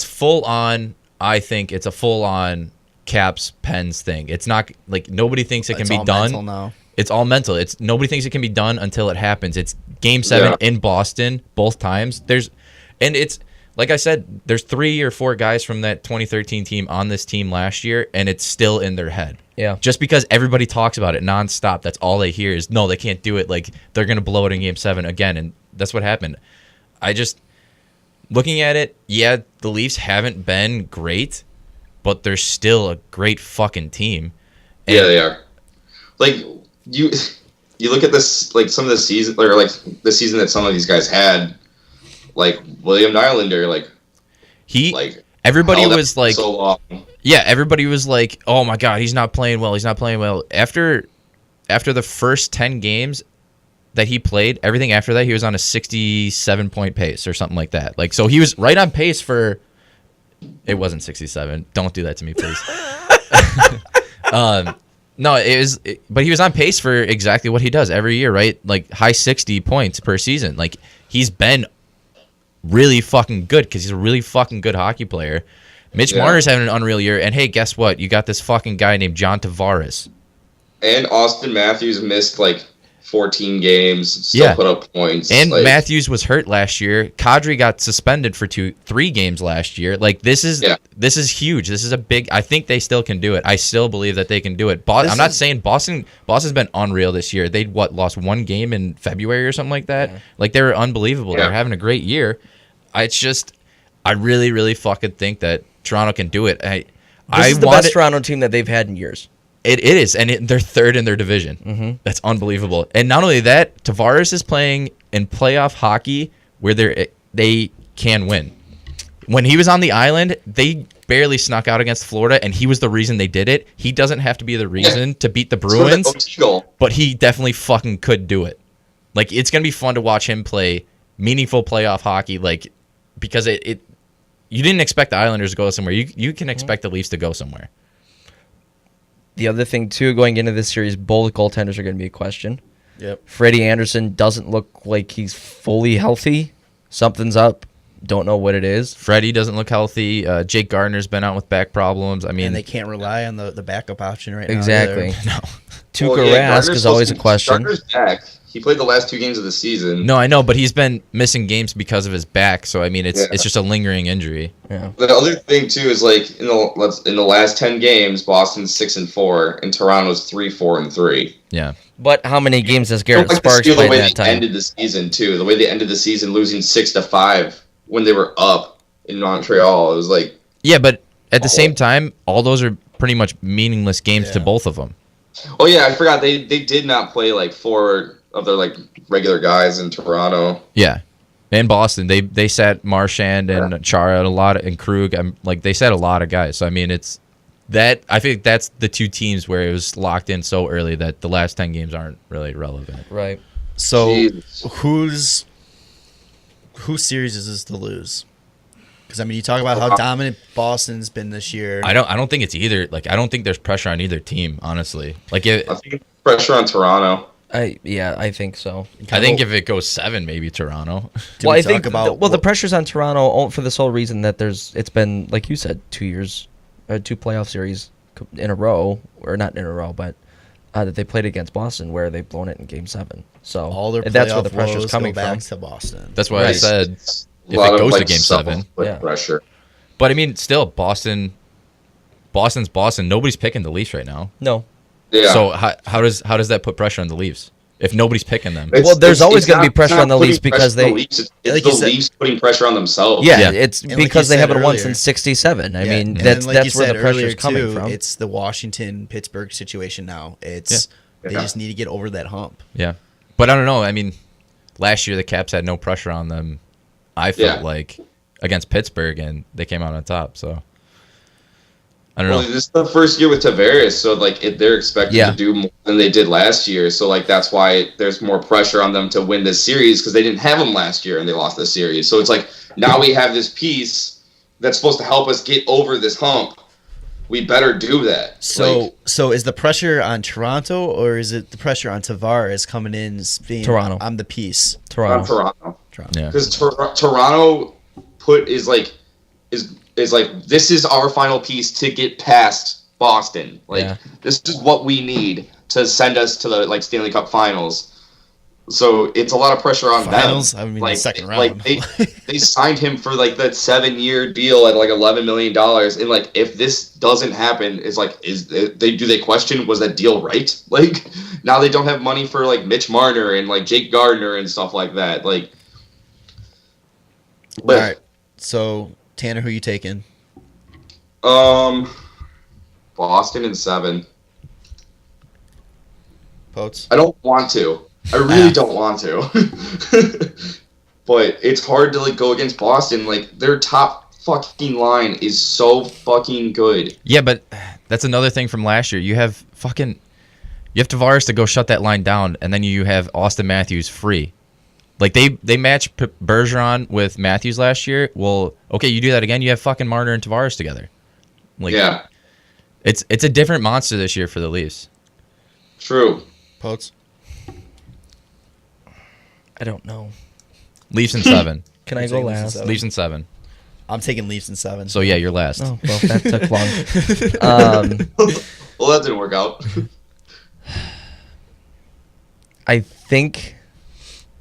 full on. I think it's a full on Caps Pens thing. It's not like nobody thinks it can It's be all done. mental now. It's all mental. It's nobody thinks it can be done until it happens. It's Game 7 in Boston both times. It's like I said, there's 3 or 4 guys from that 2013 team on this team last year, and it's still in their head. Yeah. Just because everybody talks about it nonstop, that's all they hear is no, they can't do it. Like they're gonna blow it in Game 7 again, and that's what happened. I just looking at it, yeah, the Leafs haven't been great, but they're still a great fucking team. And Yeah, they are. Like you look at this, like some of the season, or like the season that some of these guys had, like William Nylander, like everybody held out was like, so long. Yeah, everybody was like, "Oh my God, he's not playing well. He's not playing well." After the first 10 games that he played, everything after that, he was on a 67-point pace or something like that. Like, so he was right on pace for. It wasn't 67. Don't do that to me, please. No, but he was on pace for exactly what he does every year, right? Like high 60 points per season. Like he's been really fucking good because he's a really fucking good hockey player. Mitch Marner's having an unreal year, and hey, guess what? You got this fucking guy named John Tavares. And Austin Matthews missed like 14 games, still put up points. And Matthews was hurt last year. Kadri got suspended for 3 games last year. Like this is huge. This is a big. I think they still can do it. I still believe that they can do it. I'm not saying Boston's been unreal this year. They lost 1 game in February or something like that. Yeah. Like they were unbelievable. Yeah. They're having a great year. I really, really fucking think that Toronto can do it. This is the best Toronto team that they've had in years. It is, and they're third in their division. Mm-hmm. That's unbelievable. And not only that, Tavares is playing in playoff hockey where they can win. When he was on the island, they barely snuck out against Florida, and he was the reason they did it. He doesn't have to be the reason to beat the Bruins, but he definitely fucking could do it. Like, it's going to be fun to watch him play meaningful playoff hockey, like, because you didn't expect the Islanders to go somewhere. You can expect the Leafs to go somewhere. The other thing, too, going into this series, both goaltenders are going to be a question. Yep. Freddie Anderson doesn't look like he's fully healthy. Something's up. Don't know what it is. Freddie doesn't look healthy. Jake Gardner's been out with back problems. I mean, and they can't rely on the backup option right now. Exactly. No. Tuukka Rask is always a question. Gardner's back. He played the last 2 games of the season. No, I know, but he's been missing games because of his back. So I mean, it's just a lingering injury. Yeah. The other thing too is like in the last 10 games, Boston's 6-4, and Toronto's 3-4-3. Yeah. But how many games has Garrett Sparks played played that that time? The way they ended the season too. The way they ended the season, losing 6-5 when they were up in Montreal. It was like. Yeah, but at the same time, all those are pretty much meaningless games to both of them. Oh yeah, I forgot they did not play like 4 of their like regular guys in Toronto. Yeah, in Boston they sat Marchand and Chara a lot and Krug. They sat a lot of guys. So I mean, it's that I think that's the 2 teams where it was locked in so early that the last 10 games aren't really relevant. Right. So whose series is this to lose? Because I mean, you talk about how dominant Boston's been this year. I don't think it's either. Like I don't think there's pressure on either team. Honestly, I think pressure on Toronto. I think so. I think if it goes 7, maybe Toronto. Well, I think the pressure's on Toronto for the sole reason that it's been, like you said, 2 years, 2 playoff series in a row, or not in a row, but that they played against Boston where they've blown it in Game 7. So all their that's where the pressure's coming back from. To Boston. That's why I said if it goes to Game 7, pressure. But I mean, still, Boston's Boston. Nobody's picking the Leafs right now. No. Yeah. So how does that put pressure on the Leafs if nobody's picking them? There's always going to be pressure on the Leafs because the Leafs putting pressure on themselves. Yeah, it's because they haven't won since '67. I mean, that's where the pressure's coming from. It's the Washington-Pittsburgh situation now. They just need to get over that hump. Yeah, but I don't know. I mean, last year the Caps had no pressure on them. I felt like against Pittsburgh, and they came out on top. So. I don't know. This is the first year with Tavares, so like they're expected to do more than they did last year. So like that's why there's more pressure on them to win this series because they didn't have him last year and they lost this series. So it's like now we have this piece that's supposed to help us get over this hump. We better do that. So is the pressure on Toronto or is it the pressure on Tavares coming in being Toronto? I'm the piece. Toronto. Yeah. Because Toronto is like this is our final piece to get past Boston. This is what we need to send us to the Stanley Cup Finals. So it's a lot of pressure on Finals? them. I mean, the second round. They signed him for that 7-year deal at $11 million, and if this doesn't happen, do they question was that deal right? Now they don't have money for Mitch Marner and Jake Gardner and stuff like that. All right, so. Tanner, who you taking? Boston in 7. Poets? I don't want to. I really don't want to. But it's hard to go against Boston. They're top fucking line is so fucking good. Yeah, but that's another thing from last year. You have Tavares to go shut that line down, and then you have Austin Matthews free. Like, they matched Bergeron with Matthews last year. Well, okay, you do that again, you have fucking Marner and Tavares together. Like, Yeah, it's a different monster this year for the Leafs. true. Poets. I don't know. Leafs in 7. Can I I'm go taking Leafs in last? 7. Leafs in 7. I'm taking Leafs in 7. So, yeah, you're last. Oh, well, that took long. Well, that didn't work out. I think...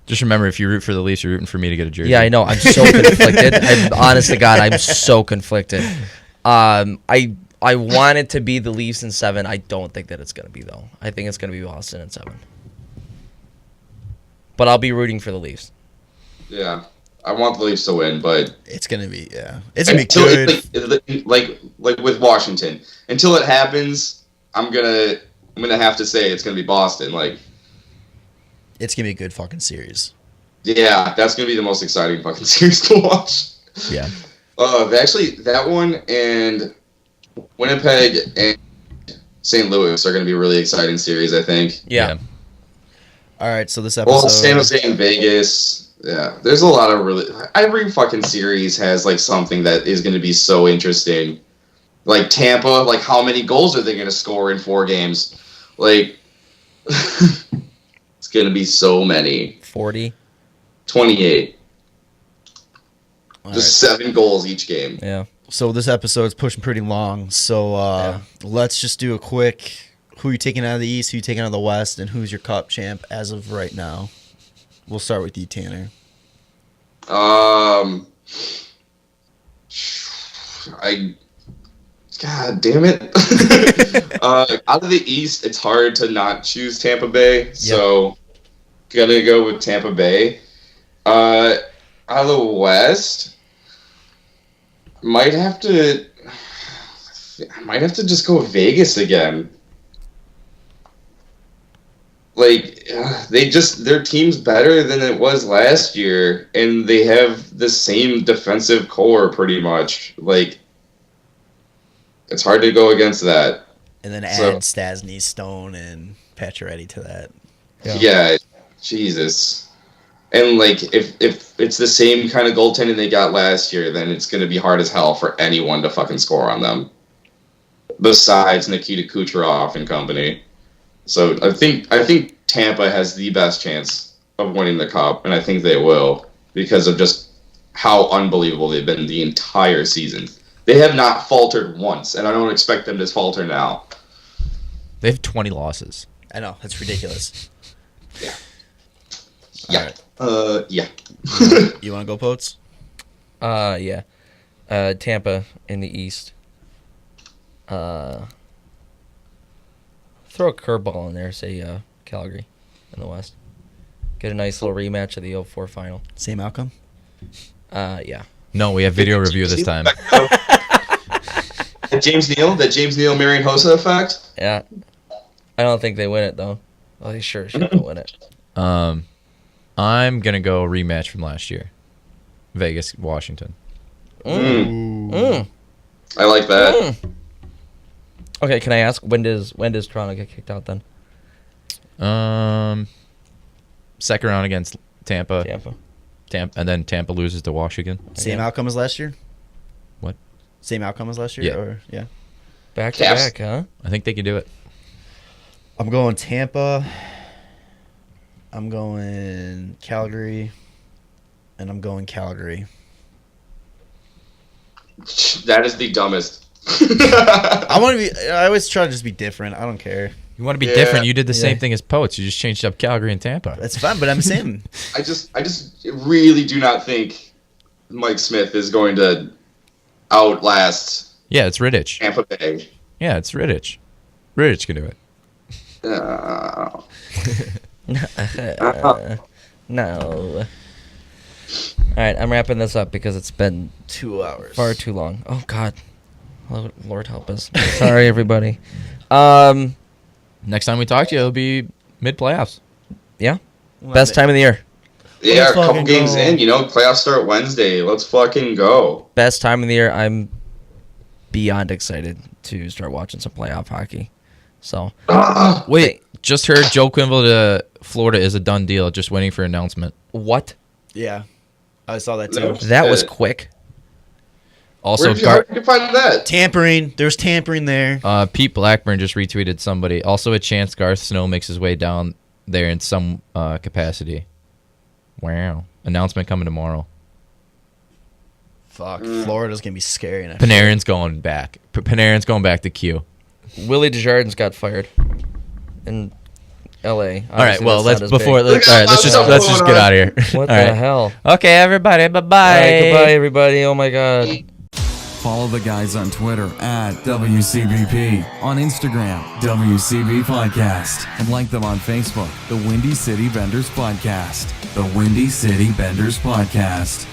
Just remember, if you root for the Leafs, you're rooting for me to get a jersey. Yeah, I know. I'm so conflicted. Honest to God, I'm so conflicted. I want it to be the Leafs in 7. I don't think that it's going to be, though. I think it's going to be Boston in 7. But I'll be rooting for the Leafs. Yeah, I want the Leafs to win, but It's gonna be It's gonna be good. like with Washington, until it happens, I'm gonna have to say it's gonna be Boston. Like, It's gonna be a good fucking series. yeah, that's gonna be the most exciting fucking series to watch. Yeah. Actually, that one and Winnipeg and St. Louis are gonna be a really exciting series, I think. Yeah. All right, so this episode. Well, San Jose and Vegas. Yeah, there's a lot of really. Every fucking series has like something that is going to be so interesting. Like Tampa, like how many goals are they going to score in 4 games? Like, it's going to be so many. 40. 28. All Just right. 7 goals each game. Yeah. So this episode's pushing pretty long. So let's just do a quick. Who you taking out of the East? Who you taking out of the West? And who's your Cup champ as of right now? We'll start with you, Tanner. God damn it. Out of the East, it's hard to not choose Tampa Bay. So, gonna go with Tampa Bay. Out of the West, I might have to just go with Vegas again. Like, their team's better than it was last year, and they have the same defensive core pretty much. Like, it's hard to go against that. And then add So- Stasny, Stone, and Pacioretty to that. Yeah, Jesus. And, like, if it's the same kind of goaltending they got last year, then it's going to be hard as hell for anyone to fucking score on them. Besides Nikita Kucherov and company. So I think Tampa has the best chance of winning the Cup, and I think they will because of just how unbelievable they've been the entire season. They have not faltered once, and I don't expect them to falter now. They have 20 losses. I know, that's ridiculous. Yeah. Yeah. You want to go, Poets? Yeah. Tampa in the East. Throw a curveball in there, say Calgary in the West. Get a nice little rematch of the 04 final. Same outcome? Yeah. No, we have video review this time. That James Neal Marion Hossa effect. Yeah. I don't think they win it, though. Well, they sure should win it. I'm going to go rematch from last year. Vegas, Washington. I like that. Okay, can I ask, when does Toronto get kicked out then? Second round against Tampa. Tampa. And then Tampa loses to Washington. Same Yeah. outcome as last year? What? Same outcome as last year? Yeah. Or, yeah. Back to Caps. back, huh? I think they can do it. I'm going Tampa. I'm going Calgary. And I'm going Calgary. That is the dumbest. I always try to just be different. I don't care. You want to be Yeah. different. You did the same Yeah. thing as Poets. You just changed up Calgary and Tampa. That's fine, but I'm saying I just really do not think Mike Smith is going to outlast Yeah, it's Riddich. Tampa Bay. Yeah, it's Riddich. Riddich can do it. No. All right, I'm wrapping this up because it's been 2 hours. far too long. Oh, God. Lord help us. Sorry, everybody. Next time we talk to you, it'll be mid-playoffs. Yeah. Well, Best time of the year. Yeah, Let's a couple fucking games go. in, playoffs start Wednesday. Let's fucking go. Best time of the year. I'm beyond excited to start watching some playoff hockey. So Wait, just heard Joe Quenneville to Florida is a done deal. Just waiting for announcement. what? Yeah, I saw that too. That was quick. Also, Where did you find that? Tampering. There's tampering there. Pete Blackburn just retweeted somebody. Also, a chance Garth Snow makes his way down there in some capacity. Wow. Announcement coming tomorrow. Fuck. Florida's gonna be scary. Panarin's going back. Panarin's going back to Q. Willie Desjardins got fired in L.A. All right. Well, let's Look just at that let's just get out of here. What All the right. hell? Okay, everybody. Bye bye. All right, goodbye, everybody. Oh my God. Follow the guys on Twitter at WCBP, on Instagram, WCBPodcast, and like them on Facebook, the Windy City Benders Podcast. The Windy City Benders Podcast.